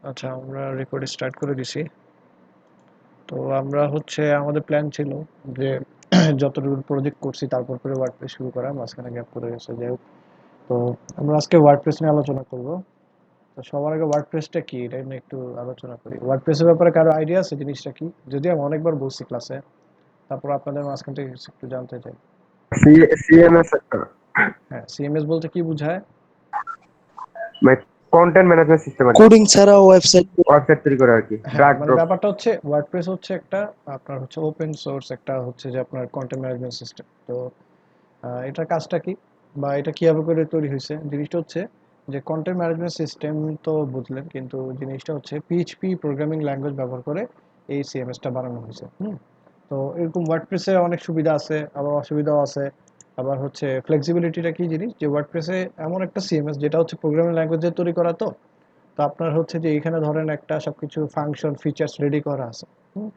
আচ্ছা, আমরা record start করে দিছি। তো আমরা হচ্ছে আমাদের প্ল্যান ছিল যে যতটুকু প্রজেক্ট করছি তারপর করে ওয়ার্ডপ্রেস শুরু করা, মাঝখানে গ্যাপ পড়ে গেছে। যাই হোক, তো আমরা আজকে ওয়ার্ডপ্রেস নিয়ে আলোচনা করব। তো সবার আগে ওয়ার্ডপ্রেসটা কি এটা নিয়ে একটু আলোচনা করি। ওয়ার্ডপ্রেসের ব্যাপারে কারো আইডিয়া আছে জিনিসটা কি? যদি আমি অনেকবার বলছি ক্লাসে, তারপর আপনাদের মাঝখান থেকে কিছু একটু জানতে চাই। সিএমএস একটা হ্যাঁ, সিএমএস বলতে কি বোঝায়? মানে কন্টেন্ট ম্যানেজমেন্ট সিস্টেম আর কি। কোডিং ছাড়া ওয়েবসাইট ওয়েবসাইট তৈরি করে আর কি, হ্যাঁ, ড্রাগ মানে ড্রপ। ব্যাপারটা হচ্ছে ওয়ার্ডপ্রেস হচ্ছে একটা আপনার হচ্ছে ওপেন সোর্স একটা হচ্ছে যে আপনার কন্টেন্ট ম্যানেজমেন্ট সিস্টেম। তো এটার কাজটা কি বা এটা কিভাবে করে তৈরি হয়েছে? জিনিসটা হচ্ছে যে কন্টেন্ট ম্যানেজমেন্ট সিস্টেম তো বুঝলেন, কিন্তু জিনিসটা হচ্ছে পিএইচপি প্রোগ্রামিং ল্যাঙ্গুয়েজ ব্যবহার করে এই সিএমএসটা বানানো হয়েছে। তো এরকম ওয়ার্ডপ্রেসে অনেক সুবিধা আছে, আবার অসুবিধাও আছে। আবার হচ্ছে ফ্লেক্সিবিলিটিটা কি জিনিস, যে ওয়ার্ডপ্রেসে এমন একটা সিএমএস যেটা হচ্ছে প্রোগ্রামিং ল্যাঙ্গুয়েজে তৈরি করা। তো তো আপনার হচ্ছে যে এখানে ধরেন একটা সবকিছু ফাংশন ফিচার্স রেডি করা আছে। হুম?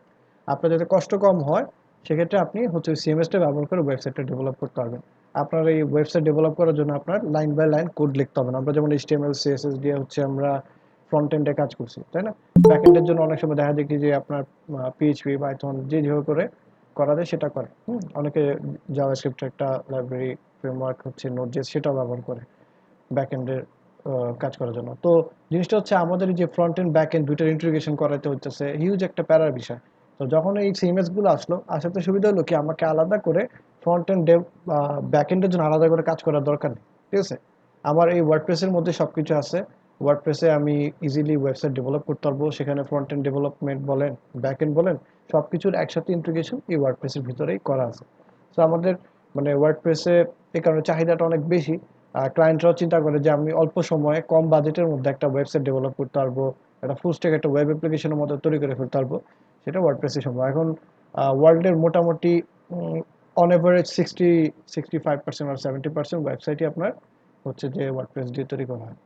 আপনার যাতে কষ্ট কম হয়, সেক্ষেত্রে আপনি হচ্ছে সিএমএসটা ব্যবহার করে ওয়েবসাইটটা ডেভেলপ করতে পারবেন। আপনার এই ওয়েবসাইট ডেভেলপ করার জন্য আপনার লাইন বাই লাইন কোড লিখতে হবে না। আমরা যেমন এইচটিএমএল সিএসএস দিয়ে হচ্ছে আমরা ফ্রন্ট এন্ডে কাজ করছি, তাই না? ব্যাক এন্ডের জন্য অনেক সময় দেখা যায় কি যে আপনার পিএইচপি পাইথন যে যেভাবে করে করা যায় সেটা করে। অনেকে জাভাস্ক্রিপ্ট একটা লাইব্রেরি ফ্রেমওয়ার্ক হচ্ছে নোডজেস সেটাও ব্যবহার করে ব্যাক এন্ডের কাজ করার জন্য। তো জিনিসটা হচ্ছে আমাদের এই যে ফ্রন্ট এন্ড ব্যাক এন্ড দুইটার ইন্টিগ্রেশন করাতে হচ্ছে হিউজ একটা প্যারার বিষয়। তো যখন এই সিএমএস গুলো আসলো, আসাতে সুবিধা হলো কি আমাকে আলাদা করে ফ্রন্ট এন্ড ডেভ ব্যাক এন্ডের জন্য আলাদা করে কাজ করার দরকার নেই। ঠিক আছে? আমার এই ওয়ার্ডপ্রেসের মধ্যে সবকিছু আছে। ওয়ার্ডপ্রেসে আমি ইজিলি ওয়েবসাইট ডেভেলপ করতে পারবো। সেখানে ফ্রন্ট এন্ড ডেভেলপমেন্ট বলেন, ব্যাক এন্ড বলেন, সবকিছুর একসাথে ইন্টিগ্রেশন এই ওয়ার্ডপ্রেসের ভিতরেই করা আছে। তো আমাদের মানে ওয়ার্ডপ্রেসে এই কারণে চাহিদাটা অনেক বেশি। ক্লায়েন্টরাও চিন্তা করে যে আমি অল্প সময়ে কম বাজেটের মধ্যে একটা ওয়েবসাইট ডেভেলপ করতে পারবো, একটা ফুল স্ট্যাক একটা ওয়েব অ্যাপ্লিকেশনের মতো তৈরি করে ফেলতে পারবো। সেটা ওয়ার্ডপ্রেসে সম্ভব। এখন ওয়ার্ল্ডের মোটামুটি অন এভারেজ 65% আর 70% ওয়েবসাইটই আপনার হচ্ছে যে ওয়ার্ডপ্রেস দিয়ে তৈরি করা হয়।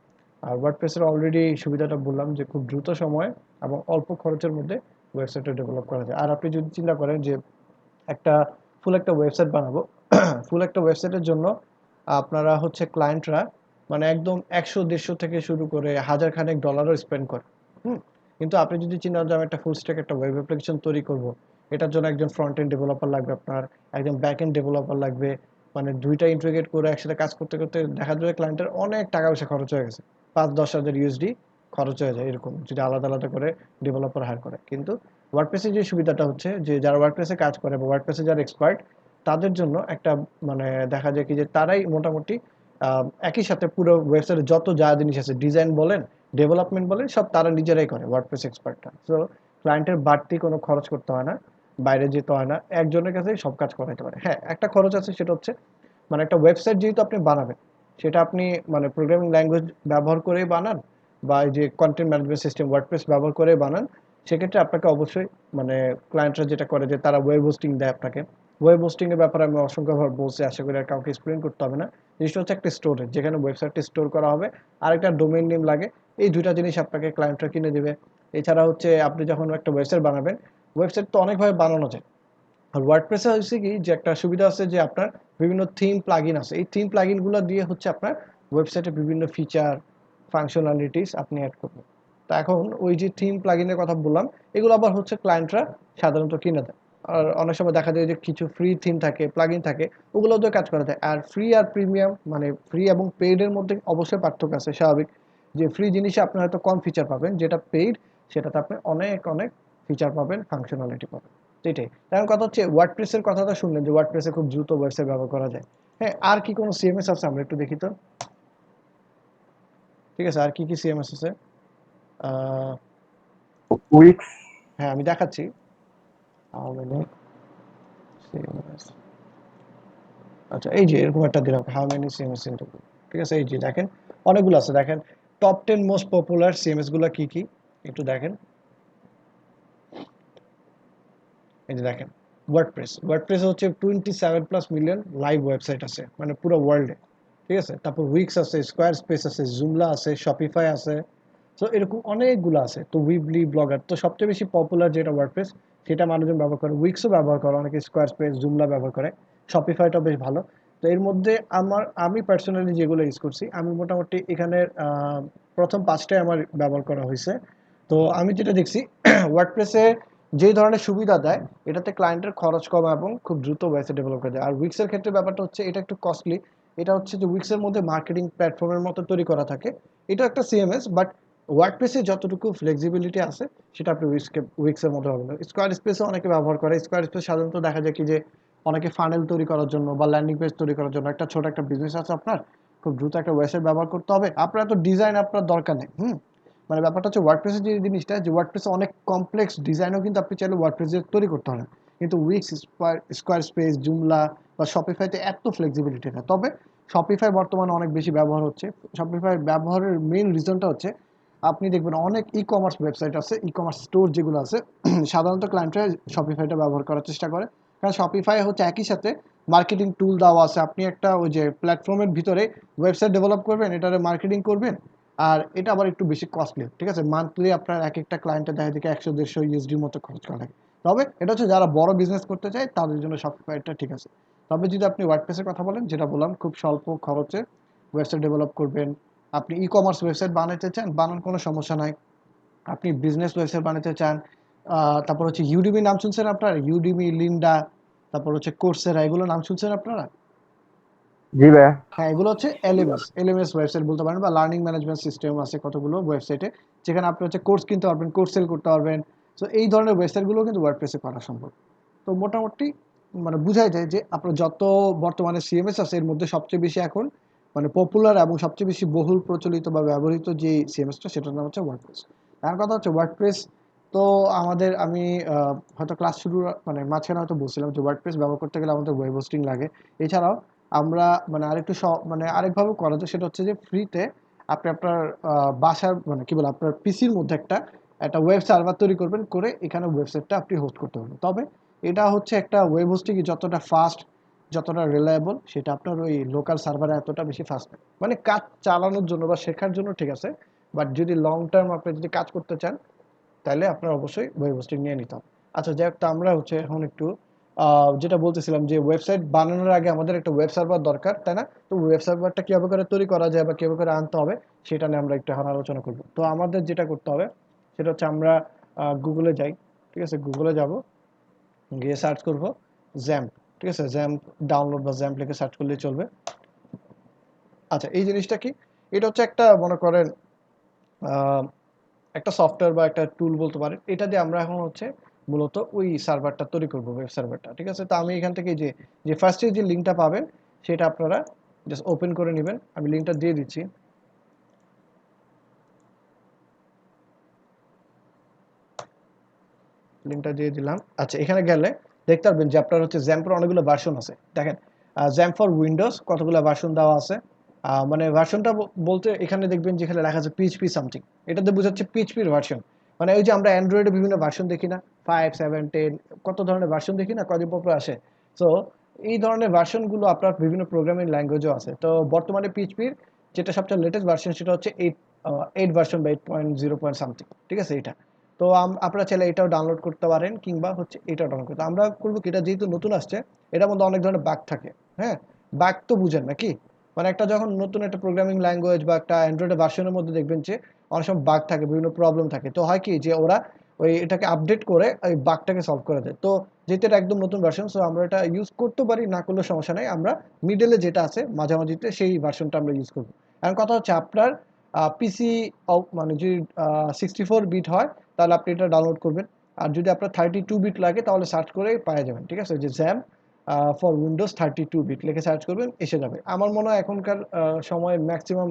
আর ওয়ার্ডপ্রেসের অলরেডি সুবিধাটা বললাম যে খুব দ্রুত সময়ে এবং অল্প খরচের মধ্যে ওয়েবসাইটটা ডেভেলপ করা যায়। আর আপনি যদি চিন্তা করেন যে একটা ফুল একটা ওয়েবসাইট বানাবো, ফুল একটা ওয়েবসাইটের জন্য আপনারা হচ্ছে ক্লায়েন্টরা মানে একদম 100-150 থেকে শুরু করে হাজার খানেক ডলারও স্পেন্ড করে। হুম? কিন্তু আপনি যদি চিন্তা করেন যে আমি একটা ফুল স্ট্যাক একটা ওয়েব অ্যাপ্লিকেশন তৈরি করব, এটার জন্য একজন ফ্রন্ট এন্ড ডেভেলপার লাগবে আপনার, একজন ব্যাক এন্ড ডেভেলপার লাগবে। মানে দুইটা ইন্টিগ্রেট করে একসাথে কাজ করতে করতে দেখা যাবে ক্লায়েন্টের অনেক টাকা পয়সা খরচ হয়ে গেছে। 5-10 হাজার ইউএসডি খরচ হয়ে যায় এরকম, যদি আলাদা আলাদা করে ডেভেলপার হায়ার করে। কিন্তু ওয়ার্ডপ্রেসে যে সুবিধাটা হচ্ছে যে যারা ওয়ার্ডপ্রেসে কাজ করে বা ওয়ার্ডপ্রেসে যারা এক্সপার্ট, তাদের জন্য একটা মানে দেখা যায় কি যে তারাই মোটামুটি একই সাথে পুরো ওয়েবসাইটে যত যা জিনিস আছে ডিজাইন বলেন, ডেভেলপমেন্ট বলেন, সব তারা নিজেরাই করে ওয়ার্ডপ্রেস এক্সপার্টরা। সো ক্লায়েন্টের বাড়তি কোনো খরচ করতে হয় না, বাইরে যেতে হয় না, একজনের কাছেই সব কাজ করাইতে পারে। হ্যাঁ, একটা খরচ আছে, সেটা হচ্ছে মানে একটা ওয়েবসাইট যেহেতু আপনি বানাবেন, সেটা আপনি মানে প্রোগ্রামিং ল্যাঙ্গুয়েজ ব্যবহার করেই বানান বা এই যে কন্টেন্ট ম্যানেজমেন্ট সিস্টেম ওয়ার্ডপ্রেস ব্যবহার করে বানান, সেক্ষেত্রে আপনাকে অবশ্যই মানে ক্লায়েন্টরা যেটা করে যে তারা ওয়েব হোস্টিং দেয় আপনাকে। ওয়েব হোস্টিং এর ব্যাপারে আমি অসংখ্যবার বলছি, আশা করি আর কাউকে এক্সপ্লেন করতে হবে না। জিনিসটা হচ্ছে একটা স্টোরেজ যেখানে ওয়েবসাইটটি স্টোর করা হবে, আর একটা ডোমেইন নেম লাগে। এই দুইটা জিনিস আপনাকে ক্লায়েন্টরা কিনে দেবে। এছাড়া হচ্ছে আপনি যখন একটা ওয়েবসাইট বানাবেন, ওয়েবসাইট তো অনেকভাবে বানানো যায়। আর ওয়ার্ডপ্রেসে হচ্ছে কি যে একটা সুবিধা আছে যে আপনার বিভিন্ন থিম প্লাগইন আছে। এই থিম প্লাগইন গুলো দিয়ে হচ্ছে আপনার ওয়েবসাইটে বিভিন্ন ফিচার ফাংশনালিটিস আপনি অ্যাড করবেন। তো এখন ওই যে থিম প্লাগইনের কথা বললাম, এগুলো আবার হচ্ছে ক্লায়েন্টরা সাধারণত কিনে দেয়। আর অনেক সময় দেখা যায় যে কিছু ফ্রি থিম থাকে, প্লাগইন থাকে, ওগুলো দিয়ে কাজ করা যায়। আর ফ্রি আর প্রিমিয়াম মানে ফ্রি এবং পেইড এর মধ্যে অবশ্যই পার্থক্য আছে, স্বাভাবিক। যে ফ্রি জিনিসে আপনি হয়তো কম ফিচার পাবেন, যেটা পেইড সেটাতে আপনি অনেক অনেক ফিচার পাবেন, ফাংশনালিটি পাবেন। এটাই। এখন কথা হচ্ছে ওয়ার্ডপ্রেসের কথাটা শুনলেন যে ওয়ার্ডপ্রেসে খুব দ্রুত ওয়েবসাইট ব্যবহার করা যায়। হ্যাঁ, আর কি কোনো সিএমএস আছে আমরা একটু দেখি তো। ঠিক আছে, আর কি কি সিএমএস আছে? আহ, উইক্স। হ্যাঁ, আমি দেখাচ্ছি। How many CMS? আচ্ছা, এই যে এরকম একটা দিলাম, হাউ মেনি সিএমএস ইন্টারভিউ। ঠিক আছে, এই যে দেখেন অনেকগুলো আছে। দেখেন টপ 10 মোস্ট পপুলার সিএমএস গুলো কি কি একটু দেখেন। এই যে দেখেন ওয়ার্ডপ্রেস। ওয়ার্ডপ্রেস হচ্ছে 27+ মিলিয়ন লাইভ ওয়েবসাইট আছে মানে পুরো ওয়ার্ল্ডে। ঠিক আছে, তারপর উইক্স আছে, স্কোয়ার স্পেস আছে, জুমলা আছে, শপিফাই আছে। তো এরকম অনেকগুলো আছে। তো উইবলি, ব্লগার, তো সবচেয়ে বেশি পপুলার যেটা ওয়ার্ডপ্রেস, সেটা মানুষজন ব্যবহার করে। উইক্সও ব্যবহার করে অনেকে, স্কোয়ার স্পেস, জুমলা ব্যবহার করে, শপিফাইটাও বেশ ভালো। তো এর মধ্যে আমি পার্সোনালি যেগুলো ইউজ করছি, আমি মোটামুটি এখানের প্রথম 5টাই আমার ব্যবহার করা হয়েছে। তো আমি যেটা দেখছি ওয়ার্ডপ্রেসে যেই ধরনের সুবিধা দেয় এটাতে ক্লায়েন্টের খরচ কম এবং খুব দ্রুত ওয়েবসাইট ডেভেলপ করে দেয়। আর উইক্সের ক্ষেত্রে ব্যাপারটা হচ্ছে এটা একটু কস্টলি। এটা হচ্ছে যে উইক্সের মধ্যে মার্কেটিং প্ল্যাটফর্মের মতো তৈরি করা থাকে। এটা একটা সিএমএস, বাট ওয়ার্ডপ্রেসে যতটুকু ফ্লেক্সিবিলিটি আছে সেটা আপনি উইক্সের মধ্যে হবে না। স্কোয়ার স্পেসে অনেকে ব্যবহার করে। স্কোয়ার স্পেস সাধারণত দেখা যায় কি যে অনেকে ফানেল তৈরি করার জন্য বা ল্যান্ডিং পেজ তৈরি করার জন্য, একটা ছোট একটা বিজনেস আছে আপনার, খুব দ্রুত একটা ওয়েবসাইট ব্যবহার করতে হবে, আপনার এত ডিজাইন আপনার দরকার নেই। মানে ব্যাপারটা হচ্ছে ওয়ার্ডপ্রেসের যে জিনিসটা, যে ওয়ার্ডপ্রেসে অনেক কমপ্লেক্স ডিজাইনও কিন্তু আপনি চাইলে ওয়ার্ডপ্রেসে তৈরি করতে পারেন। কিন্তু উইক্স, স্কোয়ার স্পেস, জুমলা বা শপিফাইতে এত ফ্লেক্সিবিলিটি না। তবে শপিফাই বর্তমানে অনেক বেশি ব্যবহার হচ্ছে। শপিফাই ব্যবহারের মেইন রিজনটা হচ্ছে আপনি দেখবেন অনেক ই কমার্স ওয়েবসাইট আছে, ই কমার্স স্টোর যেগুলো আছে, সাধারণত ক্লায়েন্টরা শপিফাইটা ব্যবহার করার চেষ্টা করে। কারণ শপিফাই হচ্ছে একই সাথে মার্কেটিং টুল দেওয়া আছে। আপনি একটা ওই যে প্ল্যাটফর্মের ভিতরে ওয়েবসাইট ডেভেলপ করবেন, এটারে মার্কেটিং করবেন, আর এটা আবার একটু বেশি কস্টলি। ঠিক আছে, মান্থলি আপনার এক একটা ক্লায়েন্টের দেখা থেকে 100-150 ইউএসডির মতো খরচ করা লাগে। তবে এটা হচ্ছে যারা বড় বিজনেস করতে চায় তাদের জন্য শপিফাইটা ঠিক আছে। তবে যদি আপনি ওয়ার্ডপ্রেসের কথা বলেন, যেটা বললাম খুব স্বল্প খরচে ওয়েবসাইট ডেভেলপ করবেন, আপনি ই কমার্স ওয়েবসাইট বানাতে চান, বানান কোনো সমস্যা নাই। আপনি বিজনেস ওয়েবসাইট বানাতে চান, তারপর হচ্ছে ইউডিমি নাম শুনছেন আপনার? ইউডিমি, লিন্ডা, তারপর হচ্ছে কোর্সেরা, এগুলো নাম শুনছেন আপনারা? জি ভাইয়া। হ্যাঁ, এগুলো হচ্ছে এলএমএস এলএমএস ওয়েবসাইট বলতে পারেন, বা লার্নিং ম্যানেজমেন্ট সিস্টেম আছে কতগুলো ওয়েবসাইটে, যেখানে আপনি হচ্ছে কোর্স কিনতে পারবেন, কোর্স সেল করতে পারবেন। তো এই ধরনের ওয়েবসাইটগুলো কিন্তু ওয়ার্ডপ্রেসে করা সম্ভব। তো মোটামুটি মানে বোঝাই যায় যে আপনার যত বর্তমানে সিএমএস আছে এর মধ্যে সবচেয়ে বেশি এখন মানে পপুলার এবং সবচেয়ে বেশি বহুল প্রচলিত বা ব্যবহৃত যে সিএমএসটা, সেটার নাম হচ্ছে ওয়ার্ডপ্রেস। তার কথা হচ্ছে ওয়ার্ডপ্রেস। তো আমাদের আমি হয়তো ক্লাস শুরুর মানে মাঝখানে হয়তো বলছিলাম যে ওয়ার্ডপ্রেস ব্যবহার করতে গেলে আমাদের ওয়েব হোস্টিং লাগে। এছাড়াও আমরা মানে আরেকটু মানে আরেকভাবে করা যায়, সেটা হচ্ছে যে ফ্রিতে আপনি আপনার বাসার মানে কি বলে আপনার পিসির মধ্যে একটা একটা ওয়েব সার্ভার তৈরি করবেন, করে এখানে ওয়েবসাইটটা আপনি হোস্ট করতে পারবেন। তবে এটা হচ্ছে একটা ওয়েব হোস্টিং যতটা ফাস্ট, যতটা রিলায়েবল, সেটা আপনার ওই লোকাল সার্ভারে এতটা বেশি ফাস্ট না। মানে কাজ চালানোর জন্য বা শেখার জন্য ঠিক আছে, বাট যদি লং টার্ম আপনি যদি কাজ করতে চান তাহলে আপনার অবশ্যই ওয়েব হোস্টিং নিয়ে নিতে হবে। আচ্ছা যাই হোক, তো আমরা হচ্ছে এখন একটু যেটা বলতেছিলাম যে ওয়েবসাইট বানানোর আগে আমাদের একটা ওয়েব সার্ভার দরকার, তাই না? তো ওয়েব সার্ভারটা কীভাবে করে তৈরি করা যায় বা কীভাবে করে আনতে হবে সেটা নিয়ে আমরা একটু এখন আলোচনা করব। তো আমাদের যেটা করতে হবে সেটা হচ্ছে আমরা গুগলে যাই। ঠিক আছে, গুগলে যাব, গিয়ে সার্চ করব জ্যাম্প। ঠিক আছে, জ্যাম্প ডাউনলোড বা জ্যাম্প লিখে সার্চ করলেই চলবে। আচ্ছা, এই জিনিসটা কি? এটা হচ্ছে একটা মনে করেন আহ, একটা সফটওয়্যার বা একটা টুল বলতে পারেন। এটা দিয়ে আমরা এখন হচ্ছে মূলত ওই সার্ভারটা তৈরি করবো, ওয়েব সার্ভারটা। ঠিক আছে, তো আমি এখান থেকে যে যে ফার্স্টে যে লিঙ্কটা পাবেন সেটা আপনারা জাস্ট ওপেন করে নেবেন। আমি লিঙ্কটা দিয়ে দিচ্ছি। লিঙ্কটা দিয়ে দিলাম। আচ্ছা, এখানে গেলে দেখতে পারবেন যে আপনার হচ্ছে জ্যাম্পের অনেকগুলো ভার্সন আছে। দেখেন, জ্যাম্প ফর উইন্ডোজ কতগুলো ভার্সন দেওয়া আছে। মানে ভার্সনটা বলতে এখানে দেখবেন যেখানে লেখা আছে পিএইচপি সামথিং, এটাতে বোঝাচ্ছে পিএইচপির ভার্সন। মানে ওই যে আমরা অ্যান্ড্রয়েডে বিভিন্ন ভার্সন দেখি না, 5, 7, 10, কত ধরনের ভার্সন দেখি না, কদিন পর আসে। তো এই ধরনের ভার্সনগুলো আপনার বিভিন্ন প্রোগ্রামিং ল্যাঙ্গুয়েজও আছে। তো বর্তমানে পিএইচপির যেটা সবচেয়ে লেটেস্ট ভার্সন সেটা হচ্ছে 8 ভার্সন বা 8.0 পয়েন্ট সামথিং। ঠিক আছে, এটা। তো আপনারা চাইলে এটাও ডাউনলোড করতে পারেন, কিংবা হচ্ছে এটাও ডাউনলোড করতে। আমরা করবো কি, এটা যেহেতু নতুন আসছে এটার মধ্যে অনেক ধরনের বাগ থাকে। হ্যাঁ, বাগ তো বুঝেন নাকি? মানে একটা যখন নতুন একটা প্রোগ্রামিং ল্যাঙ্গুয়েজ বা একটা অ্যান্ড্রয়েড ভার্সনের মধ্যে দেখবেন যে অনেক সময় বাগ থাকে, বিভিন্ন প্রবলেম থাকে। তো হয় কি যে ওরা ওই এটাকে আপডেট করে ওই বাগটাকে সলভ করে দেয়। তো যেহেতু এটা একদম নতুন ভার্সন, সো আমরা এটা ইউজ করতে পারি, না করলেও সমস্যা নেই। আমরা মিডলে যেটা আছে মাঝামাঝিতে সেই ভার্সনটা আমরা ইউজ করবো। এখন কথা হচ্ছে আপনার পিসি মানে যদি 64 বিট হয় তাহলে আপনি এটা ডাউনলোড করবেন। আর যদি আপনার 32 বিট লাগে তাহলে সার্চ করে পাওয়া যাবেন। ঠিক আছে, যে জ্যাম ফর উইন্ডোজ 32 বিট লিখে সার্চ করবেন, এসে যাবে। আমার মনে হয় এখনকার সময় ম্যাক্সিমাম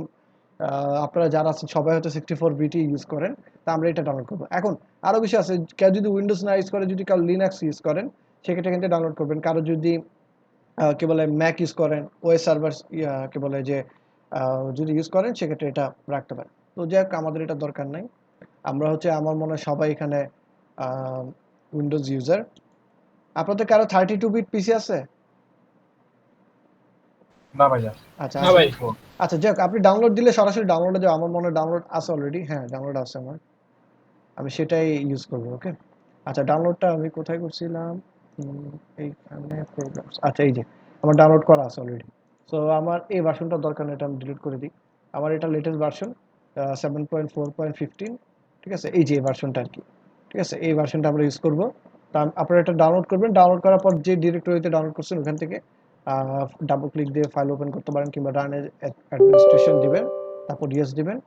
আপনারা যারা আছেন সবাই হয়তো 64 বিটই ইউজ করেন। তা আমরা এটা ডাউনলোড করবো। এখন আরও বেশি আছে, কেউ যদি উইন্ডোজ না ইউজ করে, যদি কেউ লিনাক্স ইউজ করেন সেক্ষেত্রে কিন্তু ডাউনলোড করবেন। কারো যদি কি বলে ম্যাক ইউজ করেন, ওএস সার্ভার কি বলে যে যদি ইউজ করেন সেক্ষেত্রে এটা রাখতে পারেন। তো যাই হোক, আমাদের এটা দরকার নাই। আমরা হচ্ছে আমার মনে হয় সবাই এখানে উইন্ডোজ ইউজার। আপনাদের কারো 32 বিট পিসি আছে? না ভাইয়া। আচ্ছা, না আছে ভাই। না? আচ্ছা যাই হোক, আপনি ডাউনলোড দিলে সরাসরি ডাউনলোডে যাও। আমার মনে হয় ডাউনলোড আছে অলরেডি। হ্যাঁ, ডাউনলোড আছে আমার। আমি সেটাই ইউজ করবো। ওকে। আচ্ছা, ডাউনলোডটা আমি কোথায় করছিলাম? এইখানে প্রোগ্রামস। আচ্ছা, এই যে আমার ডাউনলোড করা আছে অলরেডি। সো আমার এই ভার্সনটা দরকার নেই, এটা আমি ডিলিট করে দিই। আমার এটা লেটেস্ট ভার্সন 7.4.15। ঠিক আছে, এই যে ভার্সনটা আর কি। ঠিক আছে, এই ভার্সনটা আমরা ইউজ করব। তা আপনারা এটা ডাউনলোড করবেন, ডাউনলোড করার পর যে ডিরেক্টরিতে ডাউনলোড করছেন ওখান থেকে ডাবল ক্লিক দিয়ে ফাইল ওপেন করতে পারেন, কিংবা রান অ্যাডমিনিস্ট্রেশন দিবেন, তারপর ইয়েস দিবেন।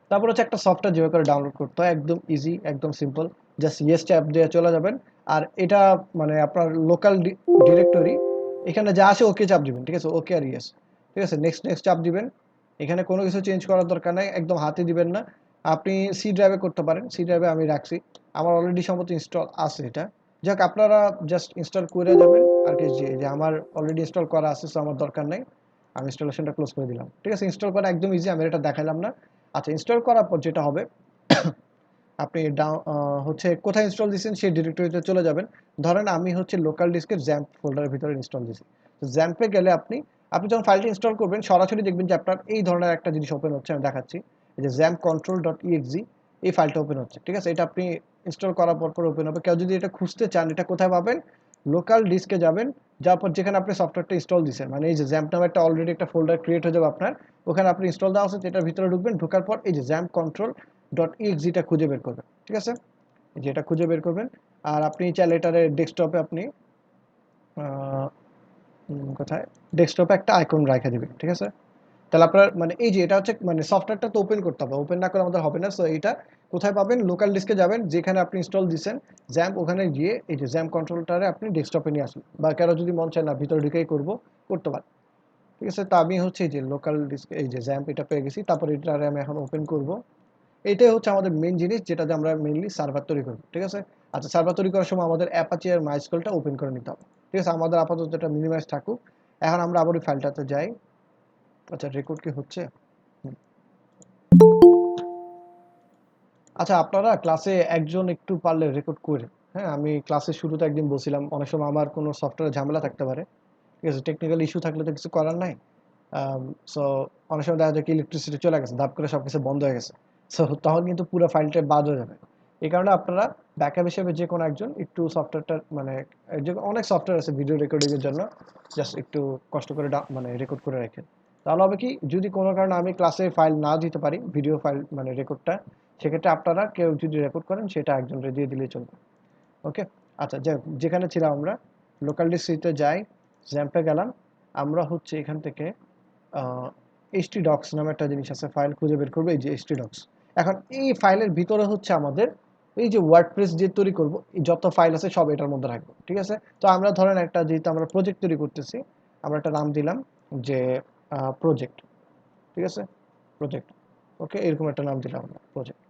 তারপর হচ্ছে একটা সফটওয়্যার যেভাবে করে ডাউনলোড করতে হয়, একদম ইজি, একদম সিম্পল। জাস্ট ইয়েস ট্যাপ দিয়ে চলে যাবেন। আর এটা মানে আপনার লোকাল ডিরেক্টরি, এখানে যা আসে ওকে চাপ দিবেন। ঠিক আছে, ওকে আর ইয়েস। ঠিক আছে, নেক্সট নেক্সট চাপ দিবেন। এখানে কোনো কিছু চেঞ্জ করার দরকার নাই, একদম হাতে দিবেন না। আপনি সি ড্রাইভে করতে পারেন, সি ড্রাইভে আমি রাখছি, আমার অলরেডি সম্ভবত ইনস্টল আছে এটা। যাক, আপনারা জাস্ট ইনস্টল করে যাবেন আর কি। যে আমার অলরেডি ইনস্টল করা আছে, সো আমার দরকার নেই, আমি ইনস্টলেশনটা ক্লোজ করে দিলাম। ঠিক আছে, ইনস্টল করা একদম ইজি, আমি এটা দেখাইলাম না। আচ্ছা, ইনস্টল করার পর যেটা হবে, আপনি হচ্ছে কোথায় ইনস্টল দিচ্ছেন সেই ডিরেক্টরিতে চলে যাবেন। ধরেন আমি হচ্ছে লোকাল ডিস্কের জ্যাম্প ফোল্ডারের ভিতরে ইনস্টল দিচ্ছি। তো জ্যাম্পে গেলে আপনি আপনি যখন ফাইলটি ইনস্টল করবেন সরাসরি দেখবেন যে আপনার এই ধরনের একটা জিনিস ওপেন হচ্ছে, আমি দেখাচ্ছি। এই যে জ্যাম্প কন্ট্রোল ডট ইএক্সি, এই ফাইলটা ওপেন হচ্ছে। ঠিক আছে, এটা আপনি ইনস্টল করার পর ওপেন হবে। কেউ যদি এটা খুঁজতে চান, এটা কোথায় পাবেন? লোকাল ডিস্কে যাবেন, যাওয়ার পর যেখানে আপনি সফটওয়্যারটা ইনস্টল দিচ্ছেন, মানে এই যে জ্যাম্প নামে একটা অলরেডি একটা ফোল্ডার ক্রিয়েট হয়ে যাবে আপনার, ওখানে আপনি ইনস্টল দেওয়া আছে, এটার ভিতরে ঢুকবেন। ঢোকার পর এই যে জ্যাম্প কন্ট্রোল ডট ইএক্সিটা খুঁজে বের করবেন। ঠিক আছে, যেটা খুঁজে বের করবেন। আর আপনি চাইলে এটারে ডেস্কটপে আপনি কোথায় ডেস্কটপে একটা আইকন রাখা দিবেন। ঠিক আছে, তাহলে আপনার মানে এই যে এটা হচ্ছে মানে সফটওয়্যারটা তো ওপেন করতে হবে, ওপেন না করে আমাদের হবে না। সো এটা কোথায় পাবেন? লোকাল ডিস্কে যাবেন, যেখানে আপনি ইনস্টল দিচ্ছেন জ্যাম্প, ওখানে গিয়ে এই যে জ্যাম্প কন্ট্রোলটারে আপনি ডেস্কটপে নিয়ে আসুন, বা কারো যদি মন চায় না ভিতরে ঢুকেই করতে পারেন। ঠিক আছে, তা আমি হচ্ছে এই যে লোকাল ডিস্ক, এই যে জ্যাম্প, এটা পেয়ে গেছি। তারপর এটারে আমি এখন ওপেন করব। এটাই হচ্ছে আমাদের মেইন জিনিস, যেটাতে আমরা মেইনলি সার্ভার তৈরি করব। ঠিক আছে, আচ্ছা, সার্ভার তৈরি করার সময় আমাদের অ্যাপাচি আর মাইস্কুলটা ওপেন করে নিতে হবে। ঠিক আছে, আমাদের আপাতত এটা মিনিমাইজ থাকুক। এখন আমরা আবার ওই ফাইলটাতে যাই। আচ্ছা, রেকর্ড কি হচ্ছে? আচ্ছা, আপনারা ক্লাসে একজন একটু পারলে রেকর্ড করে, হ্যাঁ, আমি ক্লাসের শুরুতে একদিন বলছিলাম অনেক সময় আমার কোনো সফটওয়্যারে ঝামেলা থাকতে পারে। ঠিক আছে, টেকনিক্যাল ইস্যু থাকলে তো কিছু করার নাই। সো অনেক সময় দেখা যায় কি ইলেকট্রিসিটি চলে গেছে, ধাপ করে সব কিছু বন্ধ হয়ে গেছে। সো তখন কিন্তু পুরো ফাইলটা বাদ হয়ে যাবে। এই কারণে আপনারা ব্যাকআপ হিসেবে যে কোনো একজন একটু সফটওয়্যারটা মানে যে অনেক সফটওয়্যার আছে ভিডিও রেকর্ডিংয়ের জন্য, জাস্ট একটু কষ্ট করে মানে রেকর্ড করে রাখেন। তাহলে হবে কি, যদি কোনো কারণে আমি ক্লাসে ফাইল না দিতে পারি, ভিডিও ফাইল মানে রেকর্ডটা, সেক্ষেত্রে আপনারা কেউ যদি রেকর্ড করেন সেটা একজনকে দিয়ে দিলেই চলবে। ওকে, আচ্ছা, যাই হোক, যেখানে ছিলাম আমরা, লোকাল ডিস্ট্রিক্টে যাই, জ্যাম্পে গেলাম। আমরা হচ্ছে এখান থেকে htdocs নামে একটা জিনিস আছে, ফাইল খুঁজে বের করবো, এই যে htdocs। এখন এই ফাইলের ভিতরে হচ্ছে আমাদের এই যে ওয়ার্ডপ্রেস যে তৈরি করব, যত ফাইল আছে সব এটার মধ্যে রাখবো। ঠিক আছে, তো আমরা ধরেন একটা, যেহেতু আমরা প্রজেক্ট তৈরি করতেছি, আমরা একটা নাম দিলাম যে প্রজেক্ট। ঠিক আছে, প্রজেক্ট। ওকে, এরকম একটা নাম দিলাম আমরা, প্রজেক্ট।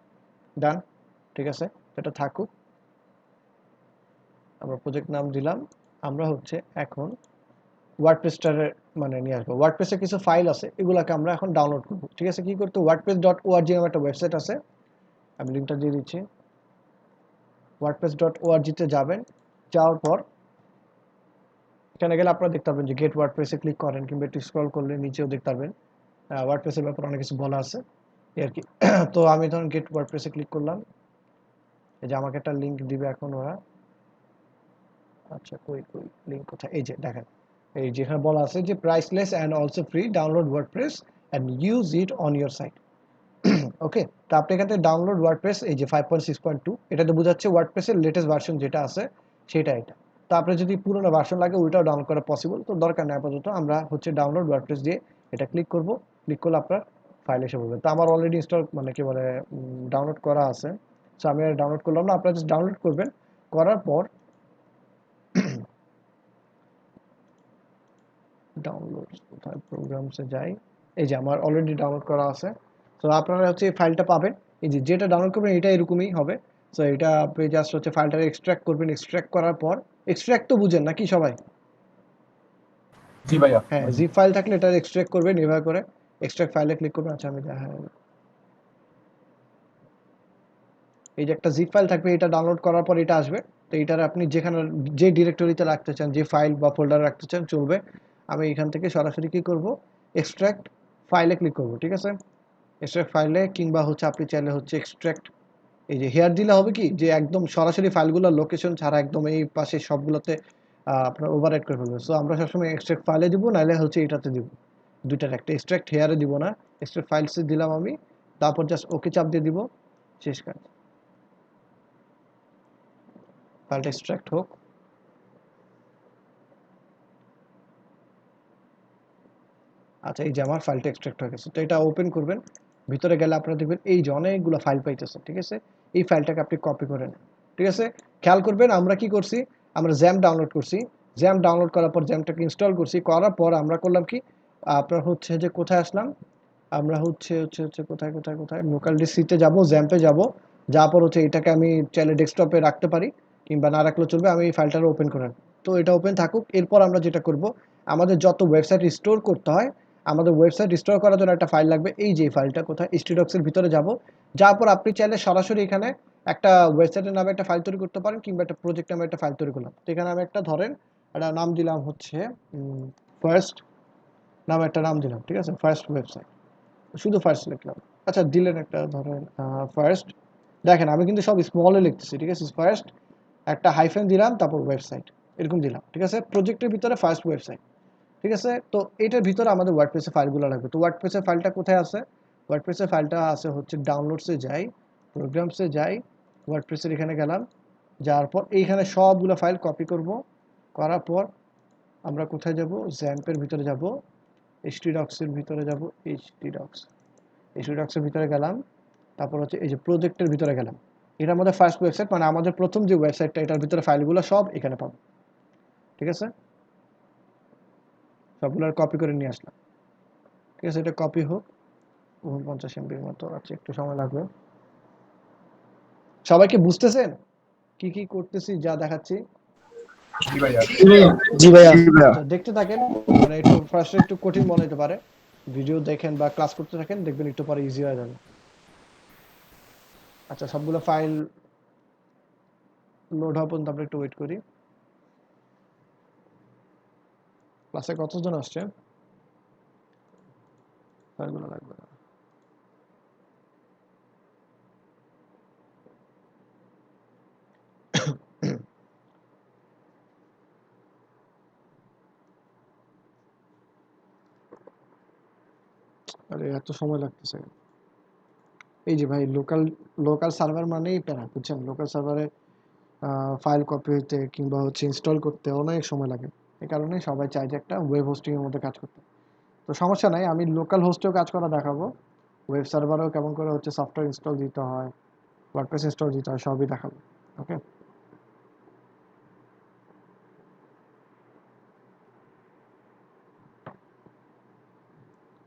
ডান। ঠিক আছে, এটা থাকুক, আমরা প্রজেক্ট নাম দিলাম। আমরা হচ্ছে এখন ওয়ার্ডপ্রেসটারে মানে নিয়ে আসবো। ওয়ার্ডপ্রেসে কিছু ফাইল আছে, এগুলাকে আমরা এখন ডাউনলোড করবো। ঠিক আছে, কি করতে? ওয়ার্ডপ্রেস ডট ওআরজি নামে একটা ওয়েবসাইট আছে, আমি লিঙ্কটা দিয়ে দিচ্ছি। ওয়ার্ডপ্রেস ডট ওআরজিতে যাবেন, যাওয়ার পর এখানে গেলে আপনারা দেখতে পাবেন যে গেট ওয়ার্ডপ্রেসে ক্লিক করেন, কিংবা একটু স্ক্রল করলে নিচেও দেখতে পারবেন ওয়ার্ডপ্রেসের ব্যাপারে অনেক কিছু বলা আছে এই আর কি। তো আমি ধরুন গেট ওয়ার্ডপ্রেসে ক্লিক করলাম, এই যে আমাকে একটা লিঙ্ক দিবে এখন ওরা। আচ্ছা, কই কই লিঙ্ক কোথায়? এই যে দেখেন, এই যেখানে বলা আছে যে priceless and also free, download WordPress and use it on your site. Okay, তো আপনি এখান থেকে ডাউনলোড ওয়ার্ডপ্রেস, এই যে 5.6.2, এটাতে বোঝাচ্ছে ওয়ার্ডপ্রেসের লেটেস্ট ভার্সন যেটা আছে সেটা এটা। তো আপনার যদি পুরোনো ভার্সন লাগে ওইটাও ডাউনলোড করা পসিবল, তো দরকার নেই আপাতত। আমরা হচ্ছে ডাউনলোড ওয়ার্ডপ্রেস দিয়ে এটা ক্লিক করব। ক্লিক করলে আপনার ফাইল এসে পড়বে। তো আমার অলরেডি ইনস্টল মানে কি বলে ডাউনলোড করা আছে, সো আমি আর ডাউনলোড করলাম না। আপনারা জাস্ট ডাউনলোড করবেন, করার পর ডাউনলোড কোথায়, প্রোগ্রামসে যাই, এই যে আমার অলরেডি ডাউনলোড করা আছে। তো আপনারা হচ্ছে এই ফাইলটা পাবেন, এই যে যেটা ডাউনলোড করবেন এটা এরকমই হবে। সো এটা আপনি জাস্ট হচ্ছে ফাইলটা এক্সট্রাক্ট করবেন। এক্সট্রাক্ট করার পর, এক্সট্রাক্ট তো বুঝেন নাকি সবাই? জি ভাইয়া, হ্যাঁ, বুঝি। জিপ ফাইল থাকলে এটা এক্সট্রাক্ট করবেন এভাবে করে। এক্সট্রাক্ট ফাইলে ক্লিক করবেন। আচ্ছা, আমি হ্যাঁ, এই যে একটা জিপ ফাইল থাকবে, এটা ডাউনলোড করার পর এটা আসবে। তো এটার আপনি যেখানে যে ডিরেক্টরিতে রাখতে চান, যে ফাইল বা ফোল্ডার রাখতে চান চলবে। আমি এখান থেকে সরাসরি কি করব, এক্সট্রাক্ট ফাইলে ক্লিক করব। ঠিক আছে, এক্সট্রাক্ট ফাইলে, কিংবা হচ্ছে আপনি চাইলে হচ্ছে এক্সট্রাক্ট, এই যে হেয়ার দিলে হবে কি, যে একদম সরাসরি ফাইলগুলোর লোকেশন ছাড়া একদম এই পাশে সবগুলোতে আপনার ওভাররাইট করে ফেলবে। সো আমরা সবসময় এক্সট্রাক্ট ফাইলে দিব, নাহলে হচ্ছে এটাতে দিব। দুইটার একটা, এক্সট্রাক্ট হেয়ারে দিব না, এক্সট্রাক্ট ফাইলসে দিলাম আমি। তারপর জাস্ট ওকে চাপ দিয়ে দিব, শেষ কাজ। ফাইলটা এক্সট্রাক্ট হোক। আচ্ছা, এই যে আমার ফাইলটা এক্সট্রাক্ট হয়ে গেছে। তো এটা ওপেন করবেন, ভিতরে গেলে আপনারা দেখবেন এই যে অনেকগুলো ফাইল পাইতেছেন, ঠিক আছে? এই ফাইলটাকে আপনি কপি করে নেন, ঠিক আছে? খেয়াল করবেন আমরা কি করছি, আমরা জ্যাম ডাউনলোড করছি। জ্যাম ডাউনলোড করার পর জ্যামটাকে ইনস্টল করছি, করার পর আমরা করলাম কি, আপনার হচ্ছে যে কোথায় আসলাম, আমরা হচ্ছে হচ্ছে হচ্ছে কোথায় কোথায় কোথায় লোকাল ডিসিতে যাব, জ্যাম্পে যাব, যাওয়ার পর হচ্ছে এটাকে আমি চাইলে ডেস্কটপে রাখতে পারি কিংবা না রাখলেও চলবে, আমি এই ফাইলটা ওপেন করেন। তো এটা ওপেন থাকুক। এরপর আমরা যেটা করব, আমাদের যত ওয়েবসাইট স্টোর করতে হয়, আমাদের ওয়েবসাইট স্টোর করার জন্য একটা ফাইল লাগবে। এই যে ফাইলটা কোথায়, htdocs-এর ভিতরে যাব, যাওয়ার পর আপনি চাইলে সরাসরি এখানে একটা ওয়েবসাইটের নামে একটা ফাইল তৈরি করতে পারেন কিংবা একটা প্রজেক্ট নামে একটা ফাইল তৈরি করলাম। তো এখানে আমি একটা ধরেন একটা নাম দিলাম হচ্ছে ফার্স্ট নামে একটা নাম দিলাম, ঠিক আছে? ফার্স্ট ওয়েবসাইট, শুধু ফার্স্ট লিখলাম। আচ্ছা, দিলেন একটা ধরেন ফার্স্ট, দেখেন আমি কিন্তু সব স্মলে লিখতেছি, ঠিক আছে? ফার্স্ট একটা হাইফেন দিলাম, তারপর ওয়েবসাইট এরকম দিলাম, ঠিক আছে? প্রজেক্টের ভিতরে ফার্স্ট ওয়েবসাইট, ঠিক আছে? তো এটার ভিতরে আমাদের ওয়ার্ডপ্রেসের ফাইলগুলো লাগবে। তো ওয়ার্ডপ্রেসের ফাইলটা কোথায় আছে, ওয়ার্ডপ্রেসের ফাইলটা আছে হচ্ছে ডাউনলোডসে যাই, প্রোগ্রামসে যাই, ওয়ার্ডপ্রেসের এখানে গেলাম, যাওয়ার পর এইখানে সবগুলো ফাইল কপি করব, করার পর আমরা কোথায় যাব, জ্যাম্পের ভিতরে যাব, htdocs-এর ভিতরে যাব, htdocs-এর ভিতরে গেলাম, তারপর হচ্ছে এই যে প্রজেক্টের ভিতরে গেলাম। এটা আমাদের ফার্স্ট ওয়েবসাইট, মানে আমাদের প্রথম যে ওয়েবসাইটটা, এটার ভিতরে ফাইলগুলো সব এখানে পাবো, ঠিক আছে? সবগুলো কপি করে নিয়ে আসলাম, ঠিক আছে? এটা কপি হোক, 49 MB-র মতো আছে, একটু সময় লাগবে। সবাইকে বুঝতেছেন কি কি করতেছি, যা দেখাচ্ছি? জি ভাইয়া। জি ভাইয়া। আচ্ছা, দেখতে থাকেন, মানে একটু ফার্স্টে একটু কঠিন মনে হতে পারে, ভিডিও দেখেন বা ক্লাস করতে থাকেন, দেখবেন একটু পরে ইজি হয়ে যাবে। আচ্ছা, সবগুলো ফাইল লোড হওয়া পর্যন্ত আমরা একটু ওয়েট করি। ক্লাসে কতজন আসছে? ফাইলগুলো লাগবে না। আরে এত সময় লাগতেছে। এই যে ভাই, লোকাল লোকাল সার্ভার মানেই প্যারা, বুঝছেন? লোকাল সার্ভারে ফাইল কপি হইতে কিংবা হচ্ছে ইনস্টল করতে অনেক সময় লাগে। এই কারণে সবাই চায় যে একটা ওয়েব হোস্টিং এর মধ্যে কাজ করতে। তো সমস্যা নাই, আমি লোকাল হোস্টেও কাজ করা দেখাবো, ওয়েব সার্ভারেও কেমন করে হচ্ছে সফটওয়্যার ইনস্টল দিতে হয়, ওয়ার্ডপ্রেস ইনস্টল দিতে হয়, সবই দেখাবো। ওকে,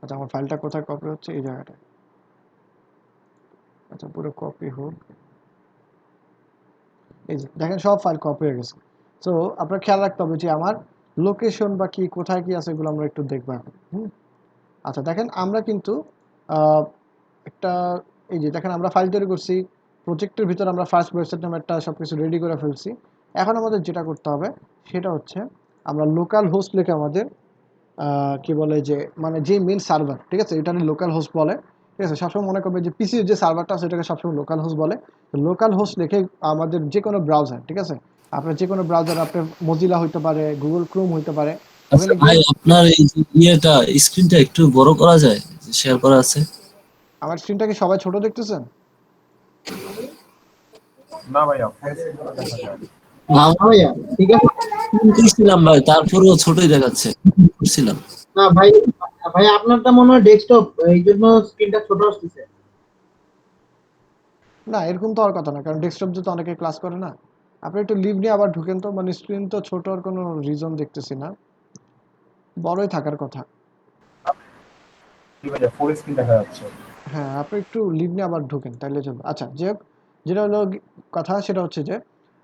আচ্ছা, আমার ফাইলটা কোথায় কপি হচ্ছে, এই জায়গাটায়। আচ্ছা, পুরো কপি হোক। এই যে দেখেন সব ফাইল কপি হয়ে গেছে। তো আপনার খেয়াল রাখতে হবে যে আমার লোকেশন বা কি কোথায় কি আছে, এগুলো আমরা একটু দেখবো এখন। আচ্ছা, দেখেন আমরা কিন্তু একটা, এই যে দেখেন আমরা ফাইল তৈরি করছি, প্রজেক্টের ভিতরে আমরা ফার্স্ট ওয়েবসাইট নামে একটা সব কিছু রেডি করে ফেলছি। এখন আমাদের যেটা করতে হবে সেটা হচ্ছে আমরা লোকাল হোস্ট লিখে আমাদের কি বলে যে, মানে যে মেন সার্ভার, ঠিক আছে, এটা লোকাল হোস্ট বলে, ঠিক আছে? সবসময় মনে করবে যে পিসির যে সার্ভারটা আছে এটাকে সবসময় লোকাল হোস্ট বলে। লোকাল হোস্ট লিখে আমাদের যে কোনো ব্রাউজার, ঠিক আছে, আপনার যে কোনো ব্রাউজার, আপনার মজিলা হইতে পারে, গুগল ক্রোম হইতে পারে, আচ্ছা ওখানে গিয়ে। ভাই, আপনার এই যে ইয়েটা স্ক্রিনটা একটু বড় করা যায়, শেয়ার করা আছে? আমার স্ক্রিনটাকে সবাই ছোট দেখতেছেন? না ভাইয়া, ফুল স্ক্রিন দেখা যায়। না ভাইয়া, ঠিক আছে। করছিলাম ভাই, তারপরেও ছোটই দেখাচ্ছে। করছিলাম। না ভাই, ভাই আপনারটা মনে হয় ডেস্কটপ, এই জন্য স্ক্রিনটা ছোট আসতেছে। না, এরকম তো হওয়ার কথা না, কারণ ডেস্কটপ দিয়ে তো অনেকে ক্লাস করে না। আপনি একটু লিভ নিয়ে আবার ঢুকেন তো, মানে স্ক্রিন তো ছোট আর কোনো রিজন দেখতেছি না, বড়ই থাকার কথা। জি ভাইয়া, ফুল স্ক্রিন দেখা যাচ্ছে। হ্যাঁ, আপনি একটু লিভ নিয়ে আবার ঢুকেন, তাইলে চলবে। আচ্ছা, যে হোক, যেটা হলো কথা সেটা হচ্ছে যে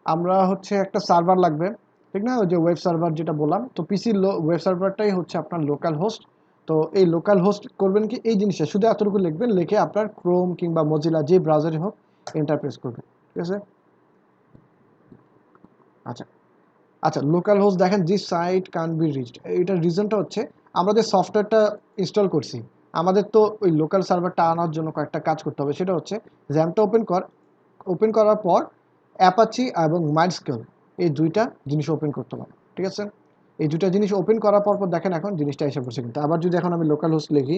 আমরা হচ্ছে একটা সার্ভার লাগবে, ঠিক না? ওই যে ওয়েব সার্ভার যেটা বললাম, তো পিসির ওয়েব সার্ভারটাই হচ্ছে আপনার লোকাল হোস্ট। তো এই লোকাল হোস্ট করবেন কি, এই জিনিসটা শুধু এতটুকু লিখবেন, লিখে আপনার ক্রোম কিংবা মজিলা যে ব্রাউজারে হোক এন্টারপ্রেস করবেন, ঠিক আছে? আচ্ছা, আচ্ছা, লোকাল হোস্ট দেখেন this site can be reached, এটার রিজনটা হচ্ছে আমরা যে সফটওয়্যারটা ইনস্টল করছি, আমাদের তো ওই লোকাল সার্ভারটা আনার জন্য কয়েকটা কাজ করতে হবে। সেটা হচ্ছে জ্যামটা ওপেন করার পর অ্যাপাচি এবং মাইন্ডস্কেল, এই দুইটা জিনিস ওপেন করতে হবে, ঠিক আছে? এই দুইটা জিনিস ওপেন করার পর দেখেন এখন জিনিসটা এসে পড়ছে। কিন্তু আবার যদি এখন আমি লোকাল হোস্ট লিখি,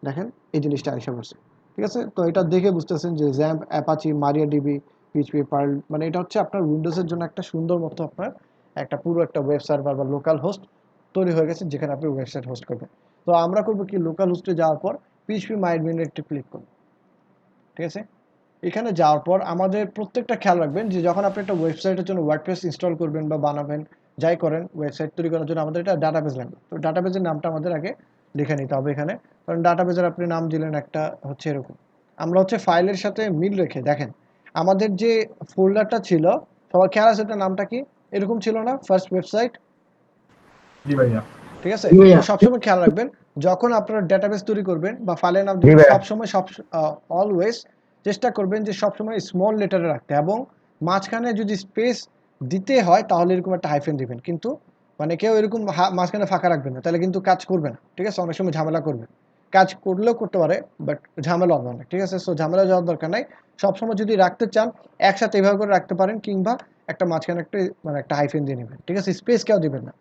দেখেন এই জিনিসটা এসে পড়ছে, ঠিক আছে? তো এটা দেখে বুঝতেছেন যে জ্যাম্প, অ্যাপাচি, মারিয়াডিবি, পিএইচপি, পার্ল, মানে এটা হচ্ছে আপনার উইন্ডোজের জন্য একটা সুন্দর মতো আপনার একটা পুরো একটা ওয়েব সার্ভার বা লোকাল হোস্ট তৈরি হয়ে গেছে, যেখানে আপনি ওয়েবসাইট হোস্ট করবেন। তো আমরা করবো কি, লোকাল হোস্টে যাওয়ার পর পিএইচপি মাই অ্যাডমিনে একটু ক্লিক করব। ঠিক আছে? এখানে যাওয়ার পর আমাদের প্রত্যেকটা খেয়াল রাখবেন যে যখন আপনি একটা ওয়েবসাইটের জন্য ওয়ার্ডপ্রেস ইনস্টল করবেন বা বানাবেন, যাই করেন ওয়েবসাইট তৈরি করার জন্য আমাদের এটা ডাটাবেস লাগবে। তো ডাটাবেসের নামটা আমাদের আগে লিখে নিতে হবে এখানে, কারণ ডাটাবেসের আপনি নাম দিলেন একটা হচ্ছে এরকম। আমরা হচ্ছে ফাইলের সাথে মিল রেখে দেখেন আমাদের যে ফোল্ডারটা ছিল, সবার খেয়াল আছে এটার নামটা কি? এরকম ছিল না, ফার্স্ট ওয়েবসাইট? জি ভাইয়া। ঠিক আছে? জি ভাইয়া। তো সবসময় খেয়াল রাখবেন যখন আপনারা ডেটাবেস তৈরি করবেন বা ফাইলের নাম জি দিবেন, ভাইয়া। সবসময় অলওয়েজ চেষ্টা করবেন যে সবসময় স্মল লেটারে রাখতে, এবং মাঝখানে যদি স্পেস দিতে হয় তাহলে এরকম একটা হাইফেন দিবেন। কিন্তু মানে কেউ এরকম মাঝখানে ফাঁকা রাখবেন না, তাহলে কিন্তু কাজ করবে না। ঠিক আছে? অনেক সময় ঝামেলা করবে, কাজ করলেও করতে পারে বাট ঝামেলা হবে অনেক। ঠিক আছে? সো ঝামেলা যাওয়ার দরকার নাই। সবসময় যদি রাখতে চান একসাথে এভাবে করে রাখতে পারেন, কিংবা একটা মাঝখানে একটা মানে একটা হাইফেন দিয়ে নেবেন। ঠিক আছে? স্পেস কেউ দিবেন না।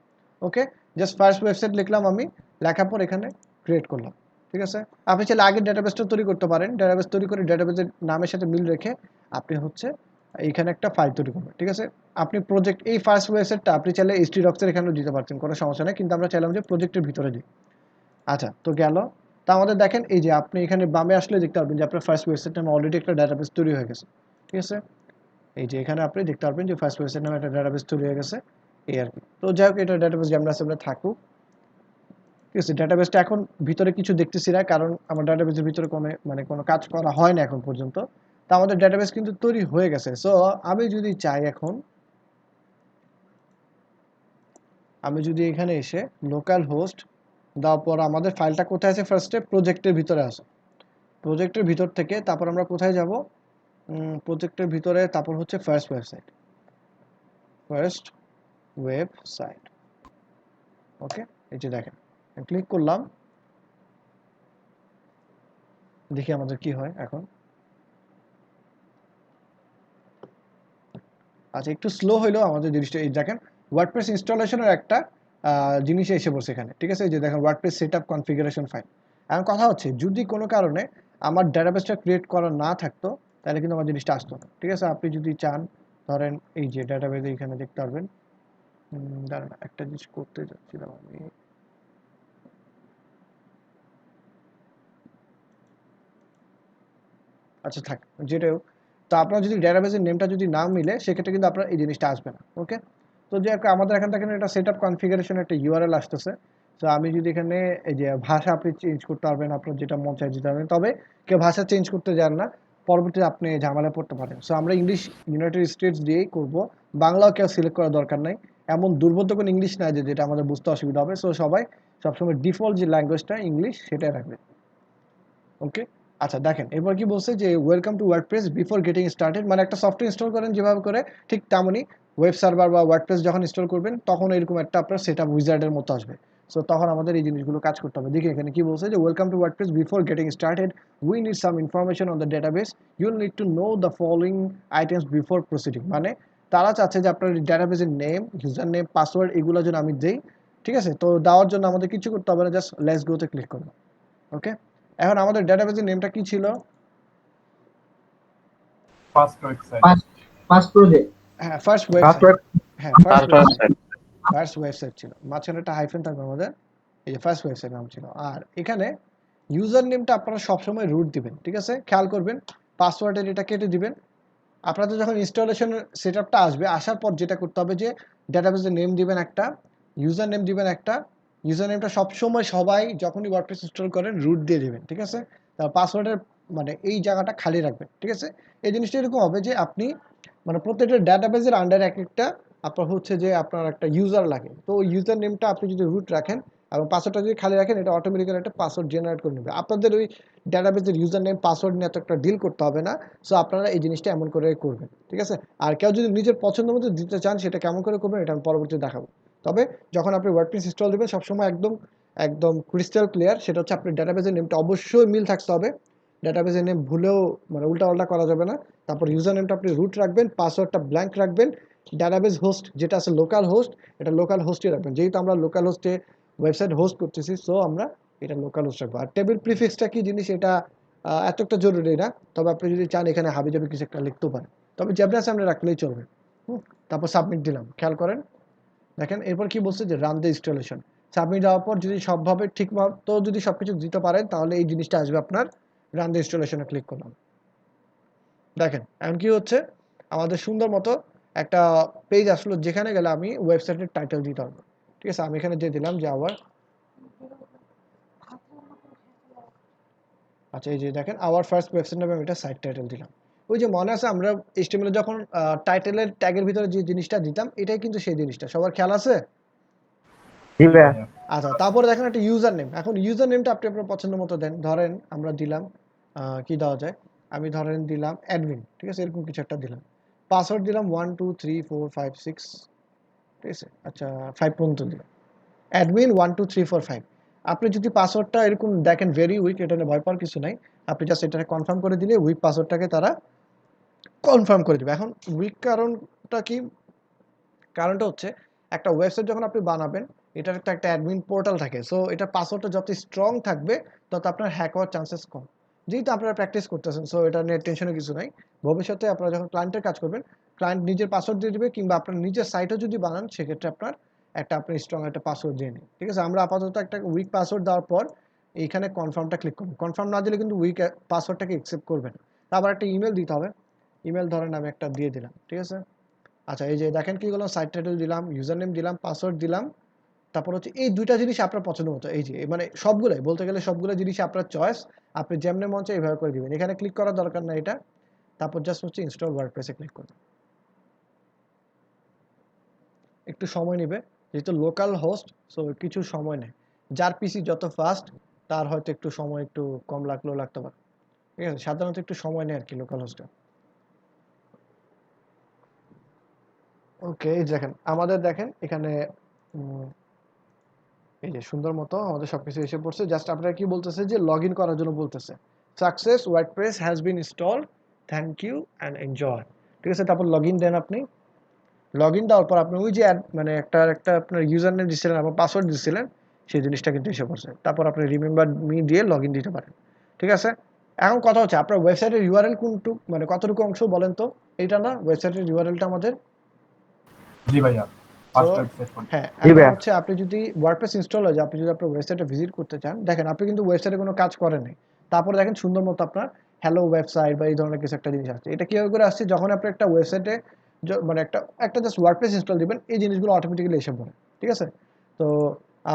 ওকে, জাস্ট ফার্স্ট ওয়েবসাইট লিখলাম আমি, লেখার পর এখানে ক্রিয়েট করলাম। ঠিক আছে? আপনি চাইলে আগের ডেটাবেসটা তৈরি করতে পারেন, ডেটাবেস তৈরি করে ডেটাবেসের নামের সাথে মিল রেখে আপনি হচ্ছে এইখানে একটা ফাইল তৈরি করবেন। ঠিক আছে? আপনি প্রজেক্ট এই ফার্স্ট ওয়েবসাইটটা আপনি চাইলে htdocs-এর এখানেও দিতে পারতেন, কোনো সমস্যা নেই, কিন্তু আমরা চাইলাম যে প্রজেক্টের ভিতরে দিই। আচ্ছা, তো গেল। তা আমাদের দেখেন এই যে আপনি এখানে বামে আসলে দেখতে পারবেন যে আপনার ফার্স্ট ওয়েবসাইট নামে অলরেডি একটা ডেটাবেস তৈরি হয়ে গেছে। ঠিক আছে? এই যে এখানে আপনি দেখতে পারবেন যে ফার্স্ট ওয়েবসাইট নামে একটা ডেটাবেস তৈরি হয়ে গেছে, এই আর কি। তো যাই হোক, এটা ডেটাবেস যেমন আছে আমরা থাকুক। ঠিক আছে? ডেটাবেসটা এখন ভিতরে কিছু দেখতেছি না, কারণ আমার ডেটাবেসের ভিতরে কোনো কাজ করা হয় না এখন পর্যন্ত। তা আমাদের ডেটাবেস কিন্তু তৈরি হয়ে গেছে। সো আমি যদি চাই এখন, আমি যদি এখানে এসে লোকাল হোস্ট দেওয়ার পর আমাদের ফাইলটা কোথায় আছে, ফার্স্টে প্রজেক্টের ভিতরে আছে। প্রজেক্টের ভিতর থেকে তারপর আমরা কোথায় যাব, প্রজেক্টের ভিতরে, তারপর হচ্ছে first website. First website. Okay, এই যে দেখেন ক্লিক করলাম, দেখি আমাদের কি হয় এখন। আচ্ছা, একটু স্লো হইলেও আমাদের জিনিসটা, এই দেখেন ওয়ার্ডপ্রেস ইনস্টলেশনের একটা জিনিস এসে পড়ছে এখানে। ঠিক আছে? এই যে দেখেন ওয়ার্ডপ্রেস সেটআপ কনফিগারেশন ফাইল। এখন কথা হচ্ছে যদি কোনো কারণে আমার ডেটাবেসটা ক্রিয়েট করা না থাকতো, তাহলে কিন্তু আমার জিনিসটা আসতো না। ঠিক আছে? আপনি যদি চান, ধরেন এই যে ডেটাবেস এখানে দেখতে পারবেন, দাঁড়ান একটা জিনিস করতে যাচ্ছিলাম আমি। আচ্ছা থাক, যেটাই হোক। তো আপনার যদি ডেটাবেসের নেমটা যদি না মিলে, সেক্ষেত্রে কিন্তু আপনার এই জিনিসটা আসবে না। ওকে, তো যে আমাদের এখান থেকে একটা সেট আপ কনফিগারেশন একটা ইউআরএল আসতেছে। তো আমি যদি এখানে এই যে ভাষা আপনি চেঞ্জ করতে পারবেন, আপনার যেটা মন চায় দিতে পারবেন, তবে কেউ ভাষা চেঞ্জ করতে যান না, পরবর্তীতে আপনি ঝামেলায় পড়তে পারেন। সো আমরা ইংলিশ ইউনাইটেড স্টেটস দিয়েই করব, বাংলাও কেউ সিলেক্ট করার দরকার নাই। এমন দুর্বোধ্য কোনো ইংলিশ নাই যে যেটা আমাদের বুঝতে অসুবিধা হবে। সো সবাই সবসময় ডিফল্ট যে ল্যাঙ্গুয়েজটা ইংলিশ, সেটাই রাখবে। ওকে, আচ্ছা দেখেন এবার কি বলছে যে welcome to WordPress before getting started, মানে একটা সফটওয়্যার ইনস্টল করেন যেভাবে করে, ঠিক তেমনই ওয়েব সার্ভার বা ওয়ার্ডপ্রেস যখন ইনস্টল করবেন তখন এরকম একটা আপনার সেটআপ উইজার্ডের মতো আসবে। সো তখন আমাদের এই জিনিসগুলো কাজ করতে হবে। দেখি এখানে কি বলছে যে welcome to WordPress before getting started we need some information on the database, you'll need to know the following items before proceeding. মানে তারা চাচ্ছে যে আপনার ডেটাবেসের নেম, ইউজার নেম, পাসওয়ার্ড এগুলো যেন আমি দেই। ঠিক আছে? তো দেওয়ার জন্য আমাদের কিছু করতে হবে না, জাস্ট লেটস গোতে ক্লিক করবো। ওকে, এখন আমাদের ডেটাবেসের নেমটা কি ছিল? First website. First project. হ্যাঁ, ফার্স্ট ফার্স্ট ওয়েবসাইট। হ্যাঁ, first first website. Website. First website ছিল, মাঝখানে একটা হাইফেন থাকবে আমাদের। এই যে ফার্স্ট ওয়েবসাইট নাম ছিল। আর এখানে ইউজার নেমটা আপনারা সবসময় রুট দিবেন। ঠিক আছে? খেয়াল করবেন পাসওয়ার্ডের এটা কেটে দিবেন। আপনাদের যখন ইনস্টলেশন সেটআপটা আসবে, আসার পর যেটা করতে হবে যে ডেটাবেসের নেম দিবেন একটা, ইউজার নেম দিবেন একটা। ইউজার নেমটা সবসময় সবাই যখনই ওয়ার্ডপ্রেস ইনস্টল করেন রুট দিয়ে দিবেন। ঠিক আছে? তার পাসওয়ার্ডের মানে এই জায়গাটা খালি রাখবেন। ঠিক আছে? এই জিনিসটা এরকম হবে যে আপনি মানে প্রত্যেকটা ডেটাবেসের আন্ডারে এক একটা আপনার হচ্ছে যে আপনার একটা ইউজার লাগে। তো ওই ইউজার নেমটা আপনি যদি রুট রাখেন এবং পাসওয়ার্ডটা যদি খালি রাখেন, এটা অটোমেটিক্যালি একটা পাসওয়ার্ড জেনারেট করে নেবে। আপনাদের ওই ডেটাবেসের ইউজার নেম পাসওয়ার্ড নিয়ে এত একটা ডিল করতে হবে না। সো আপনারা এই জিনিসটা এমন করে করবেন। ঠিক আছে? আর কেউ যদি নিজের পছন্দ মতো দিতে চান, সেটা কেমন করে করবেন এটা আমি পরবর্তীতে দেখাবো। তবে যখন আপনি ওয়ার্ডপ্রেস ইনস্টল দেবেন সবসময় একদম একদম ক্রিস্টাল ক্লিয়ার, সেটা হচ্ছে আপনার ডেটাবেসের নেমটা অবশ্যই মিল থাকতে হবে। ডেটাবেসের নেম ভুলেও মানে উল্টাপাল্টা করা যাবে না। তারপর ইউজার নেমটা আপনি রুট রাখবেন, পাসওয়ার্ডটা ব্ল্যাঙ্ক রাখবেন। ডাটাবেস হোস্ট যেটা আছে লোকাল হোস্ট, এটা লোকাল হোস্টে রাখবেন। যেহেতু আমরা লোকাল হোস্টে ওয়েবসাইট হোস্ট করতেছি, সো আমরা এটা লোকাল হোস্ট রাখবো। আর টেবিল প্রিফিক্সটা কি জিনিস এটা এত একটা জরুরি না, তবে আপনি যদি চান এখানে হাবিজাবি কিছু একটা লিখতেও পারেন, তবে জ্যাবরা সামনে রাখলেই চলবে। তারপর সাবমিট দিলাম, খেয়াল করেন দেখেন এরপর কি বলছে যে রান দ্য ইনস্টলেশন। সাবমিট দেওয়ার পর যদি সবভাবে ঠিক মতো যদি সবকিছু দিতে পারেন তাহলে এই জিনিসটা আসবে আপনার রান দ্য ইনস্টলেশনে ক্লিক করলাম। দেখেন এখন কি হচ্ছে, আমাদের সুন্দর মতো একটা পেজ আসলো যেখানে গেলে আমি ওয়েবসাইটের টাইটেল দিতে পারবো। ঠিক আছে, আমি এখানে দিয়ে দিলাম যে আওয়ার, আচ্ছা এই যে দেখেন আওয়ার ফার্স্ট ওয়েবসাইট নামে আমি এটা সাইট টাইটেল দিলাম। ওই যে মনে আছে আমরা HTML যখন টাইটেলের ট্যাগের ভিতরে যে জিনিসটা দিতাম এটাই কিন্তু সেই জিনিসটা, সবার খেয়াল আছে? জি ভাইয়া। আচ্ছা তারপরে দেখেন একটা ইউজার নেম। এখন ইউজার নেমটা আপনি আপনার পছন্দ মতো দেন, ধরেন আমরা দিলাম কি দেওয়া যায়, আমি ধরেন দিলাম অ্যাডমিন, ঠিক আছে এরকম কিছু একটা দিলাম। পাসওয়ার্ড দিলাম 1 2 3 4 5 6, ঠিক আছে আচ্ছা 5 পর্যন্ত দিলাম, অ্যাডমিন 1 2 3 4 5। আপনি যদি পাসওয়ার্ডটা এরকম দেখেন ভেরি উইক, এটা নিয়ে ভয় পাওয়ার কিছু নাই, আপনি জাস্ট এটাকে কনফার্ম করে দিলে উইক পাসওয়ার্ডটাকে তারা কনফার্ম করে দেবে। এখন উইক কারণটা কি, কারণটা হচ্ছে একটা ওয়েবসাইট যখন আপনি বানাবেন এটার একটা অ্যাডমিন পোর্টাল থাকে, সো এটা পাসওয়ার্ডটা যত স্ট্রং থাকবে তত আপনার হ্যাক হওয়ার চান্সেস কম। যেহেতু আপনারা প্র্যাকটিস করতেছেন সো এটা নিয়ে টেনশনের কিছু নাই। ভবিষ্যতে আপনারা যখন ক্লায়েন্টের কাজ করবেন ক্লায়েন্ট নিজের পাসওয়ার্ড দিয়ে দেবে, কিংবা আপনার নিজের সাইটও যদি বানান সেক্ষেত্রে আপনার আপনি স্ট্রং একটা পাসওয়ার্ড দিয়ে নিন। ঠিক আছে, আমরা আপাতত একটা উইক পাসওয়ার্ড দেওয়ার পর এইখানে কনফার্মটা ক্লিক করবেন। কনফার্ম না দিলে কিন্তু উইক পাসওয়ার্ডটাকে অ্যাকসেপ্ট করবেন। আবার একটা ইমেল দিতে হবে, ইমেল ধরেন আমি একটা দিয়ে দিলাম, ঠিক আছে। আচ্ছা এই যে দেখেন কি হলো, সাইট টাইটেল দিলাম, ইউজার নেম দিলাম, পাসওয়ার্ড দিলাম, তারপর হচ্ছে এই দুইটা জিনিস আপনার পছন্দ মতো, এই যে মানে সবগুলোই বলতে গেলে সবগুলো জিনিস আপনার চয়েস, আপনি যেমনি মন চায় এইভাবে করে দিবেন। এখানে ক্লিক করার দরকার না এটা, তারপর জাস্ট হচ্ছে ইনস্টল ওয়ার্ডপ্রেসে ক্লিক করবেন। একটু সময় নেবে যেহেতু লোকাল হোস্ট, সো কিছু সময় নেয়। যার পিসি যত ফাস্ট তার হয়তো একটু সময় একটু কম লাগলেও লাগতে পারে, ঠিক আছে, সাধারণত একটু সময় নেয় আর কি লোকাল হোস্টে। ওকে দেখেন আমাদের দেখেন এখানে এই যে সুন্দর মতো আমাদের সবকিছু এসে পড়ছে। জাস্ট আপনারা কি বলতেছে যে লগ ইন করার জন্য বলতেছে, success WordPress has been install, thank you and enjoy. ঠিক আছে, তারপর লগ ইন দেন। আপনি লগ ইন দেওয়ার পর আপনি ওই যে মানে একটা আপনার ইউজার নেম দিচ্ছিলেন, আপনার পাসওয়ার্ড দিচ্ছিলেন, সেই জিনিসটা কিন্তু এসে পড়ছে। তারপর আপনি রিমেম্বার মি দিয়ে লগ ইন দিতে পারেন। ঠিক আছে, এখন কথা হচ্ছে আপনার ওয়েবসাইটের ইউআরএল কোনটুকু, মানে কতটুকু অংশ বলেন তো? এইটা না ওয়েবসাইটের ইউআরএলটা আমাদের? জি ভাইয়া, তো ফার্স্ট ওয়েবসাইট কোনটা? হ্যাঁ, জি এখন ভাইয়া। হচ্ছে আপনি যদি ওয়ার্ডপ্রেস ইনস্টল হয়ে যায়, আপনি যদি আপনার ওয়েবসাইটে ভিজিট করতে চান, দেখেন আপনি কিন্তু ওয়েবসাইটে কোনো কাজ করেন নাই, তারপরে দেখেন সুন্দর মতো আপনার হ্যালো ওয়েবসাইট বা এই ধরনের কিছু একটা জিনিস আসছে। এটা কিভাবে করে আসছে, যখন আপনি একটা ওয়েবসাইটে মানে একটা জাস্ট ওয়ার্ডপ্রেস ইনস্টল দিবেন এই জিনিসগুলো অটোমেটিক্যালি এসে পড়ে। ঠিক আছে, তো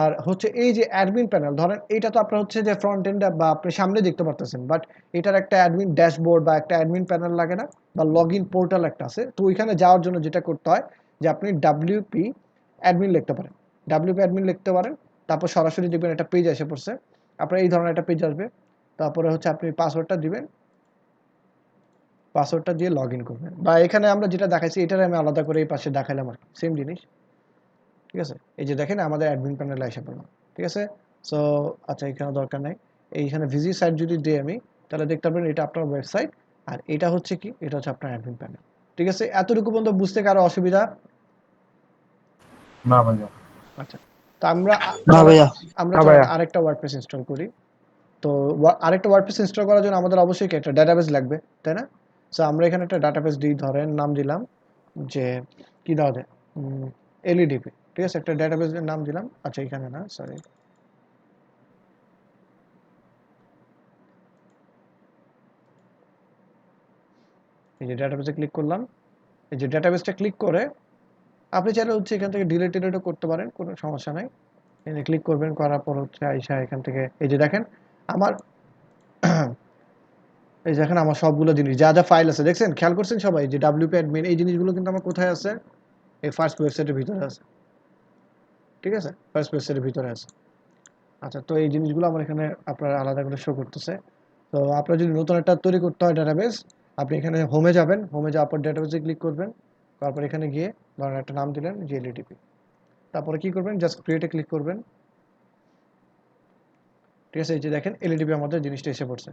আর হচ্ছে এই যে অ্যাডমিন প্যানেল, ধরেন এইটা তো আপনার হচ্ছে যে ফ্রন্ট এন্ড বা আপনি সামনে দেখতে পারতেছেন, বাট এটার একটা অ্যাডমিন ড্যাশবোর্ড বা একটা অ্যাডমিন প্যানেল লাগে না, বা লগ ইন পোর্টাল একটা আছে। তো ওইখানে যাওয়ার জন্য যেটা করতে হয় যে আপনি ডাব্লিউপি অ্যাডমিন লিখতে পারেন, ডাব্লিউপি অ্যাডমিন লিখতে পারেন, তারপর সরাসরি দেখবেন একটা পেজ এসে পড়ছে, আপনার এই ধরনের একটা পেজ আসবে। তারপরে হচ্ছে আপনি পাসওয়ার্ডটা দিবেন, পাসওয়ার্ডটা দিয়ে লগ ইন করবেন, বা এখানে আমরা যেটা দেখাইছি এটার আমি আলাদা করে এই পাশে দেখাইলাম আর সেম জিনিস। ঠিক আছে, এই যে দেখেন আমাদের অ্যাডমিন প্যানেলে এসে পড়লাম। ঠিক আছে, সো আচ্ছা এখানে দরকার নাই, এইখানে ভিজিট সাইট যদি দিই আমি, তাহলে দেখতে পাবেন এটা আপনার ওয়েবসাইট, আর এটা হচ্ছে কি, এটা হচ্ছে আপনার অ্যাডমিন প্যানেল। ঠিক আছে, এতটুকু পর্যন্ত বুঝতে কারো অসুবিধা? না ভাইয়া। আচ্ছা, তো আমরা না ভাইয়া। আমরা না চলেন ভাইয়া। আরেকটা ওয়ার্ডপ্রেস ইনস্টল করি। তো আরেকটা ওয়ার্ডপ্রেস ইনস্টল করার জন্য আমাদের অবশ্যই কি একটা ডাটাবেস লাগবে, তাই না? সো আমরা এখানে একটা ডাটাবেস দিই, ধরেন নাম দিলাম যে কি দেওয়া যায়, এলইডিপি। ঠিক আছে, একটা ডাটাবেসের নাম দিলাম, আচ্ছা এখানে না সরি, এই যে ডাটাবেসে ক্লিক করলাম। এই যে ডাটাবেসটা ক্লিক করে আপনি চাইলে হচ্ছে এখান থেকে ডিলিট টিলিটও করতে পারেন, কোনো সমস্যা নাই। এখানে ক্লিক করবেন, করার পর হচ্ছে আইসা এখান থেকে এই যে দেখেন আমার এই দেখেন আমার সবগুলো জিনিস যা যা ফাইল আছে দেখছেন, খেয়াল করছেন সবাই যে ডাব্লিউপি অ্যাডমিন এই জিনিসগুলো কিন্তু আমার কোথায় আছে, এই ফার্স্ট ওয়েবসাইটের ভিতরে আছে। ঠিক আছে, ফার্স্ট ওয়েবসাইটের ভিতরে আছে। আচ্ছা, তো এই জিনিসগুলো আমার এখানে আপনার আলাদা করে শো করতেছে। তো আপনার যদি নতুন একটা তৈরি করতে হয় ডাটাবেস, আপনি এখানে হোমে যাবেন, হোমে যাওয়ার পর ডাটাবেসে ক্লিক করবেন, তারপর এখানে গিয়ে ধরেন একটা নাম দিলেন জিএলডিপি, তারপরে কি করবেন জাস্ট ক্রিয়েটে ক্লিক করবেন। ঠিক আছে, এই যে দেখেন এলইডিপি আমাদের জিনিসটা এসে পড়ছে।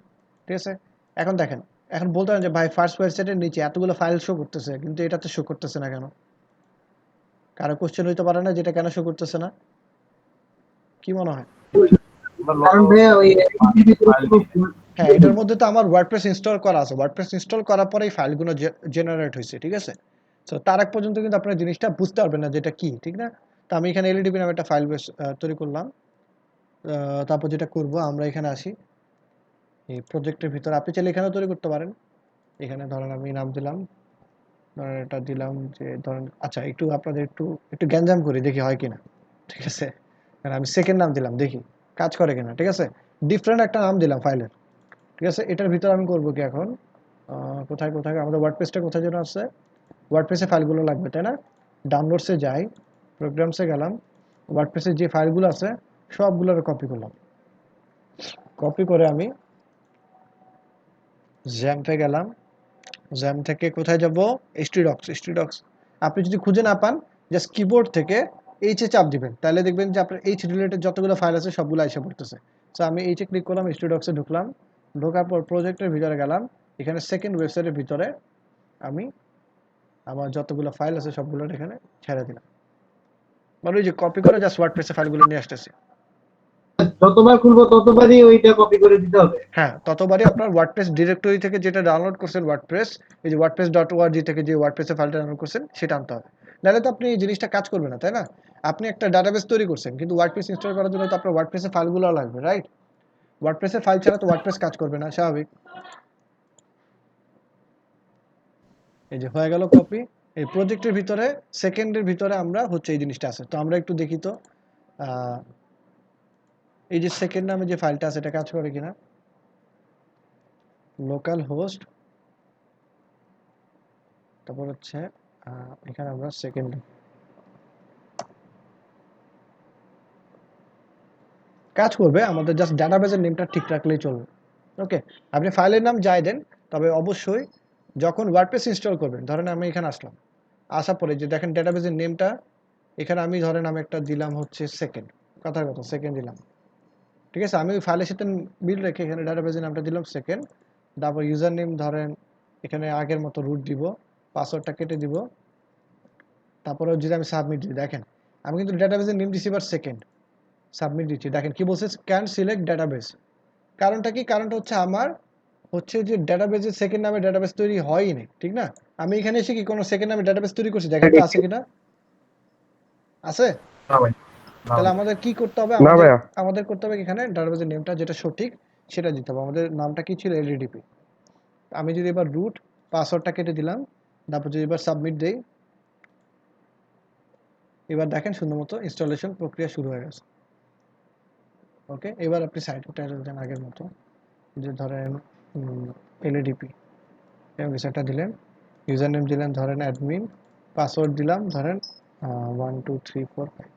ঠিক আছে, এখন দেখেন, এখন বলতে পারেন যে ভাই ফার্স্ট ওয়েবসাইটের নিচে এতগুলো ফাইল শো করতেছে কিন্তু এটাতে শো করতেছে না কেন? কারো কোশ্চেন হইতে পারে না যেটা কেন শো করতেছে না, কি মনে হয়? আমরা কারণ ভাইয়া ওই ফাইল হ্যাঁ, এটার মধ্যে তো আমার ওয়ার্ডপ্রেস ইনস্টল করা আছে। ওয়ার্ডপ্রেস ইনস্টল করার পরেই ফাইলগুলো জেনারেট হইছে, ঠিক আছে? সো তার আগ পর্যন্ত কিন্তু আপনারা জিনিসটা বুঝতে পারবেন না যে এটা কি, ঠিক না? তো আমি এখানে এলইডিপি নামে একটা ফাইল বেস তৈরি করলাম। তারপর যেটা করব আমরা এখানে আসি। এই প্রজেক্টের ভিতরে আপনি চাইলে এখানেও তৈরি করতে পারেন। এখানে ধরেন আমি নাম দিলাম। ধরেন এটা দিলাম যে ধরেন আচ্ছা একটু আপনাদের একটু গ্যাঞ্জাম করি দেখি হয় কিনা। ঠিক আছে? কারণ আমি সেকেন্ড নাম দিলাম দেখি কাজ করে কিনা, ঠিক আছে? ডিফারেন্ট একটা নাম দিলাম ফাইলের। ঠিক আছে? এটার ভিতরে আমি করব কি এখন? কোথায় আমাদের ওয়ার্ডপ্রেসটা কোথায় যেন আছে? ওয়ার্ডপ্রেসে ফাইলগুলো লাগবে, তাই না? ডাউনলোডসে যাই, প্রোগ্রামসে গেলাম, ওয়ার্ডপ্রেসে যে ফাইলগুলো আছে সবগুলোর কপি করলাম। কপি করে আমি জ্যাম্পে গেলাম। জ্যাম থেকে কোথায় যাব? htdocs। আপনি যদি খুঁজে না পান জাস্ট কিবোর্ড থেকে এইচ এ চাপ দিবেন, তাহলে দেখবেন যে আপনার এইচ রিলেটেড যতগুলো ফাইল আছে সবগুলো এসে পড়তেছে। সো আমি এইচে ক্লিক করলাম, htdocs এ ঢুকলাম, ঢোকার পর প্রজেক্টের ভিতরে গেলাম, এখানে সেকেন্ড ওয়েবসাইটের ভিতরে আমি আমার যতগুলো ফাইল আছে সবগুলো এখানে ছেড়ে দিলাম। মানে ওই যে কপি করে জাস্ট ওয়ার্ডপ্রেসে ফাইলগুলো নিয়ে আসতেছি। যতবার খুলবো ততবারই ওইটা কপি করে দিতে হবে। হ্যাঁ, ততবারই আপনার ওয়ার্ডপ্রেস ডিরেক্টরি থেকে যেটা ডাউনলোড করছেন ওয়ার্ডপ্রেস, এই যে wordpress.org থেকে যে ওয়ার্ডপ্রেসের ফাইলটা ডাউনলোড করছেন সেটা আনতে হবে। নাহলে তো আপনি এই জিনিসটা কাজ করবে না, তাই না? আপনি একটা ডাটাবেস তৈরি করছেন কিন্তু ওয়ার্ডপ্রেস ইনস্টল করার জন্য তো আপনার ওয়ার্ডপ্রেসের ফাইলগুলো লাগবে, রাইট? ওয়ার্ডপ্রেসের ফাইল ছাড়া তো ওয়ার্ডপ্রেস কাজ করবে না, স্বাভাবিক। এই যে হয়ে গেল কপি। এই প্রজেক্টের ভিতরে সেকেন্ডের ভিতরে আমরা হচ্ছে এই জিনিসটা আছে। তো আমরা একটু দেখি তো এই যে সেকেন্ড নামে যে ফাইলটা আছে এটা কাজ করে কিনা। লোকাল হোস্ট, তারপর হচ্ছে এখানে আমরা সেকেন্ড কাজ করবে, আমাদের জাস্ট ডাটাবেসের নেমটা ঠিক রাখলেই চলবে। ওকে, আপনি ফাইলের নাম যাই দেন, তবে অবশ্যই যখন ওয়ার্ডপ্রেস ইনস্টল করবেন, ধরেন আমি এখানে আসলাম, আসার পরে যে দেখেন ডাটাবেসের নেমটা এখানে আমি ধরেন আমি একটা দিলাম হচ্ছে সেকেন্ড, কথার কথা সেকেন্ড দিলাম, ঠিক আছে? আমি ওই ফাইলের সাথে মিল রেখে এখানে ডাটাবেসের নামটা দিলাম সেকেন্ড, তারপর ইউজার নেম ধরেন এখানে আগের মতো রুট দিব, পাসওয়ার্ডটা কেটে দিব, তারপরে যদি আমি সাবমিট দিই, দেখেন আমি কিন্তু ডাটাবেসের নেম দিছি এবার সেকেন্ড, সাবমিট দিচ্ছি, দেখেন কি বলছে, ক্যান সিলেক্ট ডাটাবেস। কারণটা কি? কারণটা হচ্ছে আমার হচ্ছে যে ডাটাবেসের সেকেন্ড নামে ডাটাবেস তৈরি হয়নি, ঠিক না? আমি এখানে এসে কি কোনো সেকেন্ড নামে ডাটাবেস তৈরি করছি? দেখেন তো আছে কিনা। আছে? না ভাই, না তাহলে ভাই। আমাদের কি করতে হবে? না ভাইয়া। আমাদের করতে হবে এখানে ডাটাবেসের নেমটা যেটা সঠিক সেটা দিতে হবে। আমাদের নামটা কি ছিল? এলডিডিপি। আমি যদি এবার রুট পাসওয়ার্ডটা কেটে দিলাম, তারপর যদি এবার সাবমিট দেই, এবার দেখেন সুন্দর মতো ইনস্টলেশন প্রক্রিয়া শুরু হয়ে গেছে। ওকে, এবার আপনি সাইটের টাইটেল দেন আগের মতো, যে ধরেন এলডিপি এবং সেটা দিলেন, ইউজার নেম দিলেন ধরেন অ্যাডমিন, পাসওয়ার্ড দিলাম ধরেন 12345,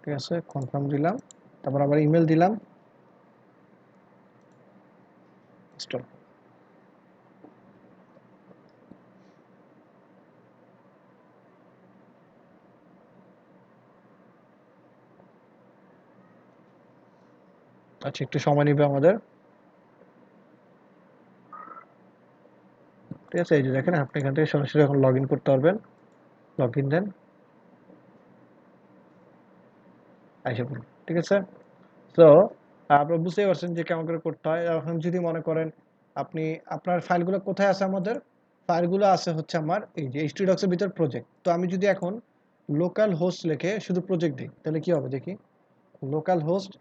ঠিক আছে? কনফার্ম দিলাম, তারপর আবার ইমেল দিলাম, ইনস্টল। আচ্ছা, একটু সময় নেবে আমাদের, ঠিক আছে? এই যে দেখেন আপনি এখান থেকে সরাসরি এখন লগ ইন করতে পারবেন, লগ ইন দেন, আইসা পড়ুন, ঠিক আছে? তো আপনারা বুঝতেই পারছেন যে কেমন করে করতে হয়। এখন যদি মনে করেন আপনি আপনার ফাইলগুলো কোথায় আছে? আমাদের ফাইলগুলো আছে হচ্ছে আমার এই যে htdocs এর ভিতর প্রজেক্ট। তো আমি যদি এখন লোকাল হোস্ট লিখে শুধু প্রজেক্ট দিই তাহলে কি হবে দেখি। লোকাল হোস্ট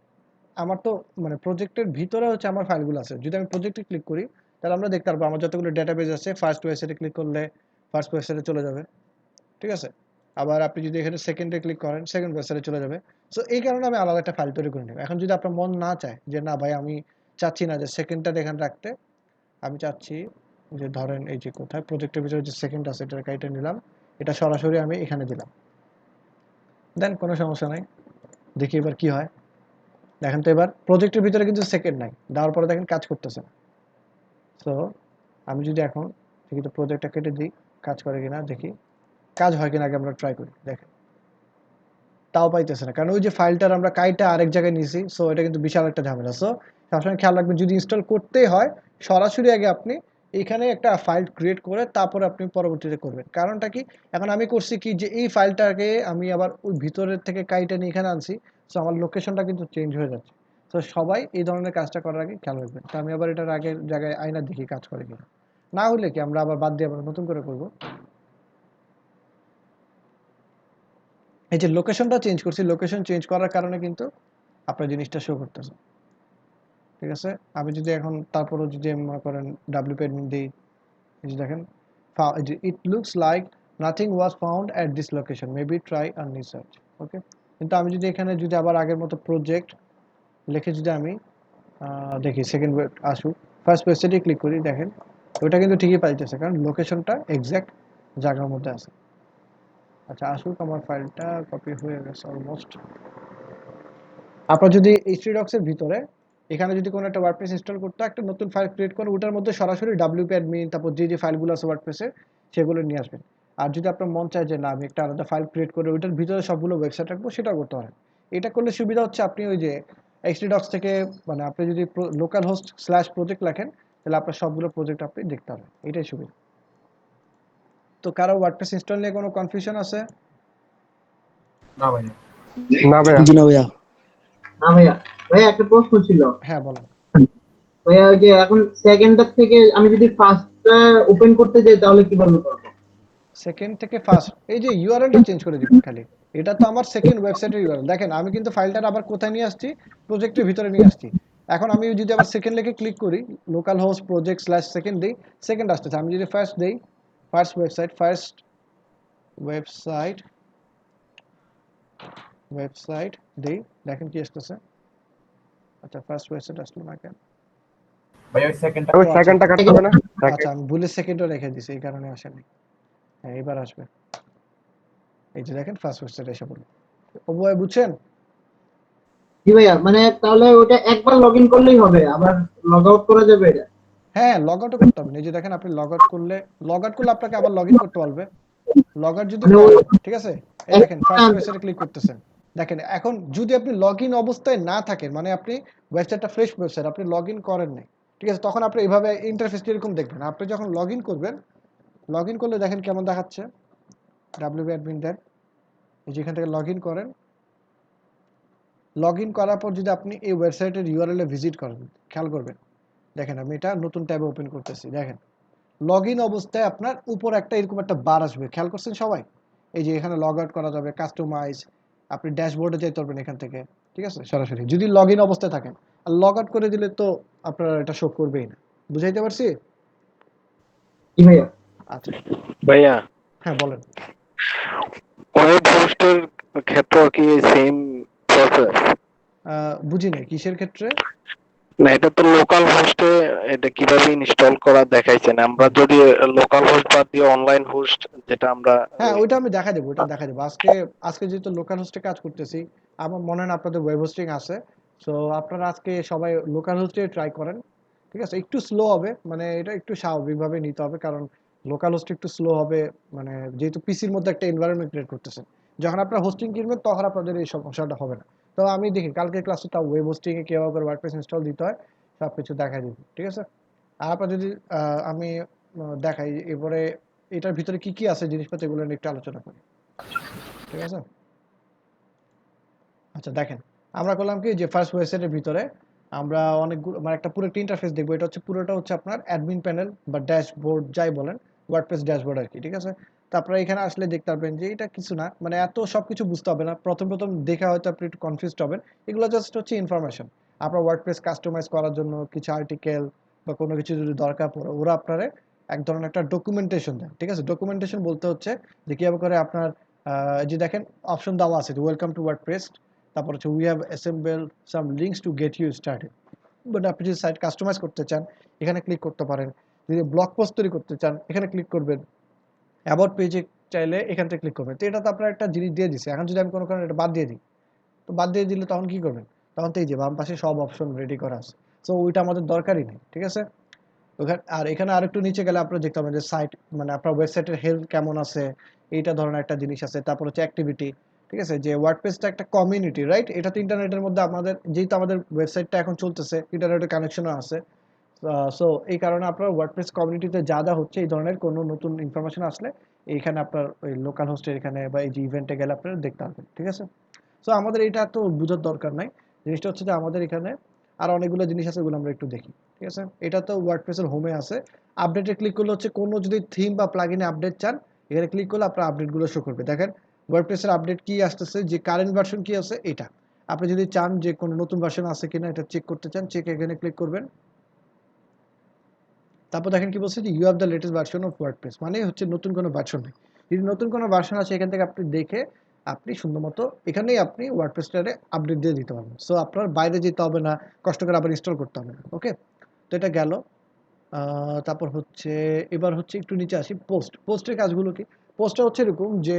আমার তো মানে প্রজেক্টের ভিতরে হচ্ছে আমার ফাইলগুলো আছে। যদি আমি প্রজেক্টে ক্লিক করি তাহলে আমরা দেখতে পারবো আমার যতগুলো ডেটাবেস আছে ফার্স্ট ওয়েবসাইটে ক্লিক করলে ফার্স্ট ওয়েবসাইটে চলে যাবে, ঠিক আছে? আবার আপনি যদি এখানে সেকেন্ডে ক্লিক করেন সেকেন্ড ওয়েবসাইটে চলে যাবে। সো এই কারণে আমি আলাদা একটা ফাইল তৈরি করে নেব। এখন যদি আপনার মন না চায় যে না ভাই আমি চাচ্ছি না যে সেকেন্ডটা এখানে রাখতে, আমি চাচ্ছি যে ধরেন এই যে কোথায় প্রজেক্টের ভিতরে যে সেকেন্ড আছে এটা কাইটে নিলাম, এটা সরাসরি আমি এখানে দিলাম, দেন কোনো সমস্যা নাই। দেখি এবার কি হয়। দেখেন তো এবার প্রজেক্টের ভিতরে কিন্তু সেকেন্ড নাই, দেওয়ার পরে দেখেন কাজ করতেছে না। সো আমি যদি এখন দেখি তো প্রজেক্টটা কেটে দিই, কাজ করে কিনা দেখি, কাজ হয় কিনা আগে আমরা ট্রাই করি, দেখেন তাও পাইতেছে না, কারণ ওই যে ফাইলটার আমরা কাইটা আরেক জায়গায় নিয়েছি। সো এটা কিন্তু বিশাল একটা ঝামেলা। সো সবসময় খেয়াল রাখবেন যদি ইনস্টল করতেই হয় সরাসরি আগে আপনি এখানে একটা ফাইল ক্রিয়েট করে তারপরে আপনি পরবর্তীতে করবেন। কারণটা কি, এখন আমি করছি কি যে এই ফাইলটাকে আমি আবার ওই ভিতরের থেকে কাইটা নিয়ে এখানে আনছি। সো আমার লোকেশনটা কিন্তু চেঞ্জ হয়ে যাচ্ছে। তো সবাই এই ধরনের কাজটা করার আগে খেয়াল রাখবেন। তো আমি আবার এটার আগের জায়গায় আয়না দেখি কাজ করে কিনা। না হলে কি আমরা আবার বাদ দিয়ে আবার নতুন করে করব। এই যে লোকেশনটা চেঞ্জ করছি, লোকেশন চেঞ্জ করার কারণে কিন্তু আপনার জিনিসটা শো করতেছে। ঠিক আছে, আমি যদি এখন তারপরও যদি আমি মনে করেন ডাব্লিউপি অ্যাডমিন দিই, এই যে দেখেন it looks like nothing was found at this location, maybe try a new search. Okay, কিন্তু আমি যদি এখানে যদি আবার আগের মতো প্রজেক্ট লিখে যদি আমি দেখি সেকেন্ড ওয়েব আসুক, ফার্স্ট ওয়েবসাইটে ক্লিক করি, দেখেন ওটা কিন্তু ঠিকই পাইতেছে কারণ লোকেশনটা এক্স্যাক্ট জায়গার মধ্যে আছে। আচ্ছা আসুক, আমার ফাইলটা কপি হয়ে গেছে অলমোস্ট। আপনার যদি এইচডি এর ভিতরে এখানে যদি কোনো একটা ওয়ার্ডপ্রেস ইনস্টল করতে একটা নতুন ফাইল ক্রিয়েট করে ওটার মধ্যে সরাসরি ডাব্লিউপি অ্যাডমিন তারপর যে ফাইলগুলো আছে ওয়ার্ডপ্রেসের সেগুলো নিয়ে আসবেন। আর যদি আপনার মন চায় যে না আমি একটা আলাদা ফাইল ক্রিয়েট করে ওইটার ভিতরে সবগুলো ওয়েবসাইট রাখবো, সেটাও করতে পারেন। এটা করলে সুবিধা হচ্ছে আপনি ওই যে এইচডি থেকে মানে আপনি যদি লোকাল হোস্ট স্ল্যাশ প্রজেক্ট লেখেন তাহলে আপনার সবগুলো প্রজেক্ট আপনি দেখতে পাবেন, এটাই সুবিধা। তো কারো ওয়ার্ডপ্রেস ইনস্টল নিয়ে কোনো কনফিউশন আছে? না ভাই না ভাইয়া। জি না ভাইয়া। না ভাইয়া, ভাইয়া একটা প্রশ্ন ছিল। হ্যাঁ বলেন। ভাইয়া ওই যে এখন সেকেন্ডটার থেকে আমি যদি ফার্স্টটা ওপেন করতে যাই তাহলে কিভাবে করবো? সেকেন্ড থেকে ফার্স্ট এই যে ইউআরএলটা চেঞ্জ করে দিবেন খালি। এটা তো আমার সেকেন্ড ওয়েবসাইটের ইউআরএল। দেখেন আমি কিন্তু ফাইলটা আবার কোথায় নিয়ে আসছি, প্রজেক্টের ভিতরে নিয়ে আসছি। এখন আমি যদি আবার সেকেন্ড লিখে ক্লিক করি, local host project slash second দিই, সেকেন্ড আসতেছে। আমি যদি ফার্স্ট দিই, ফার্স্ট ওয়েবসাইট দিই, দেখেন কি আসতেছে। আচ্ছা ফার্স্ট ওয়েবসাইট আসলো না কেন? ভাই ওই সেকেন্ডটা ওই সেকেন্ডটা কাটতে হবে না? আচ্ছা আমি ভুলে সেকেন্ডও রেখে দিছি, এই কারণে আসেনি। হ্যাঁ এবার আসবে। এই যে দেখেন ফার্স্ট ওয়েবসাইট এসে পড়লো। ওভাবে বুঝছেন? জি ভাইয়া, মানে তাহলে ওটা একবার লগ ইন করলেই হবে, আবার লগ আউট করা যাবে এটা? হ্যাঁ লগ আউটও করতে হবে। এই যে দেখেন আপনি লগ আউট করলে আপনাকে আবার লগ ইন করতে পারবে। লগ আউট যদি মানে করেন, ঠিক আছে, এই দেখেন ফার্স্ট একটা- ওয়েবসাইটে ক্লিক করতেছেন। দেখেন এখন যদি আপনি লগ ইন অবস্থায় না থাকেন, মানে আপনি ওয়েবসাইটটা ফ্রেশ ওয়েবসাইট, আপনি লগ ইন করেন নাই, ঠিক আছে, তখন আপনি এইভাবে ইন্টারফেসটা এরকম দেখবেন। আপনি যখন লগ ইন করবেন, লগ ইন করলে দেখেন কেমন দেখাচ্ছে। ডাব্লিউপি অ্যাডমিন দেন, এই যে এখান থেকে লগ ইন করেন। লগ ইন করার পর যদি আপনি এই ওয়েবসাইটের ইউআরএল এ ভিজিট করেন, খেয়াল করবেন, দেখেন আমি এটা নতুন ট্যাবে ওপেন করতেছি। দেখেন লগ ইন অবস্থায় আপনার উপর একটা এরকম একটা বার আসবে, খেয়াল করছেন সবাই? এই যে এখানে লগ আউট করা যাবে, কাস্টমাইজ, আপনি ড্যাশবোর্ডে যেতে পারবেন এখান থেকে, ঠিক আছে, সরাসরি যদি লগ ইন অবস্থায় থাকেন। আর লগ আউট করে দিলে তো আপনার এটা শো করবেই না। বুঝাইতে পারছি? জি ভাইয়া। আচ্ছা ভাইয়া, হ্যাঁ বলেন। ওয়েব হোস্টের ক্ষেত্রেও কি সেম প্রসেস? বুঝি নাই কিসের ক্ষেত্রে? না, এটা তো লোকাল হোস্টে এটা কিভাবে ইনস্টল করা দেখাইছেন। আমরা যদি লোকাল হোস্ট বাদ দিয়ে অনলাইন হোস্ট যেটা আমরা হ্যাঁ ওইটা আমি দেখা দেবো, ওইটা দেখা দেবো। আজকে যেহেতু লোকাল হোস্টে কাজ করতেছি, আমার মনে হয় না আপনাদের ওয়েব হোস্টিং আছে। সো আপনারা আজকে সবাই লোকাল হোস্টে ট্রাই করেন, ঠিক আছে। একটু স্লো হবে, মানে এটা একটু স্বাভাবিকভাবে নিতে হবে, কারণ লোকাল হোস্ট একটু স্লো হবে, মানে যেহেতু পিসির মধ্যে একটা এনভায়রনমেন্ট ক্রিয়েট করতেছেন। যখন আপনারা হোস্টিং কিনবেন তখন আপনাদের এই সমস্যাটা হবে না। তো আমি দেখি কালকে ক্লাসে তাও ওয়েব হোস্টিং এ কিভাবে করে ওয়ার্ডপ্রেস ইনস্টল দিতে হয় সবকিছু দেখাই দিব, ঠিক আছে। আর আপনার যদি আমি দেখাই এবারে এটার ভিতরে কি কি আছে জিনিসপত্র, এগুলো নিয়ে একটু আলোচনা করি, ঠিক আছে। আচ্ছা দেখেন, আমরা করলাম কি যে ফার্স্ট ওয়েবসাইটের ভিতরে আমরা অনেকগুলো মানে একটা পুরো একটা ইন্টারফেস দেখবো। এটা হচ্ছে পুরোটা হচ্ছে আপনার অ্যাডমিন প্যানেল বা ড্যাশবোর্ড যাই বলেন, ওয়ার্ডপ্রেস ড্যাশবোর্ড আর কি, ঠিক আছে। তারপরে এখানে আসলে দেখতে পারবেন যে এটা কিছু না, মানে এত সবকিছু বুঝতে হবে না। প্রথম দেখে হয়তো আপনি একটু কনফিউজড হবেন। এগুলো জাস্ট হচ্ছে ইনফরমেশন। আপনার ওয়ার্ডপ্রেস কাস্টমাইজ করার জন্য কিছু আর্টিকেল বা কোনো কিছু যদি দরকার পড়ে, ওরা আপনারে এক ধরনের একটা ডকুমেন্টেশন দেয়, ঠিক আছে। ডকুমেন্টেশন বলতে হচ্ছে যে কীভাবে করে আপনার যে দেখেন অপশন দেওয়া আছে, ওয়েলকাম টু ওয়ার্ডপ্রেস, তারপর হচ্ছে we have assemble some links to get you started. But আপনি যদি সাইট কাস্টমাইজ করতে চান এখানে ক্লিক করতে পারেন। যদি ব্লগ পোস্ট তৈরি করতে চান এখানে ক্লিক করবেন। অ্যাবাউট পেজে চাইলে এখান থেকে ক্লিক করবেন। তো এটা তো আপনার একটা জিনিস দিয়ে দিচ্ছে। এখন যদি আমি কোনো কারণে এটা বাদ দিয়ে দিই, তো বাদ দিয়ে দিলে তখন কি করবেন? তখন তো এই যে বাম পাশে সব অপশন রেডি করা আছে। সো ওইটা আমাদের দরকারই নেই, ঠিক আছে। আর এখানে আরেকটু নিচে গেলে আপনারা দেখতে পাবেন যে সাইট মানে আপনার ওয়েবসাইটের হেলথ কেমন আছে, এইটা ধরনের একটা জিনিস আছে। তারপর হচ্ছে অ্যাক্টিভিটি, ঠিক আছে, যে ওয়ার্ডপ্রেসটা একটা কমিউনিটি, রাইট। এটা তো ইন্টারনেটের মধ্যে আমাদের, যেহেতু আমাদের ওয়েবসাইটটা এখন চলতেছে ইন্টারনেটের কানেকশনও আছে। সো এই কারণে আপনার ওয়ার্ডপ্রেস কমিউনিটিতে যা যা হচ্ছে এই ধরনের কোনো নতুন ইনফরমেশন আসলে এইখানে আপনার ওই লোকাল হোস্টের এখানে বা এই যে ইভেন্টে গেলে আপনারা দেখতে পারবেন, ঠিক আছে। সো আমাদের এটা তো বোঝার দরকার নাই। জিনিসটা হচ্ছে যে আমাদের এখানে আর অনেকগুলো জিনিস আছে, ওগুলো আমরা একটু দেখি। ঠিক আছে, এটা তো ওয়ার্ডপ্রেসের হোমে আছে। আপডেটে ক্লিক করলে হচ্ছে কোনো যদি থিম বা প্লাগইনে আপডেট চান, এখানে ক্লিক করলে আপনার আপডেটগুলো শো করবে। দেখেন ওয়ার্ডপ্রেসের আপডেট কি আসতেছে, যে কারেন্ট ভার্সন কি আছে এটা। আপনি যদি চান যে কোনো নতুন ভার্সন আছে কিনা এটা চেক করতে চান, চেক এখানে ক্লিক করবেন। তারপর দেখেন কি বলছে যে you have the latest version of WordPress, মানে হচ্ছে নতুন কোনো ভার্সন নেই। যদি নতুন কোনো ভার্সন আছে এখান থেকে আপনি দেখে আপনি সুন্দর মতো এখানেই আপনি ওয়ার্ডপ্রেসটারে আপডেট দিয়ে দিতে পারবেন। সো আপনার বাইরে যেতে হবে না, কষ্ট করে আবার ইনস্টল করতে হবে না। ওকে, তো এটা গেল। তারপর হচ্ছে এবার হচ্ছে একটু নিচে আসি, পোস্টের কাজগুলো কি। পোস্টটা হচ্ছে এরকম যে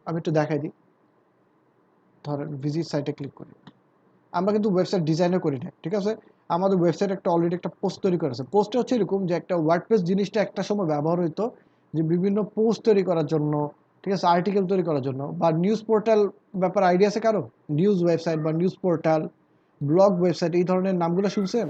আমি একটু দেখাই দিই। ধরেন ভিজিট সাইটে ক্লিক করি, আমরা কিন্তু ওয়েবসাইট ডিজাইনও করি না, ঠিক আছে। আমাদের ওয়েবসাইট একটা অলরেডি একটা পোস্ট তৈরি করেছে। পোস্টটা হচ্ছে এরকম যে একটা ওয়ার্ডপ্রেস জিনিসটা একটা সময় ব্যবহার হতো যে বিভিন্ন পোস্ট তৈরি করার জন্য, ঠিক আছে, আর্টিকেল তৈরি করার জন্য, বা নিউজ পোর্টাল ব্যাপার আইডিয়া আছে কারো? নিউজ ওয়েবসাইট বা নিউজ পোর্টাল, ব্লগ ওয়েবসাইট, এই ধরনের নামগুলো শুনছেন?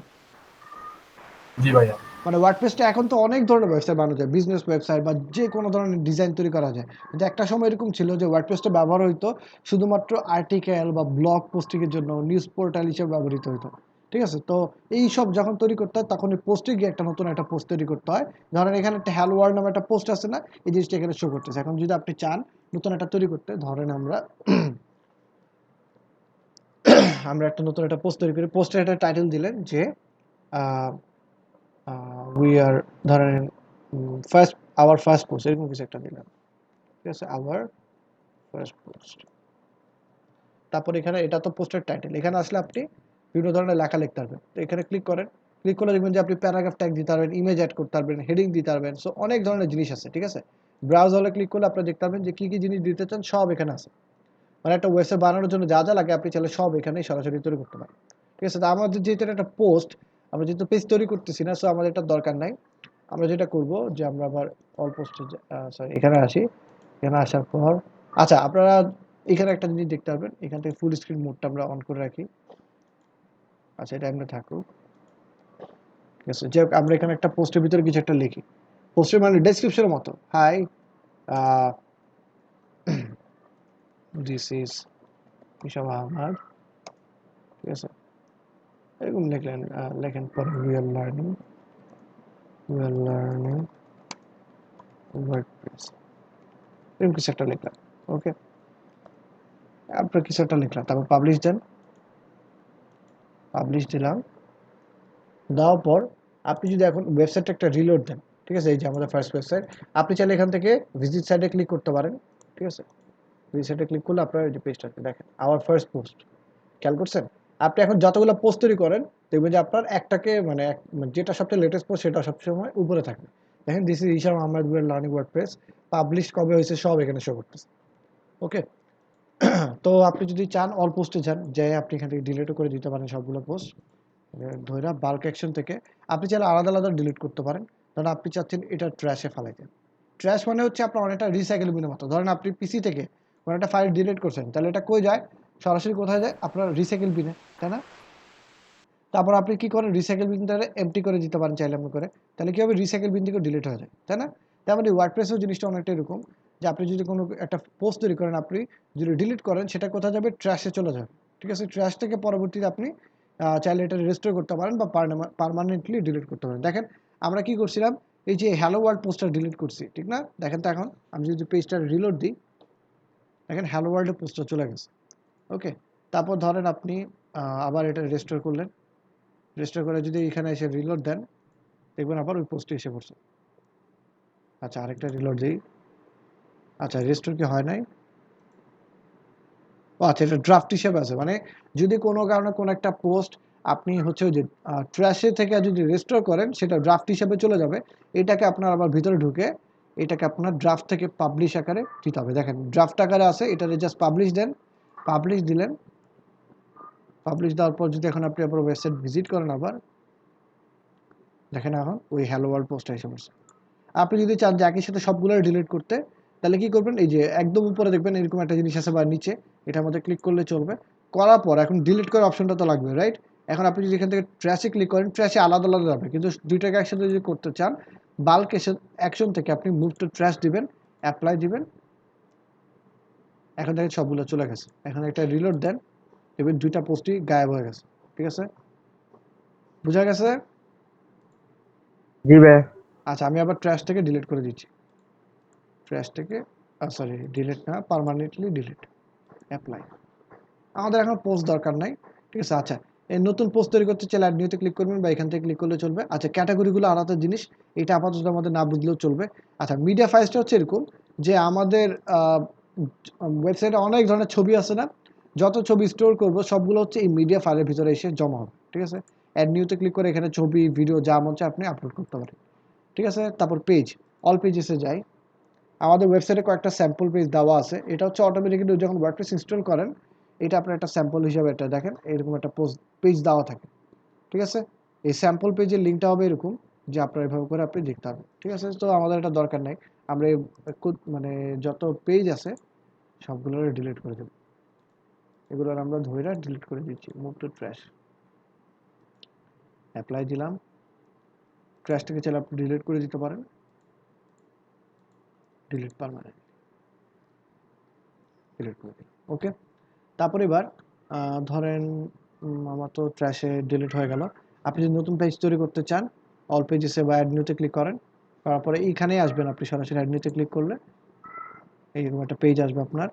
জি ভাইয়া। মানে ওয়ার্ডপ্রেসটা এখন তো অনেক ধরনের ওয়েবসাইট বানানো যায়, বিজনেস ওয়েবসাইট বা যে কোনো ধরনের ডিজাইন তৈরি করা যায়। কিন্তু একটা সময় এরকম ছিল যে ওয়ার্ডপ্রেসটা ব্যবহার হতো শুধুমাত্র আর্টিকেল বা ব্লগ পোস্টিংয়ের জন্য, নিউজ পোর্টাল হিসেবে ব্যবহৃত হতো। ঠিক আছে, তো এই সব যখন তৈরি করতে হয় তখন এই পোস্টে গিয়ে একটা নতুন একটা পোস্ট তৈরি করতে হয়। ধরেন এখানে একটা হ্যালো ওয়ার্ল্ড নামে একটা পোস্ট আছে না, এই জিনিসটা এখানে শো করতেছে। এখন যদি আপনি চান নতুন একটা তৈরি করতে, ধরেন আমরা আমরা একটা নতুন একটা পোস্ট তৈরি করি। পোস্টের একটা টাইটেল দিলেন যে উই আর, ধরেন ফার্স্ট, আওয়ার ফার্স্ট পোস্ট, এরকম কিছু একটা দিলাম। ঠিক আছে, আওয়ার ফার্স্ট পোস্ট। তারপর এখানে এটা তো পোস্টের টাইটেল, এখানে আসলে আপনি বিভিন্ন ধরনের লেখা লিখতে পারবেন। তো এখানে ক্লিক করেন, ক্লিক করলে দেখবেন যে আপনি প্যারাগ্রাফ ট্যাগ দিতে পারবেন, ইমেজ অ্যাড করতে পারবেন, হেডিং দিতে পারবেন। সো অনেক ধরনের জিনিস আছে। ঠিক আছে, ব্রাউজ হলে ক্লিক করলে আপনি দেখতে পারবেন যে কী কী জিনিস দিতে চান, সব এখানে আছে। মানে একটা ওয়েবসাইট বানানোর জন্য যা যা লাগে আপনি চাইলে সব এখানে সরাসরি তৈরি করতে পারেন। ঠিক আছে, তো আমাদের যেহেতু একটা পোস্ট, আমরা যেহেতু পেজ তৈরি করতেছি না, সো আমাদের এটা দরকার নাই। আমরা যেটা করব যে আমরা আবার অল পোস্টে, সরি এখানে আসি। এখানে আসার পর আচ্ছা, আপনারা এখানে একটা জিনিস দেখতে পারবেন, এখান থেকে ফুল স্ক্রিন মোডটা আমরা অন করে রাখি। আচ্ছা, এটা এমনি থাকুক। ঠিক আছে, যে আমরা এখানে একটা পোস্টের ভিতরে কিছু একটা লিখি। পোস্টের মানে ডেসক্রিপশনের মতো, হাই দিস ইজ হিসাব আহমদ। ঠিক আছে, এরকম লিখলেন, লেখেন পরে উই আর লার্নিং ওয়ার্ডপ্রেস, এরকম কিছু একটা লিখলাম। ওকে, আপনার কিছু একটা লিখলাম, তারপর পাবলিশ দেন। পাবলিশ দিলাম, দেওয়ার পর আপনি যদি এখন ওয়েবসাইটটা একটা রিলোড দেন, ঠিক আছে, এই যে আমাদের ফার্স্ট ওয়েবসাইট, আপনি চাইলে এখান থেকে ভিজিট সাইটে ক্লিক করতে পারেন। ঠিক আছে, ভিজিট সাইটে ক্লিক করলে আপনার এই যে পেজটা দেখেন, আওয়ার ফার্স্ট পোস্ট, খেয়াল করছেন? আপনি এখন যতগুলো পোস্ট তৈরি করেন দেখবেন যে আপনার একটাকে মানে যেটা সবচেয়ে লেটেস্ট পোস্ট সেটা সবসময় উপরে থাকবে। দেখেন this is Hisham Ahmed we are learning WordPress, publish কবে হয়েছে সব এখানে শো করতেছে। ওকে, তো আপনি যদি চান অল পোস্টে যান, যে আপনি এখান থেকে ডিলিটও করে দিতে পারেন সবগুলো পোস্ট। ধৈরা বাল্ক অ্যাকশন থেকে আপনি চাইলে আলাদা আলাদা ডিলিট করতে পারেন। ধরেন আপনি চাচ্ছেন এটা ট্র্যাশে ফেলাইতে। ট্র্যাশ মানে হচ্ছে আপনার অনেকটা রিসাইকেল বিনের মতো। ধরেন আপনি পিসি থেকে কোনো একটা ফাইল ডিলিট করছেন, তাহলে এটা কই যায়? সরাসরি কোথায় যায়? আপনার রিসাইকেল বিনে, তাই না? তারপর আপনি কি করেন, রিসাইকেল বিনটারে এমটি করে দিতে পারেন চাইলে এমন করে। তাহলে কি হবে, রিসাইকেল বিন থেকে ডিলিট হয়ে যায়, তাই না? তেমনি ওয়ার্ডপ্রেসেও জিনিসটা অনেকটা এরকম, যে আপনি যদি কোনো একটা পোস্ট তৈরি করেন, আপনি যদি ডিলিট করেন সেটা কোথায় যাবে? ট্র্যাশে চলে যাবে। ঠিক আছে, ট্র্যাশ থেকে পরবর্তীতে আপনি চাইলে এটা রেস্টোর করতে পারেন বা পার্মানেন্টলি ডিলিট করতে পারেন। দেখেন আমরা কি করছিলাম, এই যে হ্যালো ওয়ার্ল্ড পোস্টটা ডিলিট করছি, ঠিক না? দেখেন তো এখন আমি যদি পেজটা রিলোড দিই, দেখেন হ্যালো ওয়ার্ল্ডের পোস্টটা চলে গেছে। ওকে, তারপর ধরেন আপনি আবার এটা রেস্টোর করলেন, রেজিস্টার করে যদি এখানে এসে রিলোড দেন, দেখবেন আবার ওই পোস্টে এসে পড়ছে। আচ্ছা, আরেকটা রিলোড দিই। আচ্ছা, রেজিস্টার কি হয় নাই? ও আচ্ছা, এটা ড্রাফট হিসেবে আছে। মানে যদি কোনো কারণে কোনো একটা পোস্ট আপনি হচ্ছে ওই যে ট্র্যাশে থেকে যদি রেজিস্টার করেন, সেটা ড্রাফট হিসেবে চলে যাবে। এটাকে আপনার আবার ভিতরে ঢুকে এটাকে আপনার ড্রাফট থেকে পাবলিশ আকারে দিতে হবে। দেখেন ড্রাফট আকারে আছে, এটাতে জাস্ট পাবলিশ দেন। পাবলিশ দিলেন, পাবলিশ দেওয়ার পর যদি এখন আপনি আবার ওয়েবসাইট ভিজিট করেন, আবার দেখেন এখন ওই হ্যালো ওয়ার্ল্ড পোস্টটা এসে পড়ছে। আপনি যদি চান যে একই সাথে সবগুলো ডিলিট করতে, তাহলে কি করবেন, এই যে একদম উপরে দেখবেন এরকম একটা জিনিস আছে বা নিচে, এটার মধ্যে ক্লিক করলে চলবে। করার পর এখন ডিলিট করার অপশনটা তো লাগবে, রাইট? এখন আপনি যদি এখান থেকে ট্র্যাশে ক্লিক করেন, ট্র্যাশে আলাদা আলাদা যাবে, কিন্তু দুইটাকে একসাথে যদি করতে চান, বাল্ক অ্যাকশন থেকে আপনি মুভ টু ট্র্যাশ দিবেন, অ্যাপ্লাই দিবেন। এখন দেখেন সবগুলো চলে গেছে। এখন একটা রিলোড দেন, এবার 2টা পোস্টই গায়েব হয়ে গেছে। ঠিক আছে, বুঝা গেছে? জি ভাইয়া। আচ্ছা, আমি আবার ট্র্যাশ থেকে ডিলিট করে দিচ্ছি। ট্র্যাশ থেকে সরি, ডিলিট না, পার্মানেন্টলি ডিলিট, অ্যাপ্লাই। আমাদের এখন পোস্ট দরকার নাই। ঠিক আছে, আচ্ছা, এই নতুন পোস্ট তৈরি করতে চাইলে অ্যাড নিউতে ক্লিক করবেন বা এখান থেকে ক্লিক করলে চলবে। আচ্ছা, ক্যাটাগরিগুলো আলাদা জিনিস, এটা আপাতত আমাদের না বুঝলেও চলবে। আচ্ছা, মিডিয়া ফাইলসটা হচ্ছে এরকম যে আমাদের ওয়েবসাইটে অনেক ধরনের ছবি আছে না, যত ছবি স্টোর করব সবগুলো হচ্ছে এই মিডিয়া ফাইলের ভিতরে এসে জমা হবে। ঠিক আছে, অ্যাড নিউতে ক্লিক করে এখানে ছবি, ভিডিও যা মন চায় আপনি আপলোড করতে পারেন। ঠিক আছে, তারপর পেজ, অল পেজেসে যাই। আমাদের ওয়েবসাইটে কয়েকটা স্যাম্পল পেজ দেওয়া আছে। এটা হচ্ছে অটোমেটিক্যালি যখন ওয়ার্ডপ্রেস ইনস্টল করেন, এটা আপনার একটা স্যাম্পল হিসাবে এটা দেখেন এরকম একটা পেজ দেওয়া থাকে। ঠিক আছে, এই স্যাম্পল পেজের লিঙ্কটা হবে এরকম যে আপনার এভাবে করে আপনি দেখতে হবে। ঠিক আছে, তো আমাদের এটা দরকার নাই, আমরা মানে যত পেজ আছে সবগুলো ডিলিট করে দেব। এগুলোর আমরা ধরে ডিলিট করে দিচ্ছি। মুভ টু ট্র্যাশ, অ্যাপ্লাই দিলাম। ট্র্যাশটাকে চাইলে আপনি ডিলিট করে দিতে পারেন, ডিলিট পারমানেন্ট, ডিলিট করে দিলাম। ওকে, তারপর এবার ধরেন আমার তো ট্র্যাশে ডিলিট হয়ে গেল। আপনি যদি নতুন পেজ তৈরি করতে চান, অল পেজেসে বা অ্যাড নিউতে ক্লিক করেন, তারপরে এইখানেই আসবেন আপনি সরাসরি অ্যাড নিউতে ক্লিক করলে এইরকম একটা পেজ আসবে আপনার।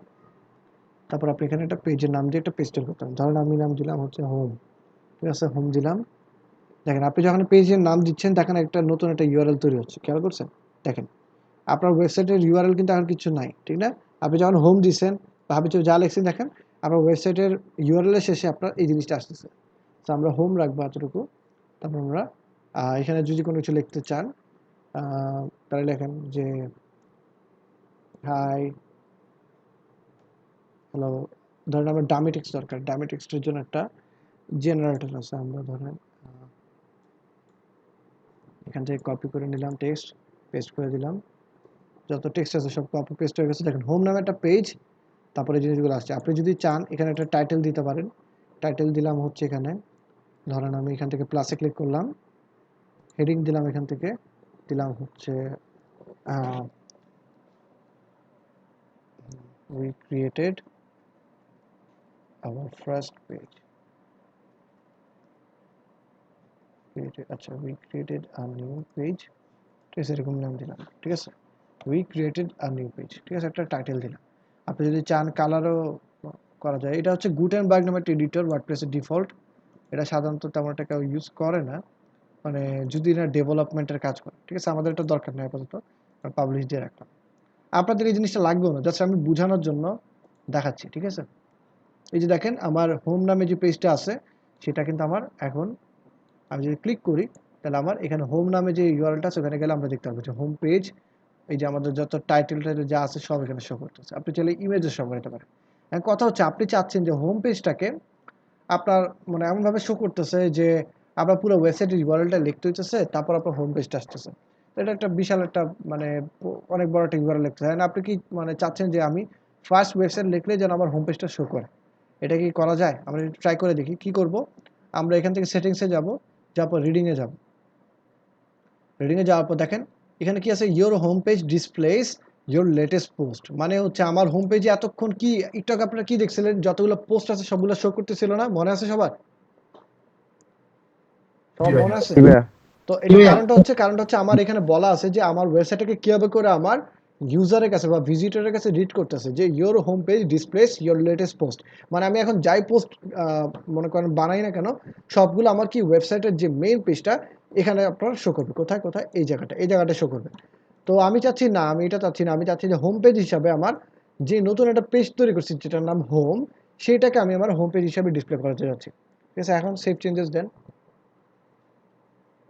তারপর আপনি এখানে একটা পেজের নাম দিয়ে একটা পেজ তৈরি করতে হবে। ধরেন আমি নাম দিলাম হচ্ছে হোম। ঠিক আছে, হোম দিলাম। দেখেন আপনি যখন পেজের নাম দিচ্ছেন দেখেন একটা নতুন একটা ইউআরএল তৈরি হচ্ছে, খেয়াল করছেন? দেখেন আপনার ওয়েবসাইটের ইউআরএল কিন্তু এখন কিছু নাই, ঠিক না? আপনি যখন হোম দিচ্ছেন বা আপনি যা লিখছেন দেখেন আপনার ওয়েবসাইটের ইউআরএল এর শেষে আপনার এই জিনিসটা আসতেছে। তো আমরা হোম রাখবো এতটুকু। তারপর আমরা এখানে যদি কোনো কিছু লিখতে চান তাহলে লেখেন যে হাই, হ্যালো। ধরেন আমার ডামি টেক্সট দরকার, ডামি টেক্সটের জন্য একটা জেনারেটর আছে। আমরা ধরেন এখান থেকে কপি করে নিলাম টেক্সট, পেস্ট করে দিলাম। যত টেক্সট আছে সব কপি পেস্ট হয়ে গেছে। দেখেন হোম নামে একটা পেজ, তারপরে জিনিসগুলো আসছে। আপনি যদি চান এখানে একটা টাইটেল দিতে পারেন। টাইটেল দিলাম হচ্ছে এখানে, ধরেন আমি এখান থেকে প্লাসে ক্লিক করলাম, হেডিং দিলাম এখান থেকে, দিলাম হচ্ছে we created our first page, আচ্ছা we created a new page। ঠিক আছে, এরকম নাম দিলাম। ঠিক আছে, we created a new page। ঠিক আছে, একটা টাইটেল দিলাম। আপনি যদি চান কালারও করা যায়। এটা হচ্ছে গুটেনবার্গ নামে একটা এডিটর, ওয়ার্ডপ্রেসের ডিফল্ট। এটা সাধারণত তেমন একটা কেউ ইউজ করে না, মানে যদি না ডেভেলপমেন্টের কাজ করে। ঠিক আছে, আমাদের এটা দরকার নেই আপাতত, পাবলিশ দিয়ে রাখলাম। আপনাদের এই জিনিসটা লাগবেও না, জাস্ট আমি বোঝানোর জন্য দেখাচ্ছি। ঠিক আছে, এই যে দেখেন আমার হোম নামে যে পেজটা আছে সেটা কিন্তু আমার এখন, আমি যদি ক্লিক করি তাহলে আমার এখানে হোম নামে যে ইউআরএলটা আছে ওখানে গেলে আমরা দেখতে পাবো যে হোম পেজ। এই যে আমাদের যত টাইটেল যা আছে সব এখানে শো করতেছে। আপনি চাইলে ইমেজে শো করতে পারেন। এখন কথা হচ্ছে আপনি চাচ্ছেন যে হোম পেজটাকে আপনার মানে এমনভাবে শো করতেছে যে আপনার পুরো ওয়েবসাইটের ইউআরএলটা লিখতে হইতেছে, তারপর আপনার হোম পেজটা আসতেছে। এটা একটা বিশাল একটা মানে অনেক বড় একটা ইউআরএল লিখতে হয়। আপনি কি মানে চাচ্ছেন যে আমি ফার্স্ট ওয়েবসাইট লিখলে যেন আমার হোম পেজটা শো করে? এটা কি করা যায়? আমরা ট্রাই করে দেখি কি করব। আমরা এখান থেকে সেটিংসে যাব, যাওয়ার পর রিডিংয়ে যাব। রিডিংয়ে যাওয়ার পর দেখেন এখানে কি আছে, your home page displace your latest post. মানে হচ্ছে আমার হোম পেজে এতক্ষণ কি একটু আগে আপনারা কি দেখছিলেন, যতগুলো পোস্ট আছে সবগুলো শো করতেছিল না? মনে আছে সবার? জি সবার ভাই। মনে আছে? জি ভাইয়া। তো জি এটা ভাইয়া। কারণটা হচ্ছে আমার এখানে বলা আছে যে আমার ওয়েবসাইটটাকে কিভাবে করে আমার ইউজারের কাছে বা ভিজিটরের কাছে রিড করতেছে যে your home page displace your latest post. মানে আমি এখন যাই পোস্ট মনে করেন বানাই না কেন, সবগুলো আমার কি ওয়েবসাইটের যে মেইন পেজটা এখানে আপনার শো করবে। কোথায় কোথায়? এই জায়গাটা শো করবে। তো আমি চাচ্ছি না, আমি এটা চাচ্ছি না, আমি চাচ্ছি যে হোম পেজ হিসাবে আমার যে নতুন একটা পেজ তৈরি করছি যেটার নাম হোম, সেইটাকে আমি আমার হোম পেজ হিসাবে ডিসপ্লে করাতে যাচ্ছি। ঠিক আছে, এখন সেভ চেঞ্জেস দেন।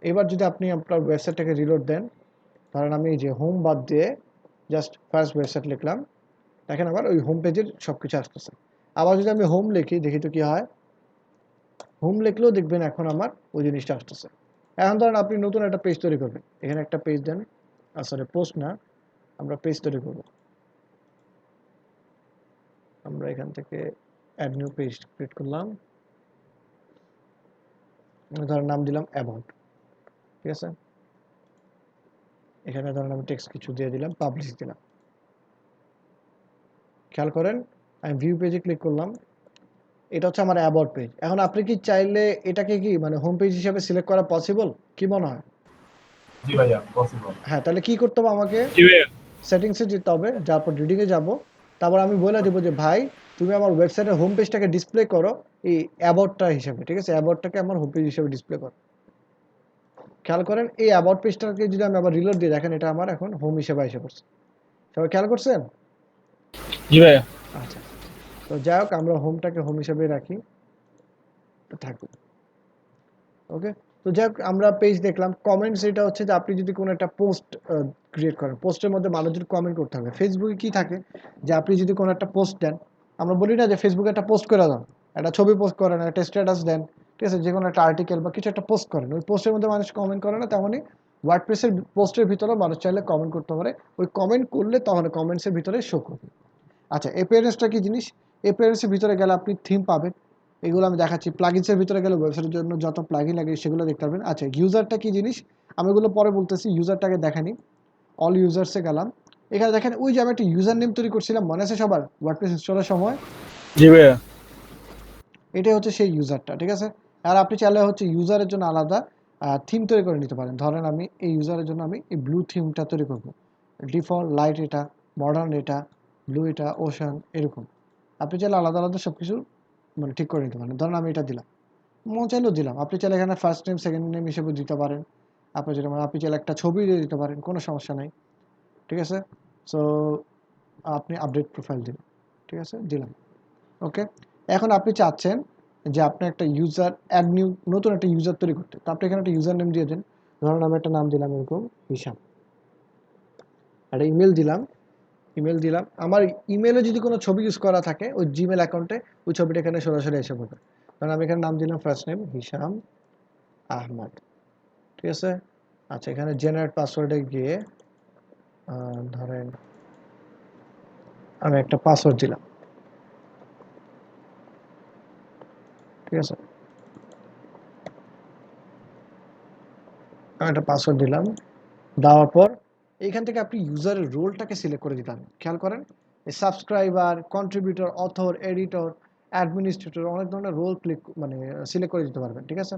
এবার যদি আপনি আপনার ওয়েবসাইটটাকে রিলোড দেন, ধরেন আমি এই যে হোম বাদ দিয়ে জাস্ট ফার্স্ট ওয়েবসাইট লিখলাম, দেখেন আবার ওই হোম পেজের সব কিছু আসতেছে। আবার যদি আমি হোম লিখি দেখি তো কি হয়। হোম লিখলেও দেখবেন এখন আমার ওই জিনিসটা আসতেছে। এখন ধরেন আপনি নতুন একটা পেজ তৈরি করবেন, এখানে একটা পেজ দেন, সরি পোস্ট না, আমরা পেজ তৈরি করব। আমরা এখান থেকে অ্যাড নিউ পেজ ক্রিয়েট করলাম, ধরেন নাম দিলাম অ্যাবাউট। ঠিক আছে, এখানে ধরেন আমি টেক্সট কিছু দিয়ে দিলাম, পাবলিশ দিলাম। খেয়াল করেন আমি ভিউ পেজে ক্লিক করলাম, এটা হচ্ছে আমার অ্যাবাউট পেজ। এখন আপনি কি চাইলে এটাকে কি মানে হোম পেজ হিসেবে সিলেক্ট করা পসিবল? কি মনে হয়? জি ভাইয়া পসিবল। হ্যাঁ, তাহলে কি করতে হবে আমাকে? সেটিংসে যেতে হবে, যার পর রিডিংয়ে যাব। তারপর আমি বলে দেবো যে ভাই তুমি আমার ওয়েবসাইটের হোম পেজটাকে ডিসপ্লে করো এই অ্যাবাউটটা হিসেবে, ঠিক আছে? অ্যাবাউটটাকে আমার হোম পেজ হিসেবে ডিসপ্লে করো। খেয়াল করেন এই অ্যাবাউট পেজটাকে যদি আমি আবার রিলোড দিই, দেখেন এটা আমার এখন হোম হিসেবে এসে পড়ছে। সবাই খেয়াল করছেন? জি ভাইয়া। আচ্ছা, তো যাই হোক আমরা হোমটাকে হোম হিসেবেই রাখি, তো থাকুক। ওকে, তো যাই হোক আমরা পেজ দেখলাম। কমেন্টস এটা হচ্ছে যে আপনি যদি কোনো একটা পোস্ট ক্রিয়েট করেন, পোস্টের মধ্যে মানুষজন কমেন্ট করতে হবে। ফেসবুকে কি থাকে যে আপনি যদি কোনো একটা পোস্ট দেন, আমরা বলি না যে ফেসবুকে একটা পোস্ট করে দাও, একটা ছবি পোস্ট করেন, একটা স্ট্যাটাস দেন, ঠিক আছে, যে কোনো একটা আর্টিকেল বা কিছু একটা পোস্ট করেন, ওই পোস্টের মধ্যে মানুষ কমেন্ট করে না, তেমনই ওয়ার্ডপ্রেসের পোস্টের ভিতরেও মানুষ চাইলে কমেন্ট করতে পারে। ওই কমেন্ট করলে তখন কমেন্টসের ভিতরে শো করবে। আচ্ছা, অ্যাপিয়ারেন্সটা কি জিনিস? অ্যাপিয়ারেন্সের ভিতরে গেলে আপনি থিম পাবেন, এগুলো আমি দেখাচ্ছি। প্লাগইনসের ভিতরে গেলে ওয়েবসাইটের জন্য যত প্লাগইন লাগে সেগুলো দেখতে পারবেন। আচ্ছা, ইউজারটা কি জিনিস আমি এগুলো পরে বলতেছি। ইউজারটাকে দেখানি, অল ইউজার্সে গেলাম। এখানে দেখেন ওই যে আমি একটা ইউজার নেম তৈরি করছিলাম, মনে আছে সবার ওয়ার্ডপ্রেস ইনস্টলের সময়? জি ভাইয়া। এটাই হচ্ছে সেই ইউজারটা, ঠিক আছে? আর আপনি চাইলে হচ্ছে ইউজারের জন্য আলাদা থিম তৈরি করে নিতে পারেন। ধরেন আমি এই ইউজারের জন্য আমি এই ব্লু থিমটা তৈরি করব। ডিফল্ট লাইট এটা, মডার্ন এটা, ব্লু এটা, ওশান, এরকম আপনি চাইলে আলাদা আলাদা সব কিছু মানে ঠিক করে নিতে পারেন। ধরেন আমি এটা দিলাম, মন চাইলেও দিলাম। আপনি চাইলে এখানে ফার্স্ট নেম সেকেন্ড নেম হিসেবে দিতে পারেন। আপনি যেটা মানে আপনি চাইলে একটা ছবি দিয়ে দিতে পারেন, কোনো সমস্যা নাই, ঠিক আছে? সো আপনি আপডেট প্রোফাইল দিন, ঠিক আছে, দিলাম। ওকে, এখন আপনি চাচ্ছেন যে আপনি একটা ইউজার অ্যাড নিউ, নতুন একটা ইউজার তৈরি করতে, তো আপনি এখানে একটা ইউজার নেম দিয়ে দেন। ধরুন আমি একটা নাম দিলাম এরকম হিসাম, একটা ইমেল দিলাম। ইমেল দিলাম, আমার ইমেলে যদি কোনো ছবি ইউজ করা থাকে ওই জিমেল অ্যাকাউন্টে, ওই ছবিটা এখানে সরাসরি এসে পড়বে। কারণ আমি এখানে নাম দিলাম ফার্স্ট নেম হিসাম আহমদ, ঠিক আছে? আচ্ছা, এখানে জেনারেট পাসওয়ার্ডে গিয়ে ধরেন আমি একটা পাসওয়ার্ড দিলাম, ঠিক আছে? আমি একটা পাসওয়ার্ড দিলাম, দেওয়ার পর এইখান থেকে আপনি ইউজারের রোলটাকে সিলেক্ট করে দিতে হবে। খেয়াল করেন এই subscriber, contributor, author, editor, administrator, অনেক ধরনের রোল মানে সিলেক্ট করে দিতে পারবেন, ঠিক আছে?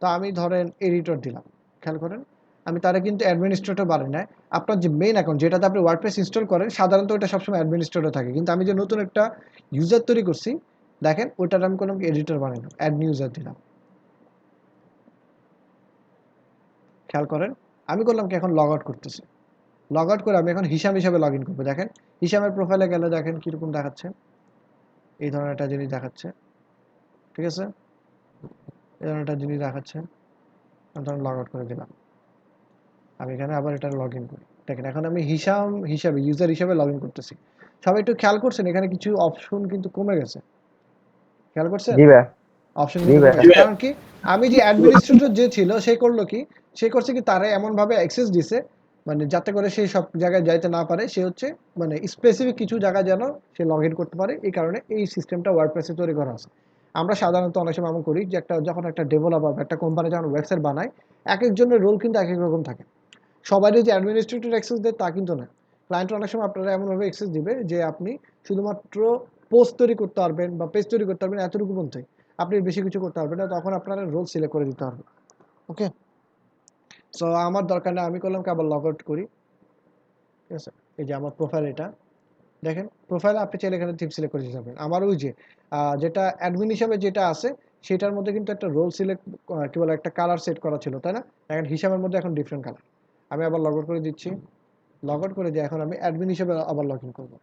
তো আমি ধরেন এডিটর দিলাম। খেয়াল করেন আমি তারা কিন্তু অ্যাডমিনিস্ট্রেটর বানাই না। আপনার যে মেইন অ্যাকাউন্ট যেটাতে আপনি ওয়ার্ডপ্রেস ইনস্টল করেন সাধারণত ওটা সবসময় অ্যাডমিনিস্ট্রেটর থাকে, কিন্তু আমি যে নতুন একটা ইউজার তৈরি করছি দেখেন ওটার আমি কোনো এডিটর বানাইলাম, অ্যাড নিউ ইউজার দিলাম। খেয়াল করেন আমি করলাম কি এখন লগ আউট করতেছি। লগ আউট করে আমি এখন হিসাব হিসাবে লগ ইন করবো। দেখেন হিসাবের প্রোফাইলে গেলে দেখেন কীরকম দেখাচ্ছে, এই ধরনের একটা জিনিস দেখাচ্ছে, ঠিক আছে? এই ধরনের একটা জিনিস দেখাচ্ছে। আমি ধরেন লগ আউট করে দিলাম, আমি এখানে আবার এটা লগ ইন করি। দেখেন এখন আমি হিসাব হিসাবে ইউজার হিসাবে লগ ইন করতেছি। সবাই একটু খেয়াল করছেন এখানে কিছু অপশন কিন্তু কমে গেছে, খেয়াল করছেন? জি ভাইয়া। অপশন জি কিন্তু কমে ভাইয়া। গেছে। কারণ কি আমি যে অ্যাডমিনিস্ট্রেটর যে ছিল সে করলো কি, সে করছে কি তারা এমনভাবে অ্যাক্সেস দিছে মানে যাতে করে সে সব জায়গায় যাইতে না পারে। সে হচ্ছে মানে স্পেসিফিক কিছু জায়গা যেন সে লগ ইন করতে পারে, এই কারণে এই সিস্টেমটা ওয়ার্ডপ্রেসে তৈরি করা আছে। আমরা সাধারণত অনেক সময় এমন করি যে যখন একটা ডেভেলপার একটা কোম্পানি যখন ওয়েবসাইট বানায় এক একজনের রোল কিন্তু এক এক রকম থাকে। সবাই যে অ্যাডমিনিস্ট্রেটর অ্যাক্সেস দেয় তা কিন্তু না। ক্লায়েন্ট অনেক সময় আপনারা এমনভাবে অ্যাক্সেস দিবে যে আপনি শুধুমাত্র পোস্ট তৈরি করতে পারবেন বা পেজ তৈরি করতে পারবেন, এতটুকু পর্যন্তই, আপনি বেশি কিছু করতে পারবেন না। তখন আপনারা রোল সিলেক্ট করে দিতে হবে। ওকে, সো আমার দরকার নেই, আমি করলাম কি আবার লগ আউট করি, ঠিক আছে? এই যে আমার প্রোফাইল এটা দেখেন, প্রোফাইলে আপনি চাইলে এখানে থিম সিলেক্ট করে দিতে পারবেন। আমার ওই যে যেটা অ্যাডমিন হিসাবে যেটা আছে সেটার মধ্যে কিন্তু একটা রোল সিলেক্ট কি বলে একটা কালার সেট করা ছিল, তাই না? দেখেন হিসাবের মধ্যে এখন ডিফারেন্ট কালার। আমি আবার লগ আউট করে দিচ্ছি, লগ আউট করে দিয়ে এখন আমি অ্যাডমিন হিসেবে আবার লগ ইন করবো।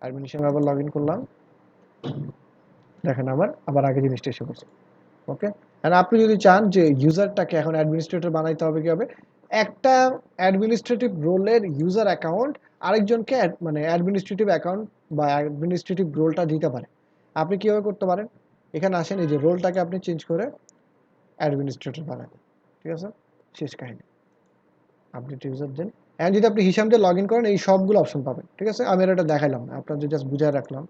অ্যাডমিন হিসেবে আবার লগ ইন করলাম, দেখেন আমার আবার আগে জিনিসটা এসে পড়ছে। ওকে, আর আপনি যদি চান যে ইউজারটাকে এখন অ্যাডমিনিস্ট্রেটর বানাইতে হবে কি হবে, একটা অ্যাডমিনিস্ট্রেটিভ রোলের ইউজার অ্যাকাউন্ট আরেকজনকে মানে অ্যাডমিনিস্ট্রেটিভ অ্যাকাউন্ট বা অ্যাডমিনিস্ট্রেটিভ রোলটা দিতে পারে। আপনি কীভাবে করতে পারেন, এখানে আসেন, এই যে রোলটাকে আপনি চেঞ্জ করে অ্যাডমিনিস্ট্রেটর বানান, ঠিক আছে? শেষ কাহিনী, আপডেট ইউজার দেন। এখন যদি আপনি হিসাব দিয়ে লগ ইন করেন এই সবগুলো অপশন পাবেন, ঠিক আছে? আমি আর এটা দেখাইলাম না, আপনাদের জাস্ট বুঝায় রাখলাম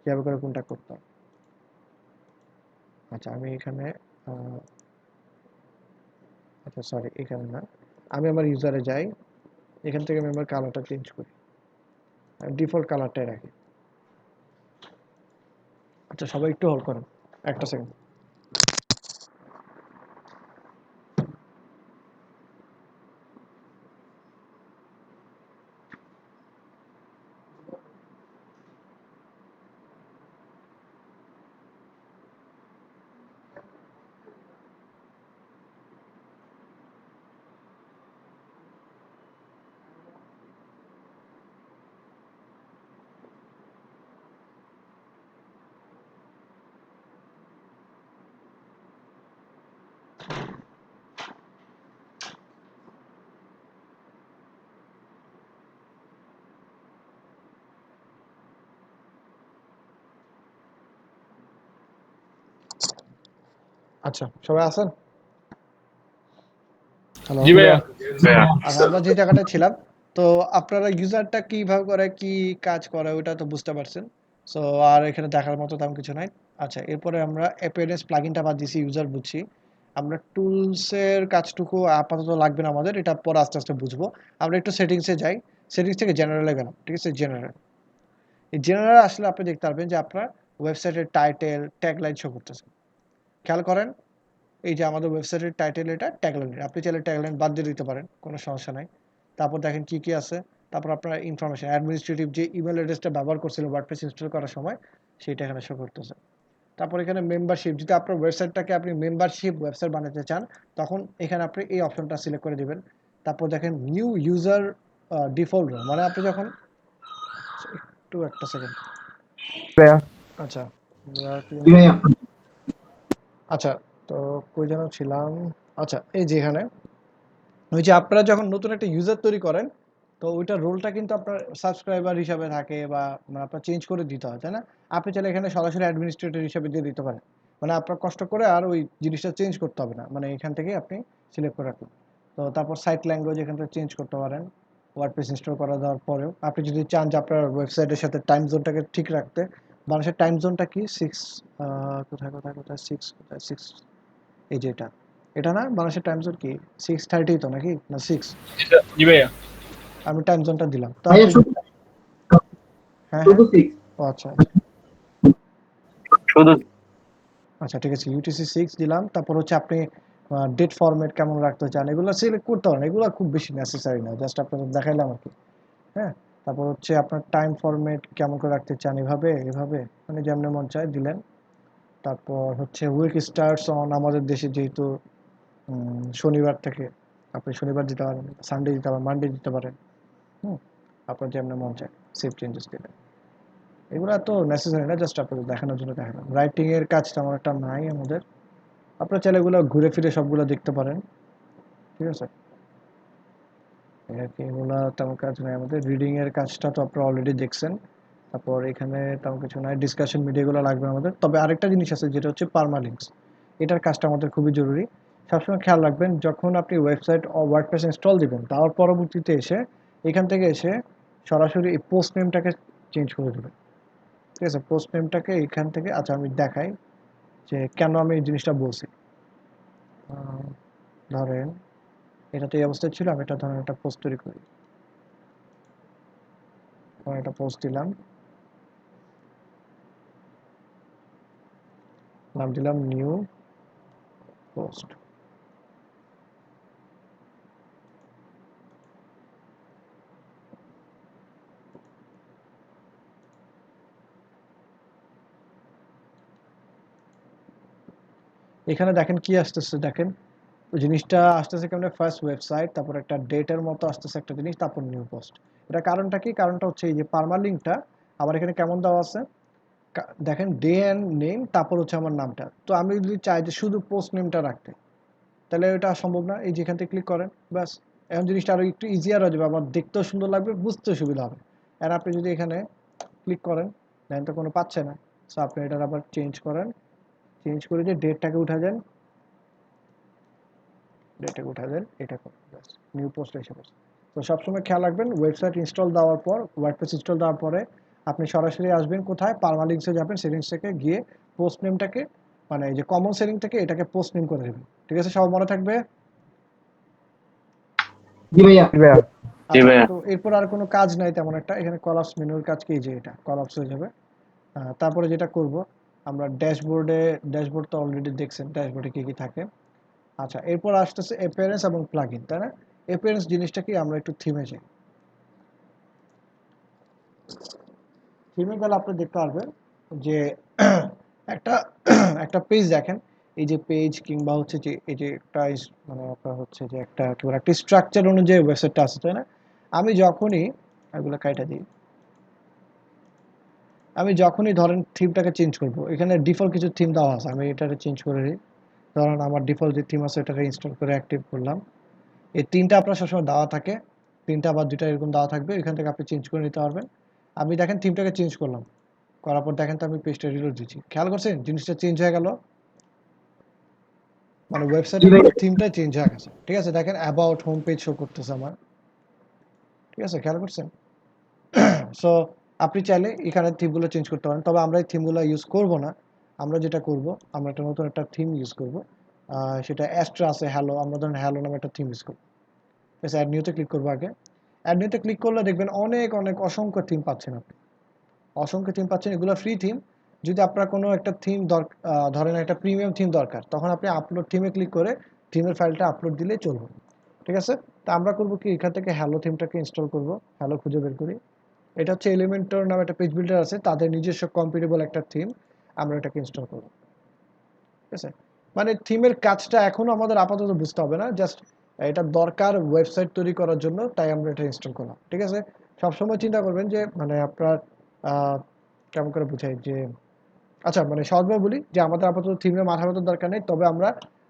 কীভাবে করে কোনটা করতে হবে। আচ্ছা, আমি এখানে আচ্ছা সরি এখানে না, আমি আমার ইউজারে যাই, এখান থেকে আমি আমার কালারটা চেঞ্জ করি, ডিফল্ট কালারটাই রাখি। আচ্ছা সবাই একটু হোল্ড করেন একটা সেকেন্ড। আচ্ছা সবাই আছেন? হ্যালো। জি ভাইয়া। আচ্ছা আমরা যে জায়গাটায় ছিলাম, তো আপনারা ইউজারটা কিভাবে করে কি কাজ করে ওটা তো বুঝতে পারছেন। সো আর এখানে দেখার মতো তেমন কিছু নাই। আচ্ছা এরপরে আমরা অ্যাপিয়ারেন্স প্লাগইনটা বাদ দিছি, ইউজার বুঝছি। আমরা টুলসের কাজটুকু আপাতত লাগবে না আমাদের, এটা পরে আস্তে আস্তে বুঝবো। আমরা একটু সেটিংসে যাই, সেটিংস থেকে জেনারেলে গেলাম, ঠিক আছে? জেনারেল, এই জেনারেল আসলে আপনি দেখতে পারবেন যে আপনার ওয়েবসাইটের টাইটেল ট্যাগলাইন শো করতেছে। খেয়াল করেন এই যে আমাদের ওয়েবসাইটের টাইটেল, এটা ট্যাগলাইন। আপনি চাইলে ট্যাগলাইন বাদ দিয়ে দিতে পারেন, কোনো সমস্যা নাই। তারপর দেখেন কি কি আছে, তারপর আপনার ইনফরমেশন অ্যাডমিনিস্ট্রেটিভ যে ইমেল অ্যাড্রেসটা ব্যবহার করছিল ওয়ার্ডপ্রেস ইনস্টল করার সময়, সেটা এখানে শো করতেছে। তারপর এখানে মেম্বারশিপ, যদি আপনার ওয়েবসাইটটাকে আপনি মেম্বারশিপ ওয়েবসাইট বানাতে চান তখন এখানে আপনি এই অপশনটা সিলেক্ট করে দিবেন। তারপর দেখেন নিউ ইউজার ডিফল্ট, মানে আপনি যখন একটু একটা সেকেন্ড। ভাইয়া আচ্ছা জি ভাইয়া। আচ্ছা, তো কই যেন ছিলাম? আচ্ছা এই যে এখানে ওই যে আপনারা যখন নতুন একটা ইউজার তৈরি করেন, তো ওইটার রোলটা কিন্তু আপনার সাবস্ক্রাইবার হিসাবে থাকে বা মানে আপনার চেঞ্জ করে দিতে হয়, তাই না? আপনি চাইলে এখানে সরাসরি অ্যাডমিনিস্ট্রেটর হিসাবে দিয়ে দিতে পারেন। মানে আপনার কষ্ট করে আর ওই জিনিসটা চেঞ্জ করতে হবে না, মানে এখান থেকে আপনি সিলেক্ট করে রাখুন। তো তারপর সাইট ল্যাঙ্গুয়েজ এখান থেকে চেঞ্জ করতে পারেন ওয়ার্ডপ্রেস ইনস্টল করা দেওয়ার পরেও। আপনি যদি চান যে আপনার ওয়েবসাইটের সাথে টাইম জোনটাকে ঠিক রাখতে, বাংলাদেশের টাইম জোনটা কি সিক্স, কোথায় কোথায় কোথায় সিক্স, কোথায় সিক্স, এই যে এটা, এটা না? বাংলাদেশের টাইম জোন কি 6:30 তো নাকি না 6? জি ভাইয়া। আমি টাইম জোনটা দিলাম, তো ভাইয়া আপনি শুধু হ্যাঁ হ্যাঁ, শুধু 6। ও আচ্ছা আচ্ছা শুধু আচ্ছা ঠিক আছে, ইউটিসি 6 দিলাম। তারপর হচ্ছে আপনি ডেট ফরম্যাট কেমন রাখতে চান এগুলো সিলেক্ট করতে পারেন, এগুলো খুব বেশি নেসেসারি না, জাস্ট আপনাদের দেখাইলাম আর কি। হ্যাঁ, তারপর হচ্ছে আপনার টাইম ফরম্যাট কেমন করে রাখতে চান, এভাবে এভাবে মানে যেমন মন চায় দিলেন। তারপর হচ্ছে উইক স্টার্টস অন, আমাদের দেশে যেহেতু শনিবার থেকে, আপনি শনিবার দিতে পারেন, সানডে দিতে পারেন, মানডে দিতে পারেন। হুম, আপনার যেমন মন চায় সেভ চেঞ্জেস দিলেন। এগুলো তো নেসেসারি না, জাস্ট আপনাদের দেখানোর জন্য দেখালাম। রাইটিং এর কাজ তেমন একটা নাই আমাদের, আপনারা চাইলে এগুলো ঘুরে ফিরে সবগুলো দেখতে পারেন, ঠিক আছে? এই আর কি, এগুলো তেমন কাজ নাই আমাদের। রিডিং এর কাজটা তো আপনারা অলরেডি দেখছেন। তারপর এখানে তেমন কিছু নাই, ডিসকাশন মিডিয়াগুলো লাগবে আমাদের। তবে আরেকটা জিনিস আছে যেটা হচ্ছে পারমালিঙ্কস, এটার কাজটা আমাদের খুবই জরুরি। সবসময় খেয়াল রাখবেন যখন আপনি ওয়েবসাইট ও ওয়ার্ডপ্রেস ইনস্টল দিবেন, তার পরবর্তীতে এসে এখান থেকে এসে সরাসরি এই পোস্ট নেমটাকে চেঞ্জ করে দেবেন, ঠিক আছে? পোস্ট নেমটাকে এখান থেকে, আচ্ছা আমি দেখাই যে কেন আমি এই জিনিসটা বলছি। ধরেন এটা তো এই অবস্থায় ছিল, আমি এটা ধরেন একটা পোস্ট তৈরি করি, একটা পোস্ট দিলাম, নাম দিলাম নিউ পোস্ট। এখানে দেখেন কি আসতেছে, দেখেন ওই জিনিসটা আসতেছে কেমন, ফার্স্ট ওয়েবসাইট, তারপর একটা ডেটের মতো আসতেছে একটা জিনিস, তারপর নিউ পোস্ট। এটা কারণটা কি? কারণটা হচ্ছে এই যে পারমালিঙ্কটা আমার এখানে কেমন দেওয়া আছে, দেখেন ডে অ্যান্ড নেম, তারপর হচ্ছে আমার নামটা। তো আমি যদি চাই যে শুধু পোস্ট নেমটা রাখতে, তাহলে এটা সম্ভব না। এই যে এখান থেকে ক্লিক করেন, ব্যাস এখন জিনিসটা আরো একটু ইজিয়ার হয়ে যাবে, আমার দেখতেও সুন্দর লাগবে, বুঝতেও সুবিধা হবে। আর আপনি যদি এখানে ক্লিক করেন, দেখেন তো কোনো পাচ্ছে না। সো আপনি এটার আবার চেঞ্জ করেন, চেঞ্জ করে যে ডেটটাকে উঠা দেন, ডেটটাকে উঠা দেন, এটা করেন, ব্যাস নিউ পোস্ট এসে পড়ছে। তো সবসময় খেয়াল রাখবেন ওয়েবসাইট ইনস্টল দেওয়ার পর, ওয়ার্ডপ্রেস ইনস্টল দেওয়ার পরে আপনি সরাসরি আসবেন কোথায়, পারমালিঙ্কসে যাবেন, সেটিংস থেকে গিয়ে পোস্ট নেমটাকে, মানে এই যে কমন সেটিং থেকে এটাকে পোস্ট নেম করে দেবেন, ঠিক আছে? সব মনে থাকবে? জি ভাইয়া। ভাইয়া আচ্ছা, তো এরপর আর কোনো কাজ নাই তেমন একটা। এখানে কলাপস মেনুর কাজ কি, যে এটা কলাপস হয়ে যাবে। তারপরে যেটা করব, আমরা ড্যাশবোর্ড তো অলরেডি দেখছেন ড্যাশবোর্ডে কি থাকে। আচ্ছা, এরপর আসতেছে অ্যাপিয়ারেন্স এবং প্লাগইন, তাই না? অ্যাপিয়ারেন্স জিনিসটা কি, আমরা একটু থিমে যাই। থিমে গেলে আপনি দেখতে পারবেন যে একটা একটা পেজ দেখেন, এই যে পেজ কিংবা হচ্ছে যে এই যে একটা মানে আপনার হচ্ছে যে একটা কি বলে একটা স্ট্রাকচার অনুযায়ী ওয়েবসাইটটা আছে, তাই না? আমি যখনই এগুলো কাইটা দিই, আমি যখনই ধরেন থিমটাকে চেঞ্জ করব, এখানে ডিফল্ট কিছু থিম দেওয়া আছে, আমি এটাকে চেঞ্জ করে দিই। ধরেন আমার ডিফল্ট যে থিম আছে এটাকে ইনস্টল করে অ্যাক্টিভ করলাম। এই তিনটা আপনার সবসময় দেওয়া থাকে, তিনটা বা দুইটা এরকম দেওয়া থাকবে, এখান থেকে আপনি চেঞ্জ করে নিতে পারবেন। আমি দেখেন থিমটাকে চেঞ্জ করলাম, করার পর দেখেন তো আমি পেজটা রিলোড দিচ্ছি, খেয়াল করছেন জিনিসটা চেঞ্জ হয়ে গেল, মানে ওয়েবসাইটের পুরো থিমটা চেঞ্জ হয়ে গেছে। ঠিক আছে, দেখেন অ্যাবাউট হোম পেজ শো করতেছে আমার। ঠিক আছে, খেয়াল করছেন? সো আপনি চাইলে এখানে থিমগুলো চেঞ্জ করতে পারেন, তবে আমরা এই থিমগুলো ইউজ করব না। আমরা যেটা করব, আমরা একটা নতুন একটা থিম ইউজ করব, সেটা অ্যাস্ট্রা আছে, হ্যালো, আমরা ধরেন হ্যালো নামে একটা থিম ইউজ করব। ঠিক আছে, অ্যাড নিউতে ক্লিক করবো আগে। অ্যাড নিউতে ক্লিক করলে দেখবেন অনেক অনেক অসংখ্য থিম পাচ্ছেন আপনি, অসংখ্য থিম পাচ্ছেন, এগুলো ফ্রি থিম। যদি আপনার কোনো একটা থিম ধরেন একটা প্রিমিয়াম থিম দরকার, তখন আপনি আপলোড থিমে ক্লিক করে থিমের ফাইলটা আপলোড দিলেই চলবে। ঠিক আছে, তা আমরা করব কি, এখান থেকে হ্যালো থিমটাকে ইনস্টল করব। হ্যালো খুঁজে বের করি, এটা হচ্ছে এলিমেন্টর নামে একটা পেজ বিল্ডার আছে, তাদের নিজস্ব কম্পিটেবল একটা থিম, আমরা এটাকে ইনস্টল করব। ঠিক আছে, মানে থিমের কাজটা এখনো আমাদের আপাতত বুঝতে হবে না, জাস্ট এটা দরকার ওয়েবসাইট তৈরি করার জন্য, তাই আমরা এটা ইনস্টল করলাম। ঠিক আছে, সবসময় চিন্তা করবেন যে মানে আপনার কেমন করে বুঝাই যে, আচ্ছা মানে সহজভাবে বলি যে আমাদের আপাতত থিমে মাথা ব্যথার দরকার নেই, তবে আমরা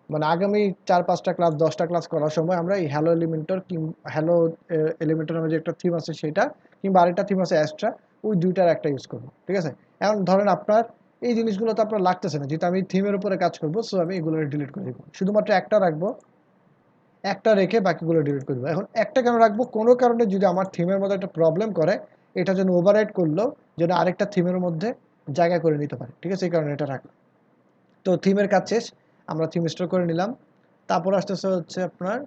মানে আগামী 4-5টা ক্লাস 10টা ক্লাস করার সময় আমরা এই হ্যালো এলিমেন্টর হ্যালো এলিমেন্টর নামে যে একটা থিম আছে সেটা, কিংবা আরেকটা থিম আছে অ্যাস্ট্রা, ওই দুইটার একটা ইউজ করবো। ঠিক আছে, এখন ধরেন আপনার এই জিনিসগুলো তো আপনার লাগতেছে না, যেহেতু আমি থিমের উপরে কাজ করবো, সো আমি এগুলো ডিলিট করে দেবো, শুধুমাত্র একটা রাখবো, একটা রেখে বাকিগুলো ডিলিট করে দেবো। এখন একটা কেন রাখবো, কোনো কারণে যদি আমার থিমের মধ্যে একটা প্রবলেম করে, এটা যেন ওভাররাইড করলেও যেন আরেকটা থিমের মধ্যে জায়গা করে নিতে পারে। ঠিক আছে, এই কারণে এটা রাখলাম। তো থিমের কাজ শেষ, আমরা থিম ইনস্টল করে নিলাম। তারপর আসতেছে হচ্ছে আপনার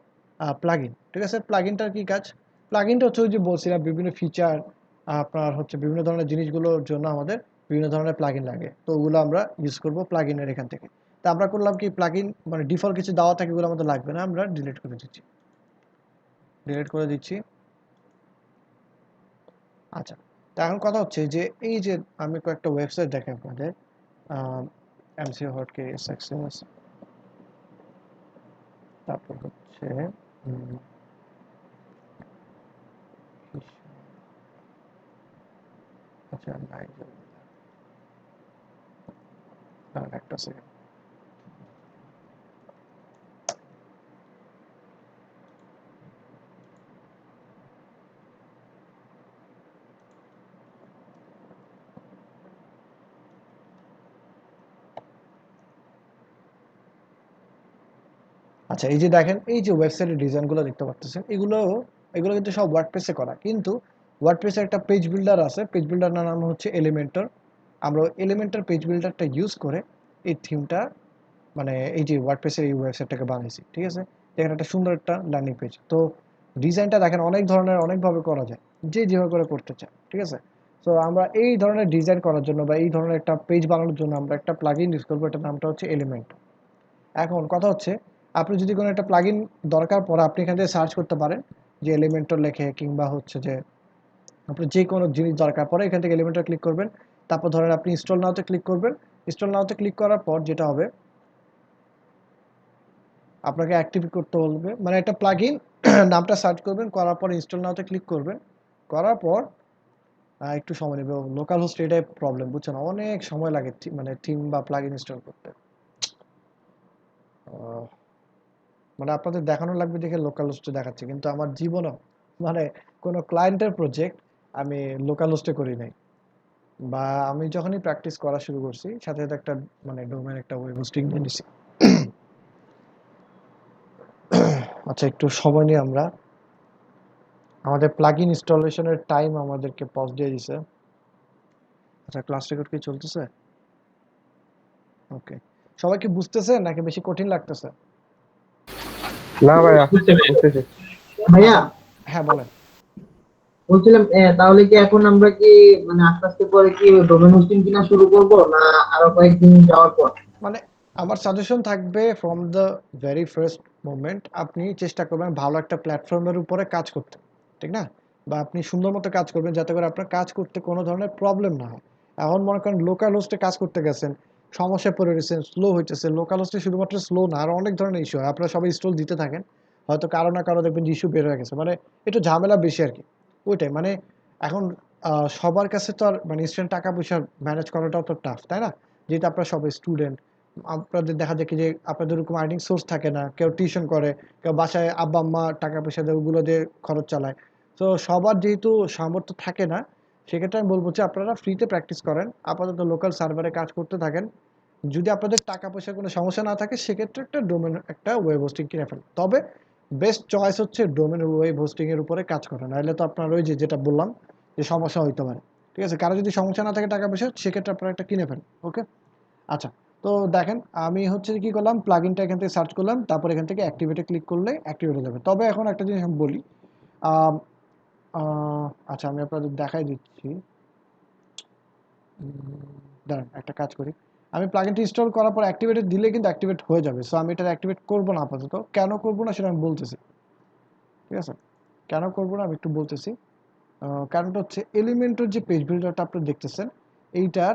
প্লাগইন। ঠিক আছে, প্লাগইনটার কি কাজ? প্লাগইনটা হচ্ছে ওই যে বলছিলাম বিভিন্ন ফিচার, আপনার হচ্ছে বিভিন্ন ধরনের জিনিসগুলোর জন্য আমাদের বিভিন্ন ধরনের প্লাগইন লাগে, তো ওগুলো আমরা ইউজ করবো প্লাগইনের এখান থেকে। তা আমরা করলাম কি, প্লাগইন মানে ডিফল্ট কিছু দেওয়া থাকে, এগুলো আমাদের লাগবে না, আমরা ডিলিট করে দিচ্ছি। আচ্ছা, তা এখন কথা হচ্ছে যে এই যে আমি কয়েকটা ওয়েবসাইট দেখি আপনাদের, এমসিও হটকে সাকসেস, তারপর হচ্ছে আচ্ছা নাইজেল, একটা সেকেন্ড। আচ্ছা, এই যে দেখেন এই যে ওয়েবসাইটের ডিজাইনগুলো দেখতে পাচ্ছেন, এগুলো কিন্তু সব ওয়ার্ডপ্রেসে করা, কিন্তু ওয়ার্ডপ্রেসের একটা পেজ বিল্ডার আছে, পেজ বিল্ডারটার নাম হচ্ছে এলিমেন্টর। আমরা এলিমেন্টর পেজ বিল্ডারটা ইউজ করে এই থিমটা মানে এই যে ওয়ার্ডপ্রেসের এই ওয়েবসাইটটাকে বানাইছি। ঠিক আছে, দেখেন একটা সুন্দর একটা ল্যান্ডিং পেজ। তো ডিজাইনটা দেখেন অনেক ধরনের অনেকভাবে করা যায়, যে যেভাবে করে করতে চায়। ঠিক আছে, তো আমরা এই ধরনের ডিজাইন করার জন্য বা এই ধরনের একটা পেজ বানানোর জন্য আমরা একটা প্লাগইন ইউজ করবো, এটার নামটা হচ্ছে এলিমেন্ট। এখন কথা হচ্ছে, আপনি যদি কোনো একটা প্লাগইন দরকার পড়ে, আপনি এখান থেকে সার্চ করতে পারেন যে এলিমেন্টর লেখে, কিংবা হচ্ছে যে আপনি যে কোনো জিনিস দরকার পড়ে এখান থেকে এলিমেন্টর ক্লিক করবেন। তারপর ধরেন আপনি ইনস্টল নাওতে ক্লিক করবেন। ইনস্টল নাওতে ক্লিক করার পর যেটা হবে, আপনাকে অ্যাক্টিভ করতে বলবে, মানে একটা প্লাগইন নামটা সার্চ করবেন, করার পর ইনস্টল নাওতে ক্লিক করবেন। করার পর একটু সময় নেবে, লোকাল হোস্ট এটাই প্রবলেম, বুঝছেন, অনেক সময় লাগে মানে থিম বা প্লাগইন ইনস্টল করতে। মানে আপনাদের দেখানো লাগবে দেখে লোকাল হোস্টে দেখাচ্ছে, কিন্তু আমার জীবনও মানে কোনো ক্লায়েন্টের প্রজেক্ট আমি লোকাল হোস্টে করি নাই, বা আমি যখনই প্র্যাকটিস করা শুরু করছি সাথে সাথে একটা মানে ডোমেন একটা ওয়েব হোস্টিং নিয়ে নিছি। আচ্ছা, একটু সময় নিয়ে আমরা আমাদের প্লাগইন ইনস্টলেশনের টাইম আমাদেরকে পজ দিয়ে দিছে। আচ্ছা, ক্লাস রেকর্ড কি চলতেছে? ওকে, সবাই কি বুঝতেছে নাকি বেশি কঠিন লাগতেছে? না ভাইয়া, বুঝতেছি। ভাইয়া হ্যাঁ বলেন। বলছিলাম তাহলে কি এখন আমরা কি মানে আস্তে আস্তে করে কি ডোমেন হোস্টিং কিনা শুরু করব, না আরো কয়েকদিন যাওয়ার পর? মানে আমার সাজেশন থাকবে from the very first moment আপনি চেষ্টা করবেন ভালো একটা প্ল্যাটফর্মের উপরে কাজ করতে, ঠিক না? বা আপনি সুন্দর মতো কাজ করবেন যাতে করে আপনার কাজ করতে কোনো ধরনের প্রবলেম না হয়। এখন মনে করেন লোকাল হোস্টে কাজ করতে গেছেন, সমস্যায় পড়ে গেছেন, স্লো হইতেছে। লোকাল হোস্টে শুধুমাত্র স্লো না, আরও অনেক ধরনের ইস্যু হয়। আপনারা সবাই ইনস্টল দিতে থাকেন, হয়তো কারো না কারো দেখবেন ইস্যু বের হয়ে গেছে, মানে একটু ঝামেলা বেশি আর কি। ওইটাই মানে এখন সবার কাছে তো আর মানে ইনস্ট্যান্ট টাকা পয়সা ম্যানেজ করাটাও তো টাফ, তাই না? যেহেতু আপনারা সবাই স্টুডেন্ট, আপনাদের দেখা যায় কি যে আপনাদের ওরকম আর্নিং সোর্স থাকে না, কেউ টিউশন করে, কেউ বাসায় আব্বা আম্মা টাকা পয়সা দেয়, ওগুলো দিয়ে খরচ চালায়। তো সবার যেহেতু সামর্থ্য থাকে না, সেক্ষেত্রে আমি বলবো যে আপনারা ফ্রিতে প্র্যাকটিস করেন, আপাতত লোকাল সার্ভারে কাজ করতে থাকেন। যদি আপনাদের টাকা পয়সার কোনো সমস্যা না থাকে সেক্ষেত্রে একটা ডোমেন একটা ওয়েব হোস্টিং কিনে ফেলেন। তবে বেস্ট চয়েস হচ্ছে ডোমেন ওয়েব হোস্টিং এর উপরে কাজ করা, নাহলে তো আপনার ওই যে যেটা বললাম যে সমস্যা হইতে পারে। ঠিক আছে, কারো যদি সমস্যা না থাকে টাকা পয়সা, সেক্ষেত্রে আপনারা একটা কিনে ফেলেন। ওকে, আচ্ছা। তো দেখেন আমি হচ্ছে কি করলাম, প্লাগইনটা এখান থেকে সার্চ করলাম, তারপর এখান থেকে অ্যাক্টিভেটে ক্লিক করলে অ্যাক্টিভেট হয়ে যাবে। তবে এখন একটা জিনিস আমি বলি, আম, আচ্ছা আমি আপনাদের দেখাই দিচ্ছি। দাঁড়ান একটা কাজ করি, আমি প্লাগইনটা ইনস্টল করার পর অ্যাক্টিভেটে দিলে কিন্তু অ্যাক্টিভেট হয়ে যাবে। সো আমি এটা অ্যাক্টিভেট করবো না আপাতত। কেন করবো না সেটা আমি বলতেছি, ঠিক আছে? কেন করবো না আমি একটু বলতেছি। কারণটা হচ্ছে এলিমেন্টের যে পেজ বিল্ডারটা আপনি দেখতেছেন, এইটার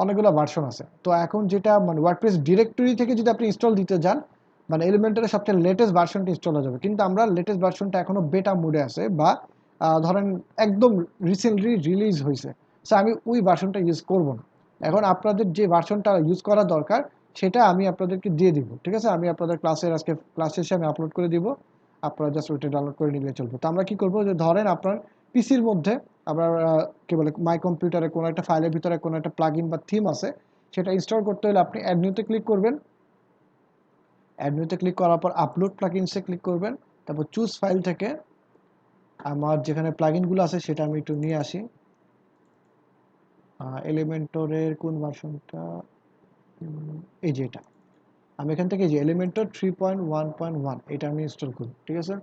অনেকগুলো ভার্সন আছে। তো এখন যেটা মানে ওয়ার্ডপ্রেস ডিরেক্টরি থেকে যদি আপনি ইনস্টল দিতে যান, মানে এলিমেন্টারের সবচেয়ে লেটেস্ট ভার্সনটা ইনস্টল হয়ে যাবে, কিন্তু আমরা লেটেস্ট ভার্সনটা এখনো বেটা মোডে আছে, বা ধরেন একদম রিসেন্টলি রিলিজ হয়েছে। সো আমি ওই ভার্সনটা ইউজ করব না। এখন আপনাদের যে ভার্সনটা ইউজ করা দরকার সেটা আমি আপনাদেরকে দিয়ে দিব, ঠিক আছে? আমি আপনাদের ক্লাসের আজকে ক্লাস শেষে আমি আপলোড করে দিব, আপনারা জাস্ট ওইটা ডাউনলোড করে নিলে চলবে। তো আমরা কি করবো, যে ধরেন আপনার পিসির মধ্যে আবার কি বলে মাই কম্পিউটারে কোনো একটা ফাইলের ভিতরে কোনো একটা প্লাগইন বা থিম আছে, সেটা ইনস্টল করতে হলে আপনি অ্যাড নিউতে ক্লিক করবেন। অ্যাড নিউতে ক্লিক করার পর আপলোড প্লাগইনসে ক্লিক করবেন, তারপর চুজ ফাইল থেকে আমার যেখানে প্লাগইনগুলো আছে সেটা আমি একটু নিয়ে আসি। এলিমেন্টরের কোন ভার্সনটা, এই যে এটা, আমি এখান থেকে যে এলিমেন্টর 3.1.1 এটা আমি ইনস্টল করি, ঠিক আছে?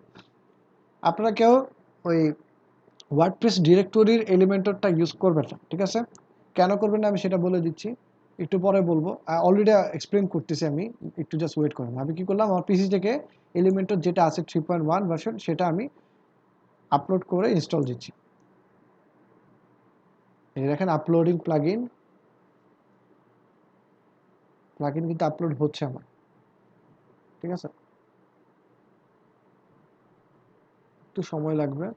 আপনারা কেউ ওই ওয়ার্ডপ্রেস ডিরেক্টরির এলিমেন্টরটা ইউজ করবেন না, ঠিক আছে? কেন করবেন না আমি সেটা বলে দিচ্ছি, একটু পরে বলবো। অলরেডি এক্সপ্লেন করতেছি আমি, একটু জাস্ট ওয়েট করেন। আমি কি করলাম, আমার পিসি থেকে এলিমেন্টর যেটা আছে 3.1 ভার্সন সেটা আমি আপলোড করে ইনস্টল দিচ্ছি। এই দেখেন আপলোডিং প্লাগইন কিন্তু আপলোড হচ্ছে আমার, ঠিক আছে? একটু সময় লাগবে।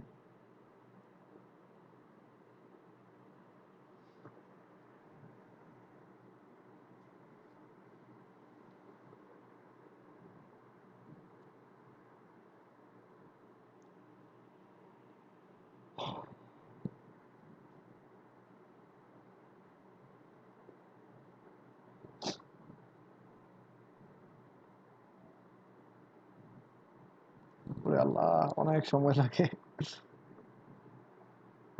ওরে আল্লাহ, অনেক সময় লাগে।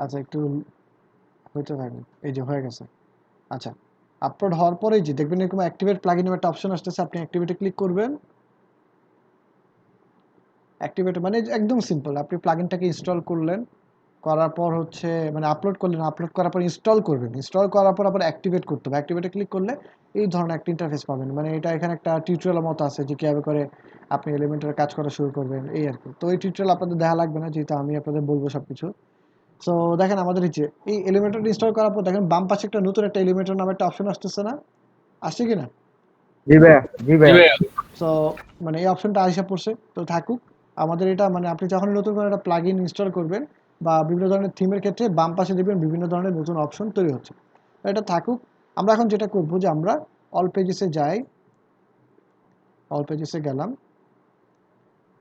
আচ্ছা একটু হইতে থাকুন, এই যে হয়ে গেছে। আচ্ছা, আপলোড হওয়ার পরেই যে দেখবেন এরকম অ্যাক্টিভেট প্লাগইন একটা অপশন আসতেছে, আপনি অ্যাক্টিভেটে ক্লিক করবেন। অ্যাক্টিভেট মানে একদম সিম্পল, আপনি প্লাগইনটাকে ইনস্টল করলেন, করার পর হচ্ছে মানে আপলোড করলেন, আপলোড করার পর ইনস্টল করবেন, ইনস্টল করার পর আবার অ্যাক্টিভেট করতে হবে। অ্যাক্টিভেটে ক্লিক করলে এই ধরনের একটা ইন্টারফেস পাবেন। মানে এটা এখানে একটা টিউটোরিয়ালের মতো আছে যে কীভাবে করে আপনি এলিমেন্টের কাজ করা শুরু করবেন, এই আর কি। তো এই টিউটোরিয়াল আপনাদের দেখা লাগবে না, যেহেতু আমি আপনাদের বলবো সব কিছু। সো দেখেন আমাদের এই এলিমেন্টর ইনস্টল করার পর দেখেন বাম পাশে একটা নতুন একটা এলিমেন্টর নামে একটা অপশন আসতেছে না, আসছে কি না? জি ভাইয়া, জি ভাইয়া। সো মানে এই অপশনটা আইসা পড়ছে, তো থাকুক। আমাদের এটা মানে আপনি যখন নতুন করে একটা প্লাগইন ইনস্টল করবেন বা বিভিন্ন ধরনের থিমের ক্ষেত্রে বাম পাশে দেখবেন বিভিন্ন ধরনের নতুন অপশন তৈরি হচ্ছে, তো এটা থাকুক। আমরা এখন যেটা করবো যে আমরা অল পেজেসে যাই, অল পেজেসে গেলাম,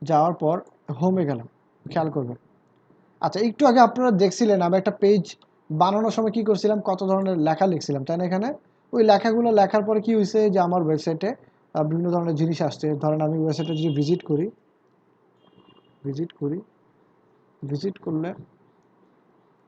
যাওয়ার পর হোমে গেলাম, খেয়াল করবেন। আচ্ছা একটু আগে আপনারা দেখছিলেন আমি একটা পেজ বানানোর সময় কি করছিলাম, কত ধরনের লেখা লিখছিলাম, তাই না? এখানে ওই লেখাগুলো লেখার পরে কি হয়েছে যে আমার ওয়েবসাইটে বিভিন্ন ধরনের জিনিস আসছে। ধরেন আমি ওয়েবসাইটে যদি ভিজিট করি, ভিজিট করলে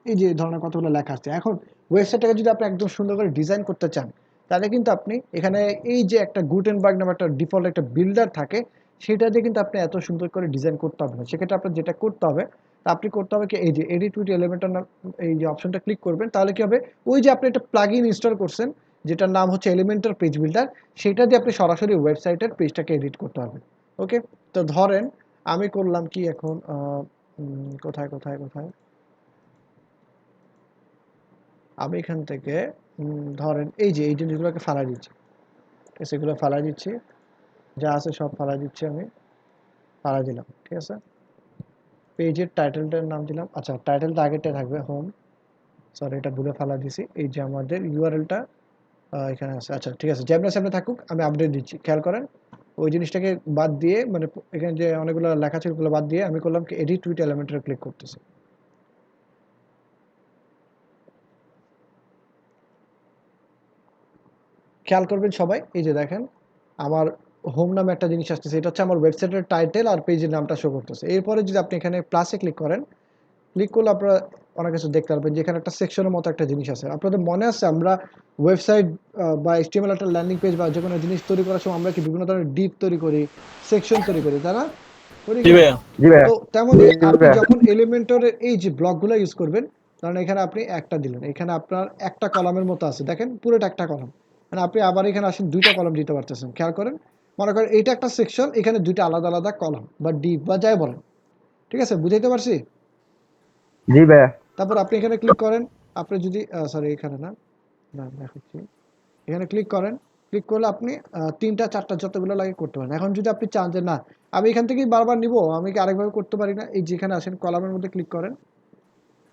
এই যে এই ধরনের কতগুলো লেখা আসছে। এখন ওয়েবসাইটটাকে যদি আপনি একদম সুন্দর করে ডিজাইন করতে চান, তাহলে কিন্তু আপনি এখানে এই যে একটা গুটেনবার্গ নামে একটা ডিফল্ট একটা বিল্ডার থাকে, সেটা দিয়ে কিন্তু আপনি এত সুন্দর করে ডিজাইন করতে হবে না। সেক্ষেত্রে আপনার যেটা করতে হবে তা আপনি করতে হবে কি, এই যে এডিট উইথ এলিমেন্টর নাম, এই যে অপশনটা ক্লিক করবেন, তাহলে কি হবে, ওই যে আপনি একটা প্লাগইন ইনস্টল করছেন যেটার নাম হচ্ছে এলিমেন্টর পেজ বিল্ডার, সেটা দিয়ে আপনি সরাসরি ওয়েবসাইটের পেজটাকে এডিট করতে পারবেন। ওকে, তো ধরেন আমি করলাম কি এখন, কোথায় কোথায় কোথায়, আমি এখান থেকে ধরেন এই যে এই জিনিসগুলোকে ফালাই দিচ্ছি, ঠিক আছে, এগুলো ফালাই দিচ্ছি, যা আছে সব ফালাই দিচ্ছি, আমি ফালাই দিলাম, ঠিক আছে। পেজের টাইটেলটার নাম দিলাম, আচ্ছা টাইটেলটা আগেরটা থাকবে হোম, সরি এটা ভুলে ফালা দিছি, এই যে আমাদের ইউআরএলটা এখানে আছে, আচ্ছা ঠিক আছে, যেমন সামনে থাকুক, আমি আপডেট দিচ্ছি, খেয়াল করেন ওই জিনিসটাকে বাদ দিয়ে, মানে এখানে যে অনেকগুলো লেখা ছিল ওগুলো বাদ দিয়ে আমি করলাম কি এডিট উইথ এলিমেন্টরে ক্লিক করতেছি। খেয়াল করবেন সবাই, এই যে দেখেন আমার হোম নামে একটা জিনিস আসতেছে, এটা হচ্ছে আমার ওয়েবসাইটের টাইটেল আর পেজের নামটা শো করতেছে। এরপরে যদি আপনি এখানে প্লাসে ক্লিক করেন, ক্লিক করলে আপনারা অনেক কিছু দেখতে পারবেন, যেখানে একটা সেকশনের মতো একটা জিনিস আছে। আপনাদের মনে আছে আমরা ওয়েবসাইট বা এইচটিএমএল একটা ল্যান্ডিং পেজ বা যে কোনো জিনিস তৈরি করার সময় আমরা কি বিভিন্ন ধরনের ডিপ তৈরি করি, সেকশন তৈরি করি, তাই না? করি জি কি? ভাইয়া। জি ভাইয়া। তো তেমনই জি আপনি ভাইয়া। যখন এলিমেন্টরের এই যে ব্লকগুলো ইউজ করবেন, কারণ এখানে আপনি একটা দিলেন, এখানে আপনার একটা কলামের মতো আছে, দেখেন পুরোটা একটা কলাম, মানে আপনি আবার এখানে আসেন দুইটা কলাম দিতে পারতেছেন। খেয়াল করেন, মনে করেন এইটা একটা সেকশন, এখানে দুইটা আলাদা আলাদা কলাম বা ডিপ বা যাই বলেন, ঠিক আছে, বুঝাইতে পারছি? জি ভাইয়া। তারপর আপনি এখানে ক্লিক করেন, আপনি যদি সরি এখানে না, না দেখাচ্ছি, এখানে ক্লিক করেন, ক্লিক করলে আপনি তিনটা চারটা যতগুলো লাগে করতে পারেন। এখন যদি আপনি চান যে না আমি এখান থেকেই বারবার নিব, আমি কি আরেকভাবে করতে পারি না, এই যেখানে আসেন কলামের মধ্যে ক্লিক করেন,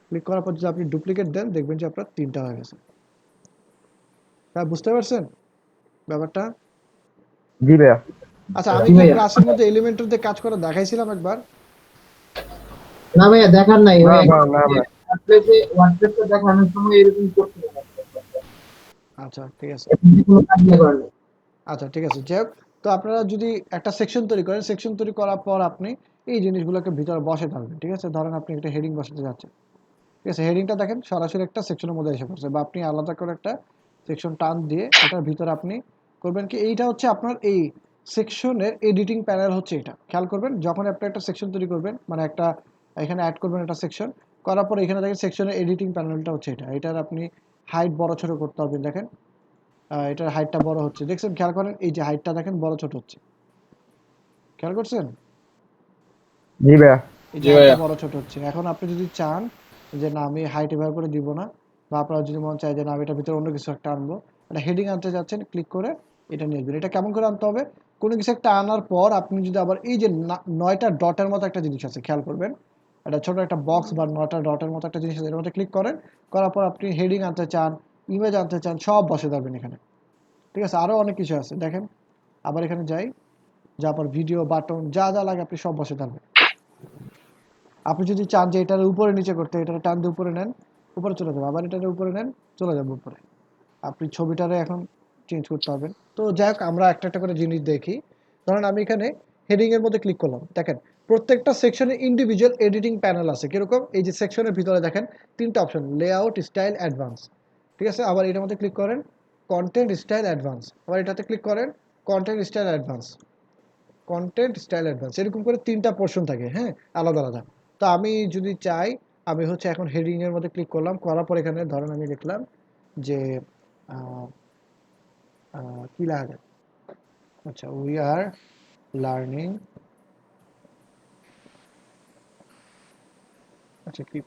ক্লিক করার পর যদি আপনি ডুপ্লিকেট দেন, দেখবেন যে আপনার তিনটা হয়ে গেছে। হ্যাঁ, বুঝতে পারছেন ব্যাপারটা? জি ভাইয়া। আচ্ছা, আমি জি কি ভাইয়া। ক্লাসের মধ্যে এলিমেন্টর দিয়ে কাজ করা দেখাইছিলাম একবার? না ভাইয়া দেখার নাই না ভাইয়া, ভাইয়া, না ভাইয়া। ওয়ার্ডপ্রেসে দেখানোর সময় এরকম করতে হবে, আচ্ছা ঠিক আছে, এমনি কোনো কাজ না করলে। আচ্ছা ঠিক আছে, যাই হোক, তো আপনারা যদি একটা সেকশন তৈরি করেন, সেকশন তৈরি করার পর আপনি এই জিনিসগুলোকে ভিতরে বসে থাকবেন, ঠিক আছে। ধরেন আপনি একটা হেডিং বসাতে যাচ্ছেন, ঠিক আছে, হেডিংটা দেখেন সরাসরি একটা সেকশনের মধ্যে এসে পড়ছে, বা আপনি আলাদা করে একটা সেকশন টান দিয়ে এটার ভিতরে আপনি করবেন কি, এইটা হচ্ছে আপনার এই সেকশনের এডিটিং প্যানেল হচ্ছে এটা। খেয়াল করবেন যখন আপনি একটা সেকশন তৈরি করবেন, মানে একটা এখানে অ্যাড করবেন একটা সেকশন, করার পর এখানে দেখেন সেকশনের এডিটিং প্যানেলটা হচ্ছে এটা, এটার আপনি হাইট বড় ছোট করতে পারবেন, দেখেন এটার হাইটটা বড় হচ্ছে, দেখছেন, খেয়াল করেন এই যে হাইটটা দেখেন বড় ছোট হচ্ছে, খেয়াল করছেন জি ভাইয়া। এই যে জি হাইটটা ভাইয়া। বড় ছোট হচ্ছে। এখন আপনি যদি চান যে না আমি হাইট এভাবে করে দিব না, বা আপনার যদি মন চায় যে না আমি এটার ভিতরে অন্য কিছু একটা আনবো, একটা হেডিং আনতে যাচ্ছেন, ক্লিক করে এটা নিয়ে আসবেন। এটা কেমন করে আনতে হবে, কোনো কিছু একটা আনার পর আপনি যদি আবার এই যে 9টা ডটের মতো একটা জিনিস আছে, খেয়াল করবেন একটা ছোট একটা বক্স বা 9টা ডটের মতো একটা জিনিস আছে, এর মধ্যে ক্লিক করেন, করার পর আপনি হেডিং আনতে চান, ইমেজ আনতে চান, সব বসে যাবেন এখানে, ঠিক আছে। আরও অনেক কিছু আছে দেখেন, আবার এখানে যাই, যার পর ভিডিও বাটন যা যা লাগে আপনি সব বসে থাকবেন। আপনি যদি চান যে এটার উপরে নিচে করতে, এটা টান দিয়ে উপরে নেন, উপরে চলে যাবে, আবার এটার উপরে নেন, চলে যাবে উপরে। আপনি ছবিটারে এখন চেঞ্জ করতে পারবেন। তো যাই হোক, আমরা একটা একটা করে জিনিস দেখি। ধরেন আমি এখানে হেডিং এর মধ্যে ক্লিক করলাম, দেখেন প্রত্যেকটা সেকশনে ইন্ডিভিজুয়াল এডিটিং প্যানেল আছে। কিরকম, এই যে সেকশনের ভিতরে দেখেন তিনটা অপশন, লেআউট, স্টাইল, অ্যাডভান্স, ঠিক আছে। আবার এটার মধ্যে ক্লিক করেন, কন্টেন্ট, স্টাইল, অ্যাডভান্স, আবার এটাতে ক্লিক করেন, content, style, advance, content, style, advance, এরকম করে তিনটা পোর্শন থাকে, হ্যাঁ, আলাদা আলাদা। তো আমি যদি চাই, আমি হচ্ছে এখন হেডিং এর মধ্যে ক্লিক করলাম, করার পর এখানে ধরেন আমি লিখলাম যে আহ, কি লেখা যায়, আচ্ছা উই আর লার্নিং, আচ্ছা কি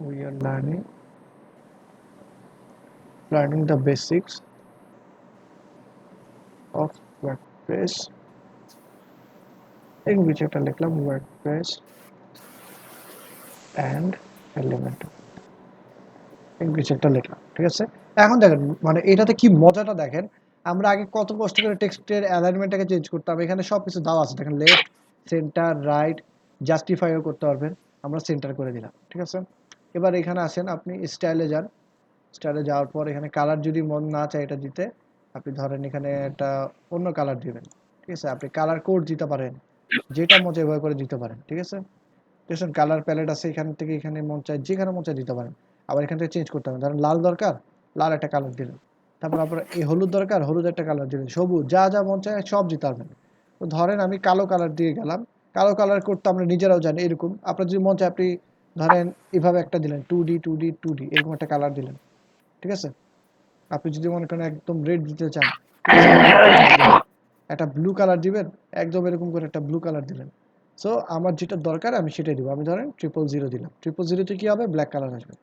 we are learning the basics of WordPress, এরকম কিছু একটা লিখলাম, ওয়ার্ডপ্রেস অ্যান্ড এলিমেন্টর, কিছু একটা লিখলাম, ঠিক আছে। এখন দেখেন মানে এটাতে কি মজাটা দেখেন, আমরা আগে কত কষ্ট করে টেক্সটের অ্যালাইনমেন্টটাকে চেঞ্জ করতাম, এখানে সব কিছু দেওয়া আছে, দেখেন লেফট, সেন্টার, রাইট, জাস্টিফাইও করতে পারবেন, আমরা সেন্টার করে দিলাম, ঠিক আছে। এবার এখানে আসেন, আপনি স্টাইলে যান, স্টাইলে যাওয়ার পর এখানে কালার যদি মন না চায় এটা দিতে, আপনি ধরেন এখানে একটা অন্য কালার দিবেন, ঠিক আছে। আপনি কালার কোড দিতে পারেন, যেটা মন চায় এভাবে করে দিতে পারেন, ঠিক আছে। দেখুন কালার প্যালেট আছে, এখান থেকে এখানে মন চায় যেখানে মন চায় দিতে পারেন। আবার এখান থেকে চেঞ্জ করতে হবে, ধরেন লাল দরকার, লাল একটা কালার দিলেন, তারপর আপনার এই হলুদ দরকার, হলুদ একটা কালার দিলেন, সবুজ, যা যা মন চায় সব দিতে পারবেন। তো ধরেন আমি কালো কালার দিয়ে গেলাম, কালো কালার করতে আমরা নিজেরাও জানি এরকম। আপনার যদি মন চায় আপনি ধরেন এভাবে একটা দিলেন 2D এরকম একটা কালার দিলেন, ঠিক আছে? আপনি যদি মনে করেন একদম রেড দিতে চান, ঠিক আছে? একটা ব্লু কালার দিবেন, একদম এরকম করে একটা ব্লু কালার দিলেন। সো আমার যেটা দরকার আমি সেটাই দিব। আমি ধরেন 000 দিলাম। 000 তে কি হবে? ব্ল্যাক কালার আসবে।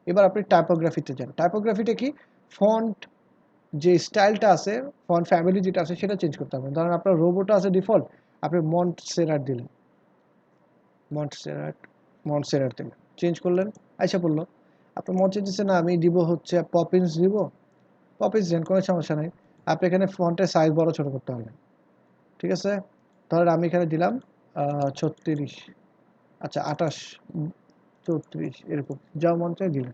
এবার আপনি টাইপোগ্রাফিতে যান। টাইপোগ্রাফিটা কি? ফন্ট যে স্টাইলটা আছে, ফন্ট ফ্যামিলি যেটা আছে সেটা চেঞ্জ করতে হবে। ধরেন আপনার রোবোটা আছে ডিফল্ট, আপনি মন্টসেরাট দিলেন। মন্টসেরাট দিলেন। চেঞ্জ করলেন, আইসা পড়লো। আপনার মন চাইতেছে না আমি দিব হচ্ছে পপিন্স দিব, পপিন্স দেন, কোনো সমস্যা নাই। আপনি এখানে ফন্টের সাইজ বড় ছোট করতে পারবেন, ঠিক আছে? ধরেন আমি এখানে দিলাম 36, আচ্ছা 28, 34 এরকম যা মন চায় দিলেন।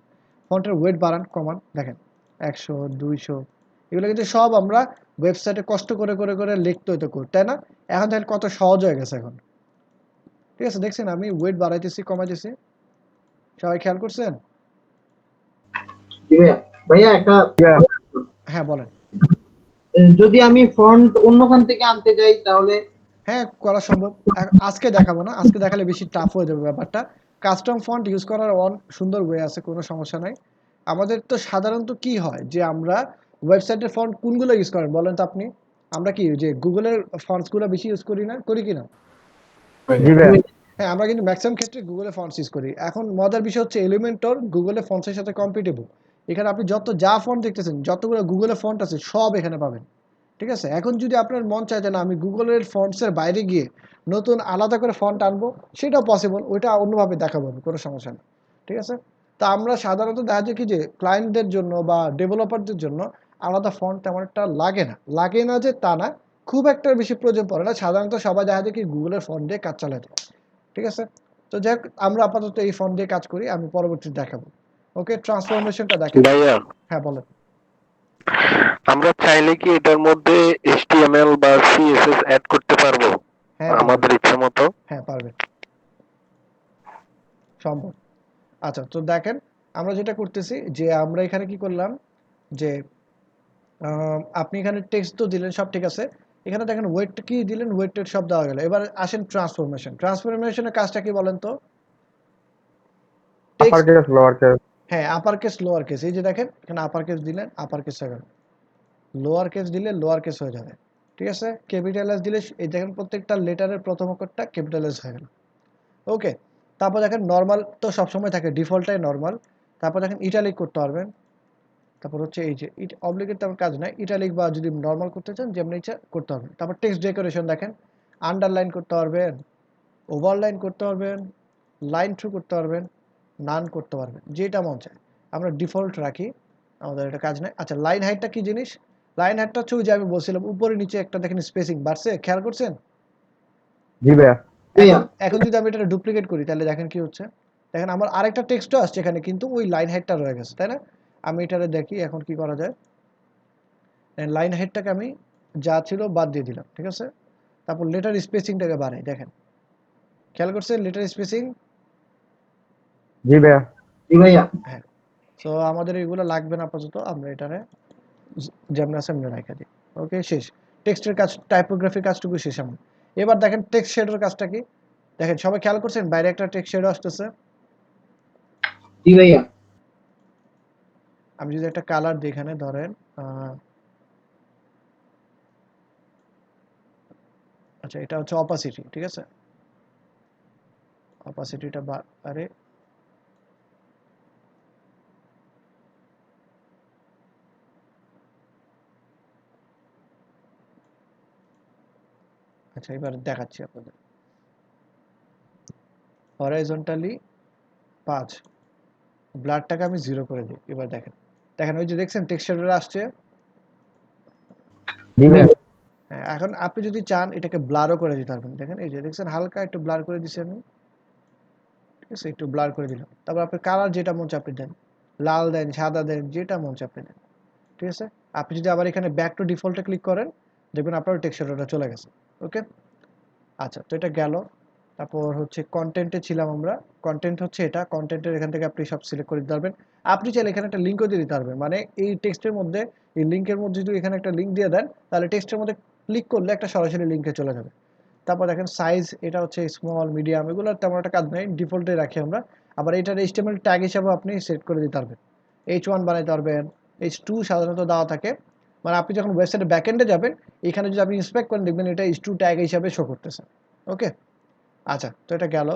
ফন্টের ওয়েট বাড়ান কমান, দেখেন 100, 200 এগুলো কিন্তু সব আমরা ওয়েবসাইটে কষ্ট করে করে করে লিখতে হইতো করি, তাই না? এখন দেখেন কত সহজ হয়ে গেছে এখন, ঠিক আছে? দেখছেন আমি ওয়েট বাড়াইতেছি কমাইতেছি, সবাই খেয়াল করছেন? জি ভাইয়া। ভাইয়া একটা হ্যাঁ বলেন। যদি আমি ফন্ট অন্যখান থেকে আনতে যাই তাহলে? হ্যাঁ, করা সম্ভব। আজকে দেখাবো না, আজকে দেখালে বেশি টাফ হয়ে যাবে ব্যাপারটা। কাস্টম ফন্ট ইউজ করার সুন্দর ওয়ে আছে, কোনো সমস্যা নাই। আমাদের তো সাধারণত কি হয় যে আমরা ওয়েবসাইটের ফন্ট কোনগুলো ইউজ করেন বলেন তো আপনি? আমরা কি যে গুগলের ফন্টসগুলো বেশি ইউজ করি না, করি কি না? জি ভাইয়া। হ্যাঁ, আমরা কিন্তু ম্যাক্সিমাম ক্ষেত্রে গুগলে ফন্টস ইউজ করি। এখন মজার বিষয় হচ্ছে এলিমেন্টর গুগলে ফন্টসের সাথে কম্পিটেবল। এখানে আপনি যত যা ফন্ট দেখতেছেন, যতগুলো গুগলে ফন্ট আছে সব এখানে পাবেন, ঠিক আছে? এখন যদি আপনার মন চায় যে না আমি গুগলের ফন্টসের বাইরে গিয়ে নতুন আলাদা করে ফন্ট আনবো, সেটাও পসিবল, ওইটা অন্যভাবে দেখাবো আমি, কোনো সমস্যা নেই, ঠিক আছে? তা আমরা সাধারণত দেখা যায় কি যে ক্লায়েন্টদের জন্য বা ডেভেলপারদের জন্য আলাদা ফন্ট তেমন একটা লাগে না যে তা না, খুব একটা বেশি প্রয়োজন পড়ে না। সাধারণত সবাই দেখা যায় কি গুগলের ফন্ট দিয়ে কাজ চালায় যায়, ঠিক আছে? তো যাই হোক, আমরা আপাতত এই ফন্ট দিয়ে কাজ করি, আমি পরবর্তীতে দেখাবো। ওকে, ট্রান্সফরমেশনটা দেখেন। ভাইয়া হ্যাঁ বলেন। আমরা চাইলে কি এটার মধ্যে HTML বা CSS অ্যাড করতে পারবো হ্যাঁ পারবেন, আমাদের ইচ্ছা মতো? হ্যাঁ পারবেন, সম্ভব। আচ্ছা, তো দেখেন আমরা যেটা করতেছি যে আমরা এখানে কি করলাম যে আপনি এখানে টেক্সট তো দিলেন, সব ঠিক আছে। এখানে দেখেন ওয়েট কি দিলেন, ওয়েট টেট সব দেওয়া গেল। এবার আসেন ট্রান্সফরমেশনের কাজটা কি বলেন তো? আপার টেক্সট, কেস লোয়ার কেস। হ্যাঁ আপার কেস লোয়ার কেস, এই যে দেখেন এখানে আপার কেস দিলেন আপার কেস হয়ে গেল, লোয়ার কেস দিলে লোয়ার কেস হয়ে যাবে, ঠিক আছে? ক্যাপিটাল এস দিলে এই দেখেন প্রত্যেকটা লেটারের প্রথম অক্ষরটা ক্যাপিটাল এস হয়ে গেল। ওকে, তারপর দেখেন নর্মাল তো সবসময় থাকে, ডিফল্টটাই নর্মাল। তারপর দেখেন ইটালিক করতে পারবেন। তারপর হচ্ছে এই যে অবলিগের তেমন কাজ নাই, ইটালিক বা যদি নর্মাল করতে চান যেমন ইচ্ছা করতে পারবেন। তারপর টেক্সট ডেকোরেশন দেখেন, আন্ডারলাইন করতে পারবেন, ওভারলাইন করতে পারবেন, লাইন থ্রু করতে পারবেন, নান করতে পারবেন, যেটা মন চায়। আমরা ডিফল্ট রাখি, আমাদের এটা কাজ নাই। আচ্ছা, লাইন হাইটটা কি জিনিস? লাইন হাইটটা হচ্ছে ওই যে আমি বলছিলাম উপরে নিচে একটা দেখেন স্পেসিং বাড়ছে, খেয়াল করছেন? জি ভাইয়া। এখন এখন যদি আমি এটা ডুপ্লিকেট করি তাহলে দেখেন কি হচ্ছে, দেখেন আমার আরেকটা টেক্সটও আসছে এখানে, কিন্তু ওই লাইন হাইটটা রয়ে গেছে, তাই না? আমি এটারে দেখি এখন কি করা যায়। লাইন হাইটটাকে আমি যা ছিল বাদ দিয়ে দিলাম, ঠিক আছে? তারপর লেটার স্পেসিংটাকে বাড়াই, দেখেন খেয়াল করছেন লেটার স্পেসিং? জি ভাইয়া। জি ভাইয়া। হ্যাঁ, সো আমাদের এগুলো লাগবে না আপাতত, আমরা এটারে যেমন আছে এমনি রেখে দিই। ওকে, শেষ। টেক্সটের কাজ, টাইপোগ্রাফির কাজটুকু শেষ আমার। এবার দেখেন টেক্সট শেডের কাজটা কি, দেখেন সবাই খেয়াল করছেন বাইরে একটা টেক্সট শেডও আসতেছে। জি ভাইয়া। আমি যদি একটা কালার দিই এখানে ধরেন আচ্ছা এটা হচ্ছে অপাসিটি, ঠিক আছে? অপাসিটিটা আরে আচ্ছা এবার দেখাচ্ছি আপনাদের। হরাইজন্টালি 5, ব্লাডটাকে আমি 0 করে দিই। এবার দেখেন, দেখেন ওই যে দেখছেন টেক্সচার আসছে। জি ভাইয়া। হ্যাঁ, এখন আপনি যদি চান এটাকে ব্লারও করে দিতে পারবেন। দেখেন এই যে দেখছেন হালকা একটু ব্লার করে দিছি আমি, ঠিক আছে? একটু ব্লার করে দিলাম। তারপর আপনার কালার যেটা মন চায় আপনি দেন, লাল দেন, সাদা দেন, যেটা মন চায় আপনি দেন, ঠিক আছে? আপনি যদি আবার এখানে ব্যাক টু ডিফল্টে ক্লিক করেন দেখবেন আপনার টেক্সচারটা চলে গেছে। ওকে, আচ্ছা তো এটা গেল। তারপর হচ্ছে কন্টেন্টে ছিলাম আমরা। কন্টেন্ট হচ্ছে এটা, কন্টেন্টের এখান থেকে আপনি সব সিলেক্ট করে দিতে পারবেন। আপনি চাইলে এখানে একটা লিঙ্কও দিয়ে দিতে পারবেন, মানে এই টেক্সটের মধ্যে, এই লিঙ্কের মধ্যে যদি এখানে একটা লিঙ্ক দিয়ে দেন তাহলে টেক্সটের মধ্যে ক্লিক করলে একটা সরাসরি লিঙ্কে চলে যাবে। তারপর দেখেন সাইজ, এটা হচ্ছে স্মল মিডিয়াম, এগুলো তেমন একটা কাজ নেই, ডিফল্টে রাখি আমরা। আবার এটার HTML ট্যাগ হিসাবে আপনি সেট করে দিতে পারবেন, H1 বানাইতে পারবেন, H2 সাধারণত দেওয়া থাকে। মানে আপনি যখন ওয়েবসাইটের ব্যাকএন্ডে যাবেন, এখানে যদি আপনি ইন্সপেক্ট করেন দেখবেন এটা H2 ট্যাগ হিসাবে শো করতেছে। ওকে, আচ্ছা, তো এটা গেল।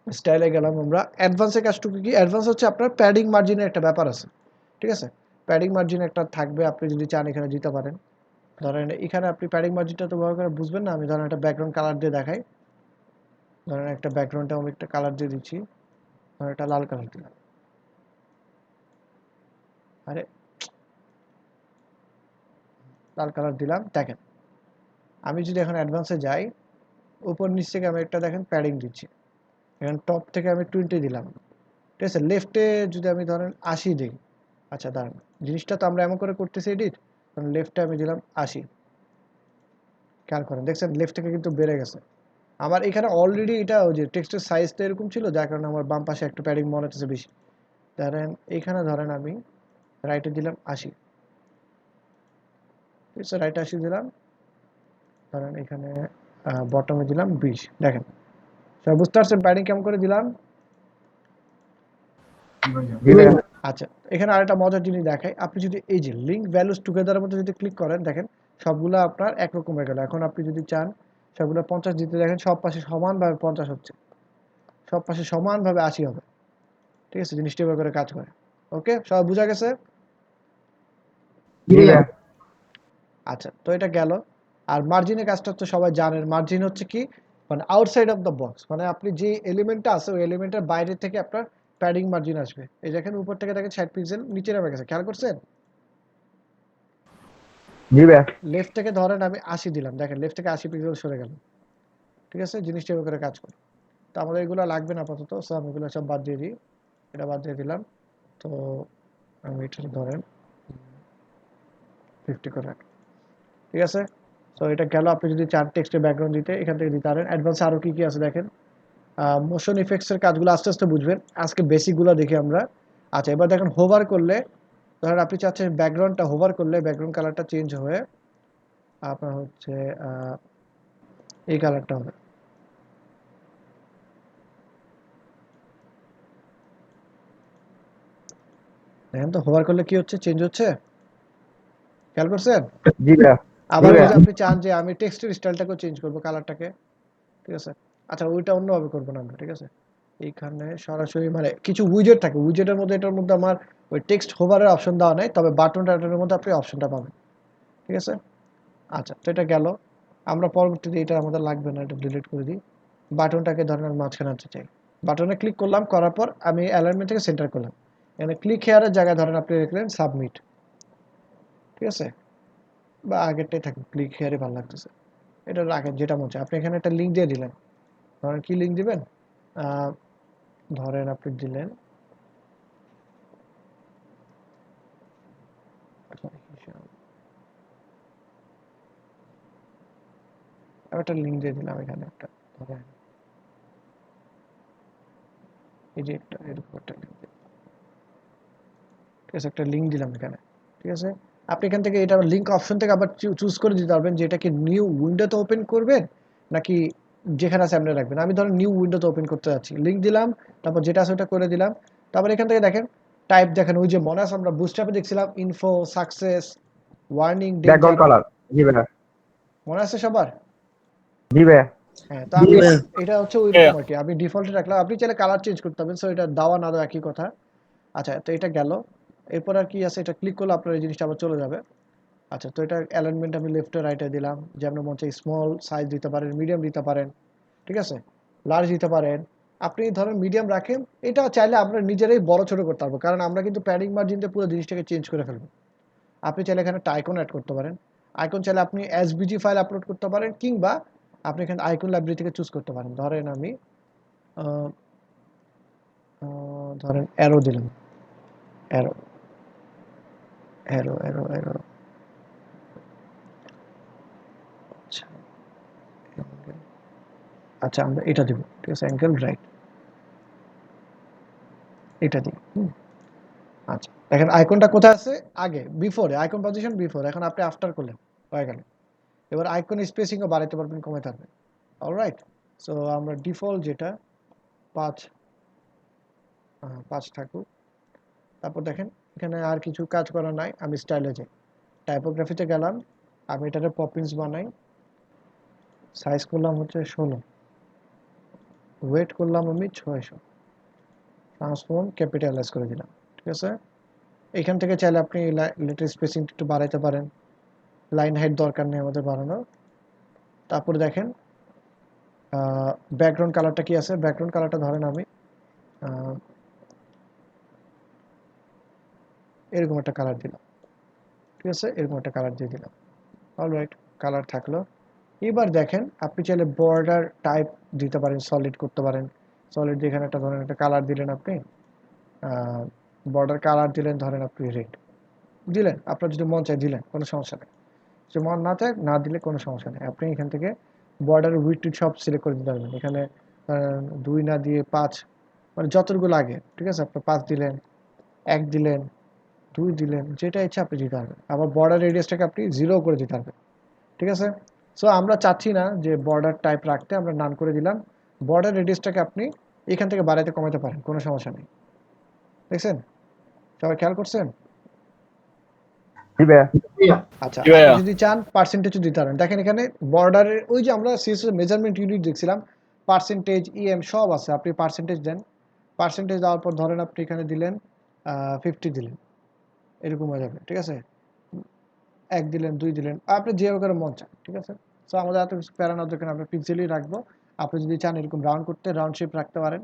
স্টাইলে গেলাম আমরা। অ্যাডভান্সের কাজটুকু কি? অ্যাডভান্স হচ্ছে আপনার প্যাডিং মার্জিনের একটা ব্যাপার আছে, ঠিক আছে? প্যাডিং মার্জিন একটা থাকবে, আপনি যদি চান এখানে দিতে পারেন। ধরেন এখানে আপনি প্যাডিং মার্জিনটা তো ব্যবহার করে বুঝবেন না, আমি ধরেন একটা ব্যাকগ্রাউন্ড কালার দিয়ে দেখাই। ধরেন একটা ব্যাকগ্রাউন্ডে আমি একটা কালার দিয়ে দিচ্ছি, ধরেন একটা লাল কালার দিলাম। আরে লাল কালার দিলাম, দেখেন আমি যদি এখন অ্যাডভান্সে যাই, উপর নিচ থেকে আমি একটা দেখেন প্যাডিং দিচ্ছি। এখন টপ থেকে আমি 20 দিলাম, ঠিক আছে? লেফটে যদি আমি ধরেন 80 দিই, আচ্ছা দাঁড়ান, জিনিসটা তো আমরা এমন করে করতেছি এডিট, কারণ লেফটে আমি দিলাম 80, খেয়াল করেন দেখছেন লেফট থেকে কিন্তু বেড়ে গেছে। আমার এখানে অলরেডি এটা ওই যে টেক্সটের সাইজটা এরকম ছিল, যার কারণে আমার বাম পাশে একটা প্যাডিং মনে হচ্ছে বেশি। ধরেন এইখানে ধরেন আমি রাইটে দিলাম 80, ঠিক আছে? রাইটে 80 দিলাম, ধরেন এখানে বটমে দিলাম 20, দেখেন সব বুঝতে পারছেন প্যাডিং কেমন করে দিলাম? জি ভাইয়া। আচ্ছা, এখানে আরেকটা মজার জিনিস দেখাই, আপনি যদি এই যে লিঙ্ক ভ্যালুস টুগেদারের মধ্যে যদি ক্লিক করেন, দেখেন সবগুলো আপনার একরকম হয়ে গেল। এখন আপনি যদি চান সবগুলো 50 দিতে, দেখেন সব পাশে সমানভাবে 50 হচ্ছে, সব পাশে সমানভাবে 80 হবে, ঠিক আছে? জিনিসটা এভাবে করে কাজ করে। ওকে, সব বোঝা গেছে? জি ভাইয়া। আচ্ছা, তো এটা গেল। আর মার্জিনের কাজটা তো সবাই জানেন, মার্জিন হচ্ছে কি, মানে আউটসাইড অফ দ্য বক্স, মানে আপনি যে এলিমেন্টটা আছে ওই এলিমেন্টের বাইরে থেকে আপনার প্যাডিং মার্জিন আসবে। এই দেখেন উপর থেকে দেখেন 60 পিক্সেল নিচে নেমে গেছে, খেয়াল করছেন? জি ভাইয়া। লেফট থেকে ধরেন আমি 80 দিলাম, দেখেন লেফট থেকে 80 পিক্সেল সরে গেল, ঠিক আছে? জিনিসটা এভাবে করে কাজ করে। তো আমাদের এগুলো লাগবে না আপাতত, সো আমি এগুলো সব বাদ দিয়ে দিই, এটা বাদ দিয়ে দিলাম। তো আমি এটা ধরেন 50 করে রাখি, ঠিক আছে? তো এটা গেল। আপনি যদি চান টেক্সটের ব্যাকগ্রাউন্ড দিতে, এখান থেকে দিতে পারেন। অ্যাডভান্সে আরও কি কি আছে দেখেন, মোশন ইফেক্টসের কাজগুলো আস্তে আস্তে বুঝবেন, আজকে বেসিকগুলো দেখি আমরা। আচ্ছা, এবার দেখেন হোভার করলে, ধরেন আপনি চাচ্ছেন ব্যাকগ্রাউন্ডটা হোভার করলে ব্যাকগ্রাউন্ড কালারটা চেঞ্জ হয়ে আপনার হচ্ছে এই কালারটা হবে। দেখেন তো হোভার করলে কি হচ্ছে, চেঞ্জ হচ্ছে, খেয়াল করছেন? জি ভাইয়া। জি আবার ভাইয়া। যদি আপনি চান যে আমি টেক্সটের স্টাইলটাকেও চেঞ্জ করবো, কালারটাকে, ঠিক আছে? আচ্ছা, ওইটা অন্যভাবে করবো না আমরা, ঠিক আছে? এইখানে সরাসরি মানে কিছু উইজেট থাকে, উইজেটের মধ্যে এটার মধ্যে আমার ওই টেক্সট হোভারের অপশন দেওয়া নেই, তবে বাটন টাটনের মধ্যে আপনি অপশনটা পাবেন, ঠিক আছে? আচ্ছা, তো এটা গেল। আমরা পরবর্তীতে এটা আমাদের লাগবে না, এটা ডিলিট করে দিই। বাটনটাকে ধরেন আমি মাঝখানে আনতে চাই, বাটনে ক্লিক করলাম, করার পর আমি অ্যালাইনমেন্ট থেকে সেন্টার করলাম। এখানে ক্লিক হেয়ারের জায়গায় ধরেন আপনি লিখলেন সাবমিট, ঠিক আছে? বা আগেরটাই থাকুক, ক্লিক হেয়ারে ভালো লাগতেছে, এটা রাখেন যেটা মনে হচ্ছে। আপনি এখানে একটা লিঙ্ক দিয়ে দিলেন, ধরেন কি লিঙ্ক দিবেন, আহ, ধরেন আপনি দিলেন আমি একটা লিঙ্ক দিয়ে দিলাম এখানে একটা, ধরেন এই যে একটা এরকম একটা লিঙ্ক, ঠিক আছে? একটা লিঙ্ক দিলাম এখানে, ঠিক আছে? আপনি এখান থেকে এটা লিঙ্ক অপশন থেকে আবার চুজ করে দিতে পারবেন যে এটাকে নিউ উইন্ডোতে ওপেন করবেন নাকি যেখানে আছে আপনি রাখবেন। আমি ধরেন নিউ উইন্ডোতে ওপেন করতে যাচ্ছি, লিঙ্ক দিলাম, তারপর যেটা আছে ওটা করে দিলাম। তারপর এখান থেকে দেখেন টাইপ, দেখেন ওই যে মনে আছে আমরা বুস্ট্র্যাপে দেখছিলাম info, success, warning, danger, background colour. জি ভাইয়া। মনে আছে সবার? জি ভাইয়া। হ্যাঁ, তো আমি এটা হচ্ছে ওই রকম আর কি, আমি ডিফল্টে রাখলাম, আপনি চাইলে কালার চেঞ্জ করতে পারবেন, সো এটা দেওয়া না দেওয়া একই কথা। আচ্ছা, তো এটা গেল। এরপর আর কি আছে, এটা ক্লিক করলে আপনার এই জিনিসটা আবার চলে যাবে। আচ্ছা, তো এটা অ্যালাইনমেন্ট আমি লেফটে রাইটে দিলাম, যে আপনার মনে হচ্ছে স্মল সাইজ দিতে পারেন, মিডিয়াম দিতে পারেন, ঠিক আছে? লার্জ দিতে পারেন। আপনি ধরেন মিডিয়াম রাখেন, এটা চাইলে আমরা নিজেরাই বড় ছোট করতে পারবো, কারণ আমরা কিন্তু প্যাডিং মার্জিন দিয়ে পুরো জিনিসটাকে চেঞ্জ করে ফেলবো। আপনি চাইলে এখানে একটা আইকন অ্যাড করতে পারেন, আইকন চাইলে আপনি এসভিজি ফাইল আপলোড করতে পারেন, কিংবা আপনি এখানে আইকন লাইব্রেরি থেকে চুজ করতে পারেন। ধরেন আমি আহ, ধরেন অ্যারো দিলাম, অ্যারো, অ্যারো, অ্যারো, অ্যারো, আচ্ছা, আচ্ছা আমরা এটা দিব, ঠিক আছে? অ্যাঙ্গেল রাইট, এটা দিই। আচ্ছা, দেখেন আইকনটা কোথায় আছে, আগে বিফোরে, আইকন পজিশন বিফোর, এখন আপনি আফটার করলেন, হয়ে গেল। এবার আইকন স্পেসিংও বাড়াইতে পারবেন, কমাতে পারবেন। অলরাইট, সো আমরা ডিফল্ট যেটা 5 থাকুক। তারপর দেখেন এখানে আর কিছু কাজ করা নাই, আমি স্টাইলে যাই, টাইপোগ্রাফিতে গেলাম, আমি এটাতে পপিন্স বানাই, সাইজ করলাম হচ্ছে 16, ওয়েট করলাম আমি 600, ট্রান্সফর্ম ক্যাপিটালাইজ করে দিলাম। ঠিক আছে, এখান থেকে চাইলে আপনি লেটার স্পেসিং একটু বাড়াইতে পারেন, লাইন হাইট দরকার নেই আমাদের বাড়ানোর। তারপর দেখেন ব্যাকগ্রাউন্ড কালারটা কি আছে, ব্যাকগ্রাউন্ড কালারটা ধরেন আমি এরকম একটা কালার দিলাম। ঠিক আছে, এরকম একটা কালার দিয়ে দিলাম। অলরাইট, কালার থাকলো। এবার দেখেন আপনি চাইলে বর্ডার টাইপ দিতে পারেন, সলিড করতে পারেন। সলিড দিয়ে এখানে একটা ধরেন একটা কালার দিলেন, আপনি বর্ডার কালার দিলেন, ধরেন আপনি রেড দিলেন, আপনার যদি মন চায় দিলেন, কোনো সমস্যা নেই। যদি মন না চায় না দিলে কোনো সমস্যা নেই। আপনি এখান থেকে বর্ডার উইডথ সব সিলেক্ট করে দিতে পারবেন। এখানে 2 না দিয়ে 5, মানে যতটুকু লাগে। ঠিক আছে, আপনি 5 দিলেন, 1 দিলেন, 2 দিলেন, যেটা ইচ্ছা আপনি দিতে পারবেন। আবার বর্ডার রেডিয়াসটাকে আপনি 0 করে দিতে পারবেন। ঠিক আছে, সো আমরা চাচ্ছি না যে বর্ডার টাইপ রাখতে, আমরা নান করে দিলাম। বর্ডার রেডিয়াসটাকে আপনি এখান থেকে বাড়াইতে কমাতে পারেন, কোনো সমস্যা নেই। দেখছেন, সবাই খেয়াল করছেন? জি ভাইয়া। আচ্ছা, জি ভাইয়া। আপনি যদি চান পার্সেন্টেজও দিতে পারেন। দেখেন এখানে বর্ডারের ওই যে আমরা সিএসএস মেজারমেন্ট ইউনিট দেখছিলাম, পার্সেন্টেজ, ইএম সব আছে। আপনি পার্সেন্টেজ দেন, পার্সেন্টেজ দেওয়ার পর ধরেন আপনি এখানে দিলেন 50 দিলেন, এরকম হয়ে যাবে। ঠিক আছে, 1 দিলেন, 2 দিলেন, আপনি যেভাবে করে মন চান। ঠিক আছে, সো আমাদের এত কিছু প্যারা না দরকার, আমরা পিক্সেলই রাখবো। আপনি যদি চান এরকম রাউন্ড করতে, রাউন্ড শেপ রাখতে পারেন,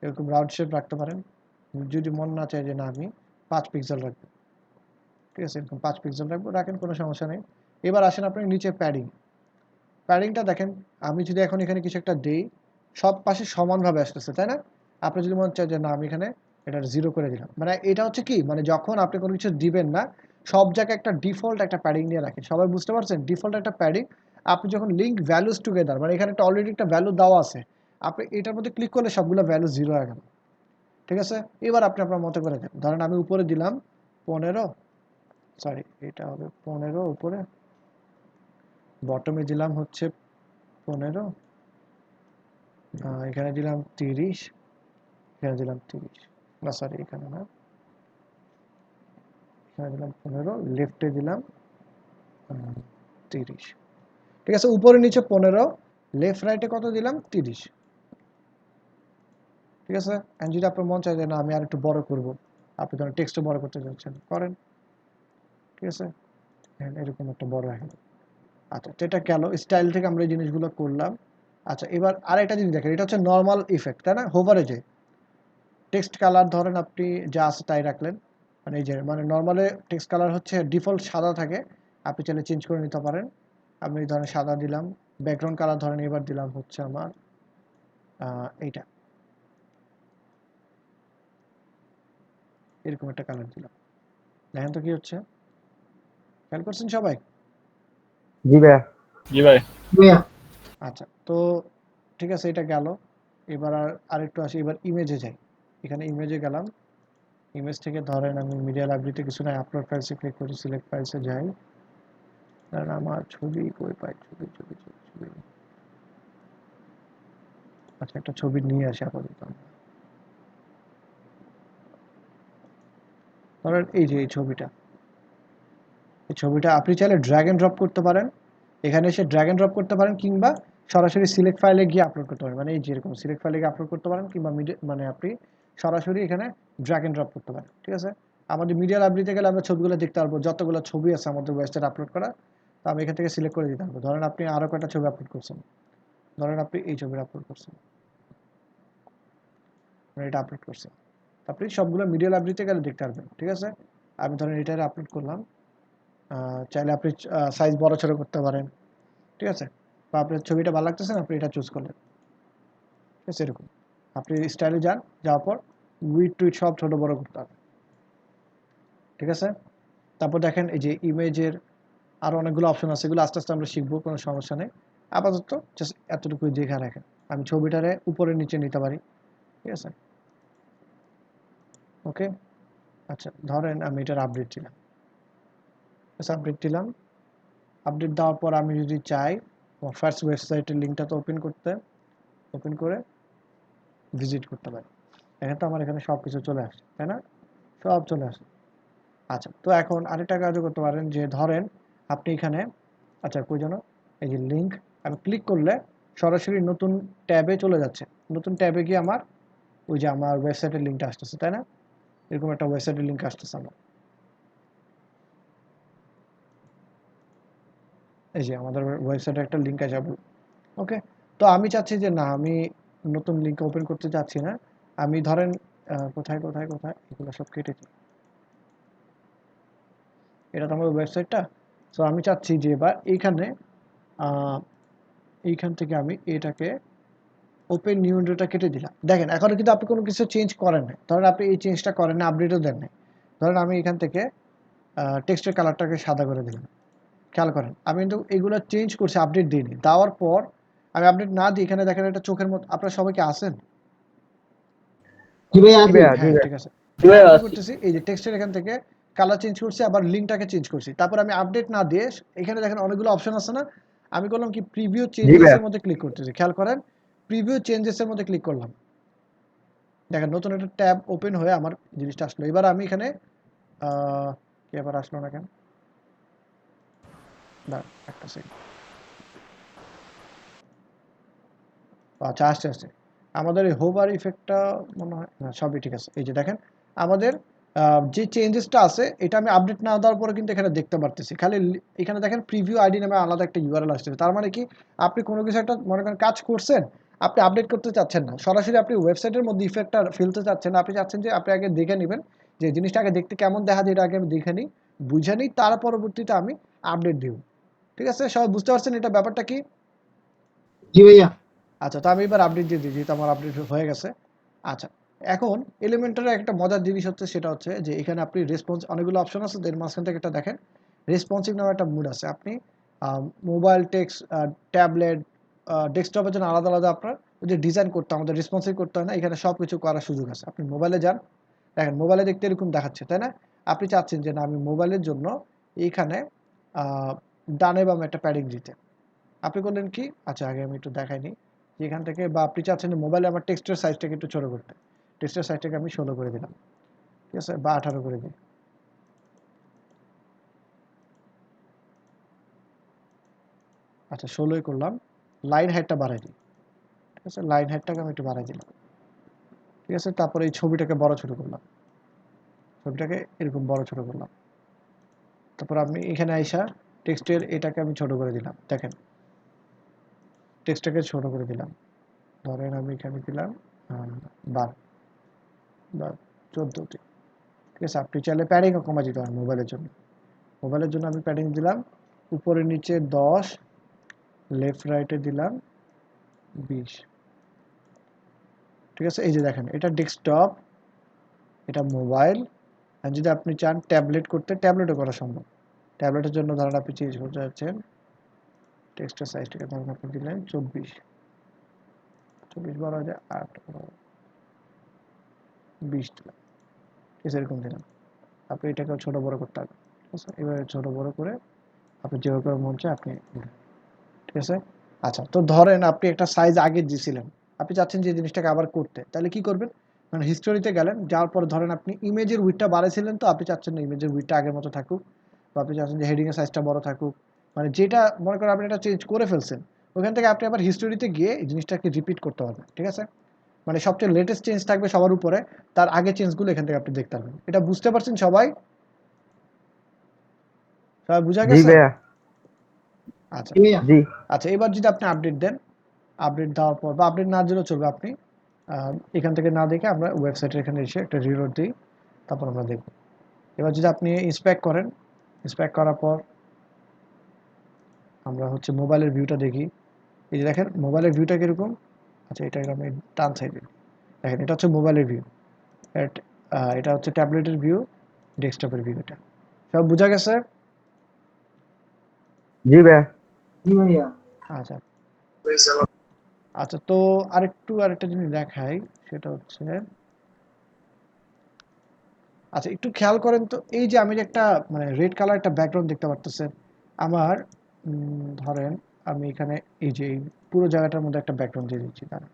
এরকম রাউন্ড শেপ রাখতে পারেন। যদি মন না চায় যে না আমি 5 পিক্সেল রাখবো, ঠিক আছে, এরকম 5 পিক্সেল রাখবো, রাখেন, কোনো সমস্যা নেই। এবার আসেন আপনি নিচে প্যাডিং। প্যাডিংটা দেখেন, আমি যদি এখন এখানে কিছু একটা দেই, সব পাশে সমানভাবে আসতেছে, তাই না? আপনি যদি মনে চায় যে না আমি এখানে এটা 0 করে দিলাম, মানে এটা হচ্ছে কি, মানে যখন আপনি কোনো কিছু দিবেন না, সব জায়গায় একটা ডিফল্ট একটা প্যাডিং নিয়ে রাখেন। সবাই বুঝতে পারছেন? ডিফল্ট একটা প্যাডিং, আপনি যখন লিঙ্ক ভ্যালুজ টুগেদার, মানে এখানে একটা অলরেডি একটা ভ্যালু দেওয়া আছে, আপনি এটার মধ্যে ক্লিক করলে সবগুলো ভ্যালু 0 হয়ে গেল। ঠিক আছে, এবার আপনি আপনার মতো করে দেন। ধরেন আমি উপরে দিলাম 15, সরি এটা হবে 15 উপরে, বটমে দিলাম হচ্ছে 15, এখানে দিলাম 30, এখানে দিলাম 30, না সরি এখানে না, এখানে দিলাম 15, লেফটে দিলাম 30। ঠিক আছে, উপরে নিচে 15, লেফট রাইটে কত দিলাম 30। ঠিক আছে, এন্ড যদি আপনার মন চায় যে না আমি আর একটু বড় করব, আপনি ধরেন টেক্সটও বড় করতে চাচ্ছেন, করেন। ঠিক আছে, এরকম একটা বড় হয়ে গেল। আচ্ছা, তো এটা গেল স্টাইল থেকে আমরা এই জিনিসগুলো করলাম। আচ্ছা, এবার আরেকটা জিনিস দেখেন, এটা হচ্ছে নর্মাল ইফেক্ট, তাই না? হোভারে যে টেক্সট কালার ধরেন আপনি যা আছে তাই রাখলেন, মানে এই যে মানে নর্মালে টেক্সট কালার হচ্ছে ডিফল্ট সাদা থাকে, আপনি চাইলে চেঞ্জ করে নিতে পারেন। আমি ধরেন সাদা দিলাম, ব্যাকগ্রাউন্ড কালার ধরেন এবার দিলাম হচ্ছে আমার এইটা, এরকম একটা কালার দিলাম। দেখেন তো কি হচ্ছে, খেয়াল করছেন সবাই? জি ভাইয়া। জি ভাই। আচ্ছা, তো ঠিক আছে, এটা গেল। এবার আরেকটু আসি, এবার ইমেজে যাই। এখানে ইমেজে গেলাম, ইমেজ থেকে ধরেন আমি মিডিয়া লাইব্রেরিতে কিছু না, আপলোড ফাইলসে ক্লিক করি, সিলেক্ট ফাইলসে যাই, কারণ আমার ছবি কই পাই, ছবি ছবি ছবি ছবি, আচ্ছা একটা ছবি নিয়ে আসি আপাতত। ধরেন এই যে এই ছবিটা, এই ছবিটা আপনি চাইলে ড্র্যাগ এন্ড ড্রপ করতে পারেন, এখানে এসে ড্র্যাগ এন্ড ড্রপ করতে পারেন, কিংবা সরাসরি সিলেক্ট ফাইলে গিয়ে আপলোড করতে পারেন, মানে এই যেরকম সিলেক্ট ফাইলে গিয়ে আপলোড করতে পারেন, কিংবা মানে আপনি সরাসরি এখানে ড্র্যাগ এন্ড ড্রপ করতে পারেন। ঠিক আছে, আমাদের মিডিয়া লাইব্রেরিতে গেলে আমরা ছবিগুলো দেখতে পারবো, যতগুলো ছবি আছে আমাদের ওয়েবসাইট আপলোড করা, তো আমি এখান থেকে সিলেক্ট করে দিতে পারবো। ধরেন আপনি আরও কয়টা ছবি আপলোড করছেন, ধরেন আপনি এই ছবিটা আপলোড করছেন, মানে এটা আপলোড করছেন, আপনি সবগুলো মিডিয়া লাইব্রেরিতে গেলে দেখতে পারবেন। ঠিক আছে, আমি ধরেন এটারে আপলোড করলাম, চাইলে আপনি সাইজ বড় ছোট করতে পারেন। ঠিক আছে, বা আপনার ছবিটা ভালো লাগতেছে না, আপনি এটা চুজ করলেন। ঠিক আছে, এরকম আপনি স্টাইলে যান, যাওয়ার পর উইড টুইট সব ছোট বড় করতে হবে। ঠিক আছে, তারপর দেখেন এই যে ইমেজের আরও অনেকগুলো অপশন আছে, এগুলো আস্তে আস্তে আমরা শিখবো, কোনো সমস্যা নেই। আপাতত জাস্ট এতটুকুই দেখা রাখেন, আমি ছবিটারে উপরে নিচে নিতে পারি। ঠিক আছে, ওকে। আচ্ছা, ধরেন আমি এটার আপডেট দিলাম, আপডেট দিলাম, আপডেট দেওয়ার পর আমি যদি চাই আমার ফার্স্ট ওয়েবসাইটের লিঙ্কটা তো ওপেন করে ভিজিট করতে পারি। এখন তো আমার এখানে সব কিছু চলে আসছে, তাই না? সব চলে আসছে। আচ্ছা, তো এখন আরেকটা কাজও করতে পারেন যে ধরেন আপনি এখানে, আচ্ছা কই যেন, এই যে লিঙ্ক, আমি ক্লিক করলে সরাসরি নতুন ট্যাবে চলে যাচ্ছে। নতুন ট্যাবে গিয়ে আমার ওই যে আমার ওয়েবসাইটের লিঙ্কটা আসতেছে, তাই না? এরকম একটা ওয়েবসাইটের লিঙ্ক আসতেছে আমার, এই যে আমাদের ওয়েবসাইটে একটা লিঙ্ক আসবে। ওকে, তো আমি চাচ্ছি যে না, আমি নতুন লিঙ্ক ওপেন করতে চাচ্ছি না। আমি ধরেন কোথায় কোথায় কোথায় এগুলো সব কেটে দিই, এটা তো আমার ওয়েবসাইটটা। সো আমি চাচ্ছি যে এবার এইখান থেকে আমি এটাকে ওপেন নিউ উইন্ডোটা কেটে দিলাম। দেখেন এখনো কিন্তু আপনি কোনো কিছু চেঞ্জ করেন নাই। ধরেন আপনি এই চেঞ্জটা করেন না, আপডেটও দেন নাই। ধরেন আমি এখান থেকে টেক্সটের কালারটাকে সাদা করে দিলাম। খেয়াল করেন আমি কিন্তু এগুলো চেঞ্জ করছি, আপডেট দিইনি। দেওয়ার পর আমি আপডেট না দিই, এখানে দেখেন একটা চোখের মতো, আপনারা সবাইকে আসেন। জি ভাইয়া জি আছি। ভাইয়া, জি হ্যাঁ ভাইয়া। ঠিক আছে। আমি কি করতেছি, এই যে টেক্সটের এখান থেকে কালার চেঞ্জ করছি, আবার লিঙ্কটাকে চেঞ্জ করছি। তারপর আমি আপডেট না দিয়ে এখানে দেখেন অনেকগুলো অপশন আছে না, আমি করলাম কি প্রিভিউ জি চেঞ্জেস ভাইয়া। এর মধ্যে ক্লিক করতেছি। খেয়াল করেন প্রিভিউ চেঞ্জেস এর মধ্যে ক্লিক করলাম, দেখেন নতুন একটা ট্যাব ওপেন হয়ে আমার জিনিসটা আসলো। এবার আমি এখানে কি আবার আসলো না কেন, দাঁড়ান একটা সেকেন্ড। আচ্ছা আসছে আসছে। আমাদের এই হোভার ইফেক্টটা মনে হয় না, সবই ঠিক আছে। এই যে দেখেন আমাদের যে চেঞ্জেসটা আছে এটা আমি আপডেট না দেওয়ার পরে কিন্তু এখানে দেখতে পারতেছি। খালি এখানে দেখেন প্রিভিউ আইডি নামে আলাদা একটা ইউআরএল আসছে। তার মানে কি, আপনি কোনো কিছু একটা মনে করেন কাজ করছেন, আপনি আপডেট করতে চাচ্ছেন না, সরাসরি আপনি ওয়েবসাইটের মধ্যে ইফেক্টটা ফেলতে চাচ্ছেন না। আপনি চাচ্ছেন যে আপনি আগে দেখে নেবেন যে জিনিসটা আগে দেখতে কেমন দেখা যায়, এটা আগে আমি দেখে নিই, বুঝে নিই, তার পরবর্তীতে আমি আপডেট দিব। ঠিক আছে, সবাই বুঝতে পারছেন এটা ব্যাপারটা কি? জি ভাইয়া। আচ্ছা, তো আমি এবার আপডেট দিয়ে দিই, যেহেতু আমার আপডেট হয়ে গেছে। আচ্ছা, এখন এলিমেন্টারের একটা মজার জিনিস হচ্ছে, সেটা হচ্ছে যে এখানে আপনি রেসপন্স, অনেকগুলো অপশন আছে, দেন মাঝখান থেকে একটা দেখেন রেসপন্সিভ নামে একটা মুড আছে। আপনি মোবাইল, টেক্সট, ট্যাবলেট, ডেস্কটপের জন্য আলাদা আলাদা আপনার ওই যে ডিজাইন করতে, আমাদের রেসপন্সিভ করতে হয় না, এখানে সব কিছু করার সুযোগ আছে। আপনি মোবাইলে যান, দেখেন মোবাইলে দেখতে এরকম দেখাচ্ছে, তাই না? আপনি চাচ্ছেন যে না, আমি মোবাইলের জন্য এইখানে ডানে বামে একটা প্যাডিং দিতে। আপনি করলেন কি, আচ্ছা আগে আমি একটু দেখাইনি যে এখান থেকে, বা আপনি চাচ্ছেন যে মোবাইলে আমার টেক্সটের সাইজটাকে একটু ছোটো করতে, টেক্সটের সাইজটাকে আমি 16 করে দিলাম, ঠিক আছে, বা 18 করে দিই। আচ্ছা 16ই করলাম। লাইন হাইটটা বাড়াই দিই, ঠিক আছে, লাইন হাইটটাকে আমি একটু বাড়াই দিলাম, ঠিক আছে। তারপরে এই ছবিটাকে বড় ছোট করলাম, ছবিটাকে এরকম বড় ছোট করলাম। তারপর আমি এখানে আইসা টেক্সটের এটাকে আমি ছোট করে দিলাম, দেখেন টেক্সটটাকে ছোট করে দিলাম। ধরেন আমি এখানে দিলাম 12 বা 14, ঠিক আছে। আপনি চাইলে প্যাডিংও কমা দিতে পারেন মোবাইলের জন্য। মোবাইলের জন্য আমি প্যাডিং দিলাম উপরে নিচে 10, লেফট রাইটে দিলাম 20, ঠিক আছে। এই যে দেখেন এটা ডেস্কটপ, এটা মোবাইল, আর যদি আপনি চান ট্যাবলেট করতে, ট্যাবলেটও করা সম্ভব। ট্যাবলেটের জন্য ধরেন আপনি চেঞ্জ করতে যাচ্ছেন টেক্সটের সাইজটাকে, ধরেন আপনি দিলেন 24, 12 হাজার 8, 20 দিলাম, ঠিক আছে, এরকম দিলাম। আপনি এটাকেও ছোট বড় করতে হবে, ঠিক আছে। এবারে ছোট বড় করে আপনি যেভাবে মন চায় আপনি, ঠিক আছে। আচ্ছা, তো ধরেন আপনি একটা সাইজ আগে দিয়েছিলেন, আপনি চাচ্ছেন যে জিনিসটাকে আবার করতে, তাহলে কি করবেন, মানে হিস্টোরিতে গেলেন, যাওয়ার পরে ধরেন আপনি ইমেজের উইডথটা বাড়াইছিলেন, তো আপনি চাচ্ছেন না ইমেজের উইডথটা আগের মতো থাকুক, বা আপনি চাচ্ছেন যে হেডিংয়ের সাইজটা বড় থাকুক, মানে যেটা মনে করেন আপনি এটা চেঞ্জ করে ফেলছেন, ওখান থেকে আপনি আবার হিস্টোরিতে গিয়ে এই জিনিসটাকে রিপিট করতে পারবেন, ঠিক আছে। মানে সবচেয়ে লেটেস্ট চেঞ্জ থাকবে সবার উপরে, তার আগে চেঞ্জগুলো এখান থেকে আপনি দেখতে পারবেন। এটা বুঝতে পারছেন সবাই? সবাই বুঝা জি গেছে? ভাইয়া। আচ্ছা জি ভাইয়া। জি। আচ্ছা, এবার যদি আপনি আপডেট দেন, আপডেট দেওয়ার পর, বা আপডেট না দিলেও চলবে, আপনি এখান থেকে না দেখে আমরা ওয়েবসাইটের এখানে এসে একটা রিলোড দিই, তারপর আমরা দেখব। এবার যদি আপনি ইন্সপেক্ট করেন, ইন্সপেক্ট করার পর আমরা হচ্ছে মোবাইলের ভিউটা দেখি। এই যে দেখেন মোবাইলের ভিউটা কীরকম। আচ্ছা, এটা আমি ডান সাইডে দেখেন, এটা হচ্ছে মোবাইলের ভিউ, এটা হচ্ছে ট্যাবলেটের ভিউ, ডেস্কটপের ভিউ। এটা সব বোঝা গেছে? জি ভাইয়া। জি ভাইয়া। আচ্ছা আচ্ছা, তো আরেকটা জিনিস দেখাই, সেটা হচ্ছে, আচ্ছা একটু খেয়াল করেন তো, এই যে আমি যে একটা মানে রেড কালার একটা ব্যাকগ্রাউন্ড দেখতে পারতেছেন, আমার ধরেন আমি এখানে এই যে এই পুরো জায়গাটার মধ্যে একটা ব্যাকগ্রাউন্ড দিয়ে দিচ্ছি, দাঁড়ান।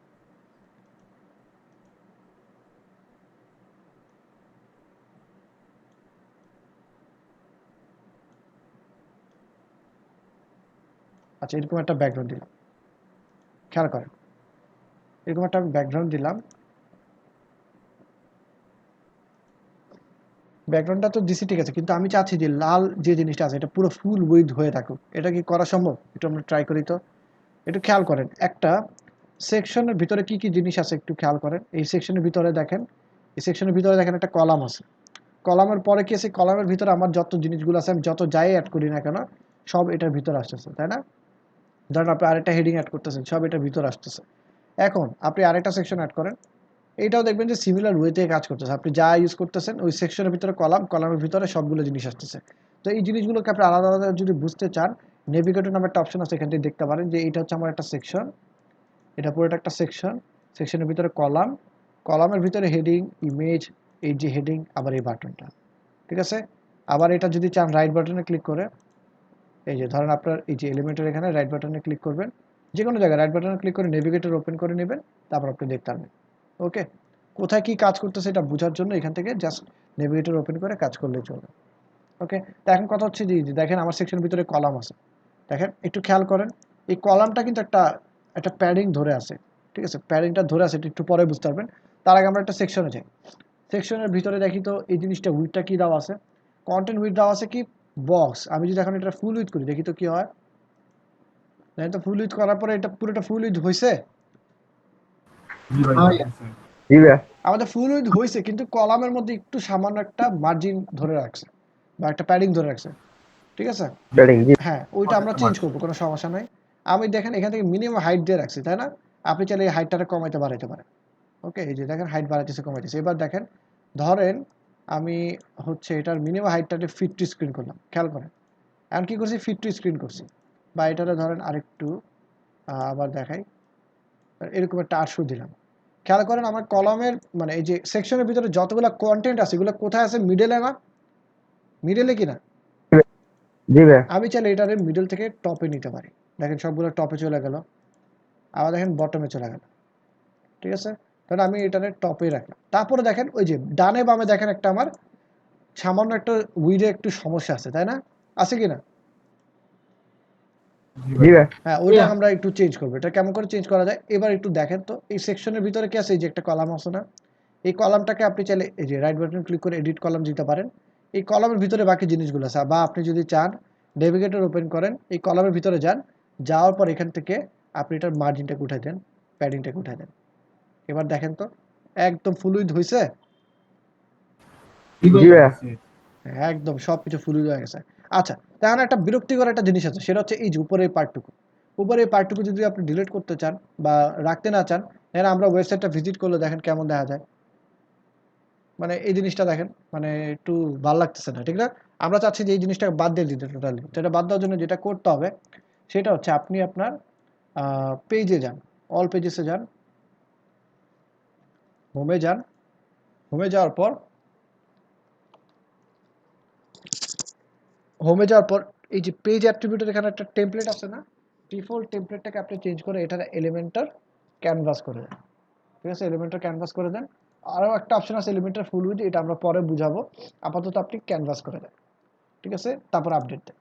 আচ্ছা, এরকম একটা ব্যাকগ্রাউন্ড দিলাম, খেয়াল করেন এরকম একটা ব্যাকগ্রাউন্ড দিলাম। ব্যাকগ্রাউন্ডটা তো দিছি ঠিক আছে, কিন্তু আমি চাচ্ছি যে লাল যে জিনিসটা আছে এটা পুরো ফুল উইথ হয়ে থাকুক। এটা কি করা সম্ভব? একটু আমরা ট্রাই করি তো। একটু খেয়াল করেন একটা সেকশনের ভিতরে কি কি জিনিস আছে একটু খেয়াল করেন। এই সেকশনের ভিতরে দেখেন, এই সেকশনের ভিতরে দেখেন একটা কলাম আছে। কলামের পরে কি আছে? কলামের ভিতরে আমার যত জিনিসগুলো আছে আমি যত যাই অ্যাড করি না কেন সব এটার ভিতরে আসতেছে, তাই না? ধরেন আপনি আরেকটা হেডিং অ্যাড করতেছেন, সব এটার ভিতরে আসতেছে। এখন আপনি আরেকটা সেকশন অ্যাড করেন, এইটাও দেখবেন যে সিমিলার ওয়েতে কাজ করতেছে। আপনি যা ইউজ করতেছেন ওই সেকশনের ভিতরে কলাম, কলামের ভিতরে সবগুলো জিনিস আসতেছে। তো এই জিনিসগুলোকে আপনি আলাদা আলাদা যদি বুঝতে চান, নেভিগেটর নামে একটা অপশন আছে, এখান থেকে দেখতে পারেন যে এটা হচ্ছে আমার একটা সেকশন, এটা পুরোটা একটা সেকশন। সেকশনের ভিতরে কলাম, কলামের ভিতরে হেডিং, ইমেজ, এই যে হেডিং, আবার এই বাটনটা, ঠিক আছে? আবার এটা যদি চান রাইট বাটনে ক্লিক করে, এই যে ধরেন আপনার এই যে এলিমেন্টের এখানে রাইট বাটনে ক্লিক করবেন, যে কোনো জায়গায় রাইট বাটনে ক্লিক করে নেভিগেটর ওপেন করে নেবেন, তারপর আপনি দেখতে পারবেন। ওকে, কোথায় কি কাজ করতেছে এটা বোঝার জন্য এখান থেকে জাস্ট নেভিগেটর ওপেন করে কাজ করলেই চলবে। ওকে, তো এখন কথা হচ্ছে যে দেখেন আমার সেকশনের ভিতরে কলাম আছে, দেখেন একটু খেয়াল করেন এই কলামটা কিন্তু একটা একটা প্যাডিং ধরে আছে, ঠিক আছে? প্যাডিংটা ধরে আছে, এটা একটু পরে বুঝতে পারবেন। তার আগে আমরা একটা সেকশনে যাই। সেকশনের ভিতরে দেখি তো এই জিনিসটা উইথটা কি দেওয়া আছে, কন্টেন্ট উইথ দেওয়া আছে কি বক্স। আমি যদি এখন এটা ফুল উইথ করি দেখি তো কি হয়। দেখেন তো ফুল উইথ করার পরে এটা পুরোটা ফুল উইথ হয়েছে। জি ভাই হ্যাঁ, হয়েছে। জি ভাইয়া। আমাদের ফুল উইথ হয়েছে, কিন্তু কলামের মধ্যে একটু সামান্য একটা মার্জিন ধরে রাখছে বা একটা প্যাডিং ধরে রাখছে, ঠিক আছে? ব্যাটিং জি। হ্যাঁ, ওইটা আমরা চেঞ্জ করবো, কোনো সমস্যা নাই। আমি দেখেন এখান থেকে মিনিমাম হাইট দিয়ে রাখছি, তাই না? আপনি চাইলে এই হাইটটা কমাইতে বাড়াইতে পারেন। ওকে, এই যে দেখেন হাইট বাড়াইতেছে কমাইতেছে। এবার দেখেন ধরেন আমি হচ্ছে এটার মিনিমাম হাইটটাকে ফিট টু স্ক্রিন করলাম, খেয়াল করেন। এখন কি করছি? ফিট টু স্ক্রিন করছি। বা এটারে ধরেন আরেকটু আবার দেখাই, এরকম একটা ৮০০ দিলাম। খেয়াল করেন আমার কলামের মানে এই যে সেকশনের ভিতরে যতগুলো কন্টেন্ট আছে এগুলো কোথায় আছে? মিডলে না? মিডলে কিনা? জি ভাইয়া। আমি চাইলে এটারে মিডল থেকে টপে নিতে পারি। দেখেন সবগুলো টপে চলে গেল, আবার দেখেন বটমে চলে গেল, ঠিক আছে? তাহলে আমি এটারে টপে রাখলাম। তারপরে দেখেন ওই যে ডানে বামে দেখেন একটা আমার সামান্য একটা উইডে একটু সমস্যা আছে, তাই না? আছে কি না? জি জি ভাই ভাইয়া। হ্যাঁ, ওইটা Yeah. আমরা একটু চেঞ্জ করবো। এটা কেমন করে চেঞ্জ করা যায় এবার একটু দেখেন তো। এই সেকশনের ভিতরে কি আছে? এই যে একটা কলাম আছে না, এই কলামটাকে আপনি চাইলে এই যে রাইট বাটন ক্লিক করে এডিট কলাম দিতে পারেন। এই কলামের ভিতরে বাকি জিনিসগুলো আছে, বা আপনি যদি চান নেভিগেটর ওপেন করেন, এই কলামের ভিতরে যান, যাওয়ার পর এখান থেকে আপনি এটার মার্জিনটাকে উঠাই দেন, প্যাডিংটাকে উঠাই দেন। এবার দেখেন তো একদম ফুল উইথ হয়েছে। জি ভাই। জি ভাইয়া। হয়েছে। একদম সবকিছু ফুল হয়ে গেছে। আচ্ছা, তাহলে একটা বিরক্তিকর একটা জিনিস আছে, সেটা হচ্ছে এই যে উপরে এই পার্টটুকু। উপরে এই পার্টটুকু যদি আপনি ডিলিট করতে চান বা রাখতে না চান, তাহলে আমরা ওয়েবসাইটটা ভিজিট করলে দেখেন কেমন দেখা যায়। মানে এই জিনিসটা দেখেন, মানে একটু ভাল লাগতেছে না, ঠিক না? আমরা চাচ্ছি যে এই জিনিসটাকে বাদ দিয়ে দিতে টোটালি। তো এটা বাদ দেওয়ার জন্য যেটা করতে হবে সেটা হচ্ছে আপনি আপনার পেজে যান, অল পেজেসে যান, হোমে যান। হোমে যাওয়ার পর হোমে যাওয়ার পর এই যে পেজ অ্যাট্রিবিউটের এখানে একটা টেমপ্লেট আছে না, ডিফল্ট টেমপ্লেটটাকে আপনি চেঞ্জ করে এটার এলিমেন্টার ক্যানভাস করে দেন, ঠিক আছে? এলিমেন্টার ক্যানভাস করে দেন। আরও একটা অপশন আছে এলিমেন্টার ফুল উইথ, এটা আমরা পরে বুঝাবো। আপাতত আপনি ক্যানভাস করে দেন, ঠিক আছে? তারপর আপডেট দেন।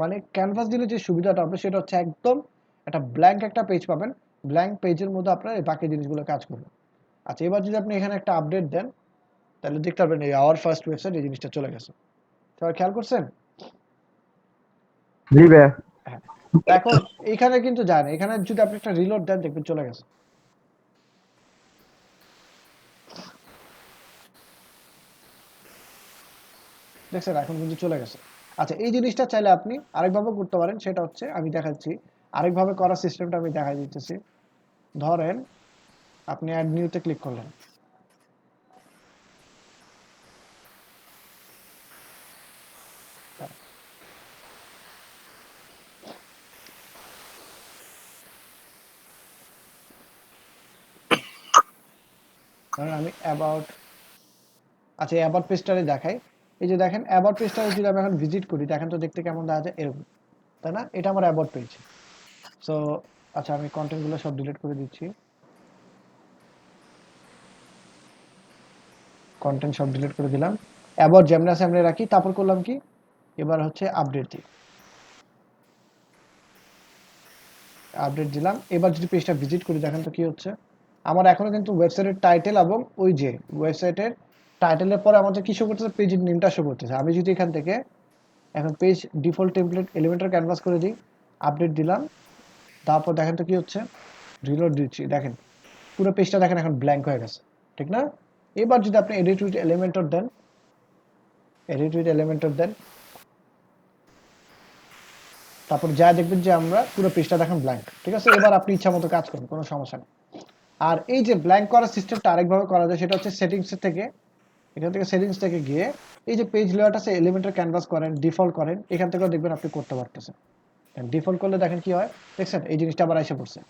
মানে ক্যানভাস দিলে যে সুবিধাটা হবে সেটা হচ্ছে একদম একটা ব্ল্যাঙ্ক একটা পেজ পাবেন, ব্ল্যাঙ্ক পেজের মধ্যে আপনার এই বাকি জিনিসগুলো কাজ করবে। আচ্ছা, এবার যদি আপনি এখানে একটা আপডেট দেন তাহলে দেখতে পারবেন এই আওয়ার ফার্স্ট ওয়েবসাইট এই জিনিসটা চলে গেছে। সবাই খেয়াল করছেন? জি ভাইয়া। হ্যাঁ। তো এখন এইখানে কিন্তু যায় না, এখানে যদি আপনি একটা রিলোড দেন দেখবেন চলে গেছে। দেখছেন এখন কিন্তু চলে গেছে। আচ্ছা, এই জিনিসটা চাইলে আপনি আরেকভাবে করতে পারেন, সেটা হচ্ছে আমি দেখাচ্ছি আরেকভাবে করার সিস্টেমটা আমি দেখাই দিতেছি। ধরেন আপনি অ্যাড নিউতে ক্লিক করলেন, ধরেন আমি অ্যাবাউট, আচ্ছা অ্যাবাউট পেজটারে দেখাই। এই যে দেখেন অ্যাবাউট পেজটা যদি আমি এখন ভিজিট করি, দেখেন তো দেখতে কেমন দেখা যায়, এরকম, তাই না? এটা আমার অ্যাবাউট পেজ। সো আচ্ছা, আমি কন্টেন্টগুলো সব ডিলিট করে দিচ্ছি, কন্টেন্ট সব ডিলিট করে দিলাম, অ্যাবাউট যেমন আছে আমরা রাখি। তারপর করলাম কি, এবার হচ্ছে আপডেট দিই, আপডেট দিলাম। এবার যদি পেজটা ভিজিট করি, দেখেন তো কি হচ্ছে, আমার এখনো কিন্তু ওয়েবসাইটের টাইটেল এবং ওই যে ওয়েবসাইটের টাইটেলের পরে আমাদের কি শো করতেছে, পেজের নেমটা শো করতেছে। আমি যদি এখান থেকে এখন page default template Elementor canvas করে দিই, আপডেট দিলাম, তারপর দেখেন তো কি হচ্ছে, রিলোড দিচ্ছি, দেখেন পুরো পেজটা দেখেন এখন ব্ল্যাঙ্ক হয়ে গেছে, ঠিক না? এবার যদি আপনি এডিট উইথ এলিমেন্টর দেন, এডিট উইথ এলিমেন্টর দেন, তারপর যা দেখবেন যে আমরা পুরো পেজটা দেখেন ব্ল্যাঙ্ক, ঠিক আছে? এবার আপনি ইচ্ছা মতো কাজ করুন, কোনো সমস্যা নেই। আর এই যে ব্ল্যাঙ্ক করার সিস্টেমটা আরেকভাবে করা যায়, সেটা হচ্ছে সেটিংস থেকে, এখান থেকে সেটিংস থেকে গিয়ে এই যে পেজ লেআউট আছে, এলিমেন্টার ক্যানভাস করেন, ডিফল্ট করেন, এখান থেকেও দেখবেন আপনি করতে পারতেছেন। ডিফল্ট করলে দেখেন কি হয়, দেখছেন এই জিনিসটা আবার এসে পড়ছে।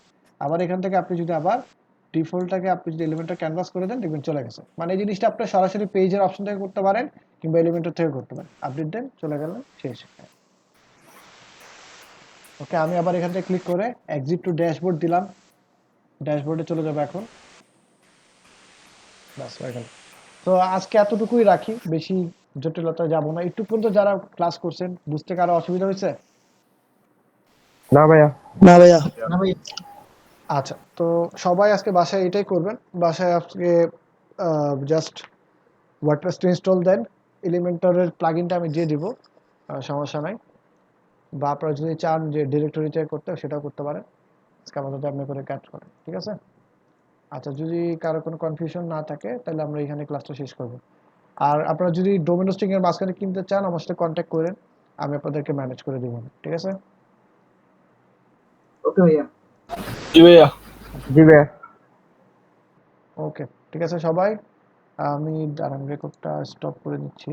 আবার এখান থেকে আপনি যদি আবার ডিফল্টটাকে আপনি যদি এলিমেন্টার ক্যানভাস করে দেন, দেখবেন চলে গেছে। মানে এই জিনিসটা আপনি সরাসরি পেজের অপশন থেকে করতে পারেন কিংবা এলিমেন্টার থেকে করতে পারেন। আপডেট দেন, চলে গেলেন, শেষ। ওকে, আমি আবার এখান থেকে ক্লিক করে এক্সিট টু ড্যাশবোর্ড দিলাম, ড্যাশবোর্ডে চলে যাবে এখন, ব্যাস হয়ে গেল। তো আজকে এতটুকুই রাখি, বেশি জটিলতা যাব না। একটু পর্যন্ত যারা ক্লাস করছেন বুঝতে কারো অসুবিধা হয়েছে? না ভাইয়া। না ভাই, আচ্ছা, তো সবাই আজকে বাসায় এটাই করবেন, বাসায় আজকে জাস্ট ওয়ার্ডপ্রেসটা ইনস্টল দেন, এলিমেন্টরের প্লাগইনটা আমি দিয়ে দিব, সমস্যা নাই। বা আপনারা যদি চান যে ডিরেক্টরিতে করতে, সেটাও করতে পারেন। আজকে আমাদের আপনি করে কাজ করেন, ঠিক আছে? আচ্ছা, যদি কারো কোনো কনফিউশন না থাকে তাহলে আমরা এখানে ক্লাসটা শেষ করব। আর আপনারা যদি ডোমেন হোস্টিং এর মাঝখানে কিনতে চান, আমার সাথে কন্ট্যাক্ট করেন, আমি আপনাদেরকে ম্যানেজ করে দিব, ঠিক আছে? ওকে ভাইয়া। জি ভাইয়া। জি ভাইয়া। ওকে, ঠিক আছে সবাই, আমি দাঁড়ান রেকর্ডটা স্টপ করে দিচ্ছি।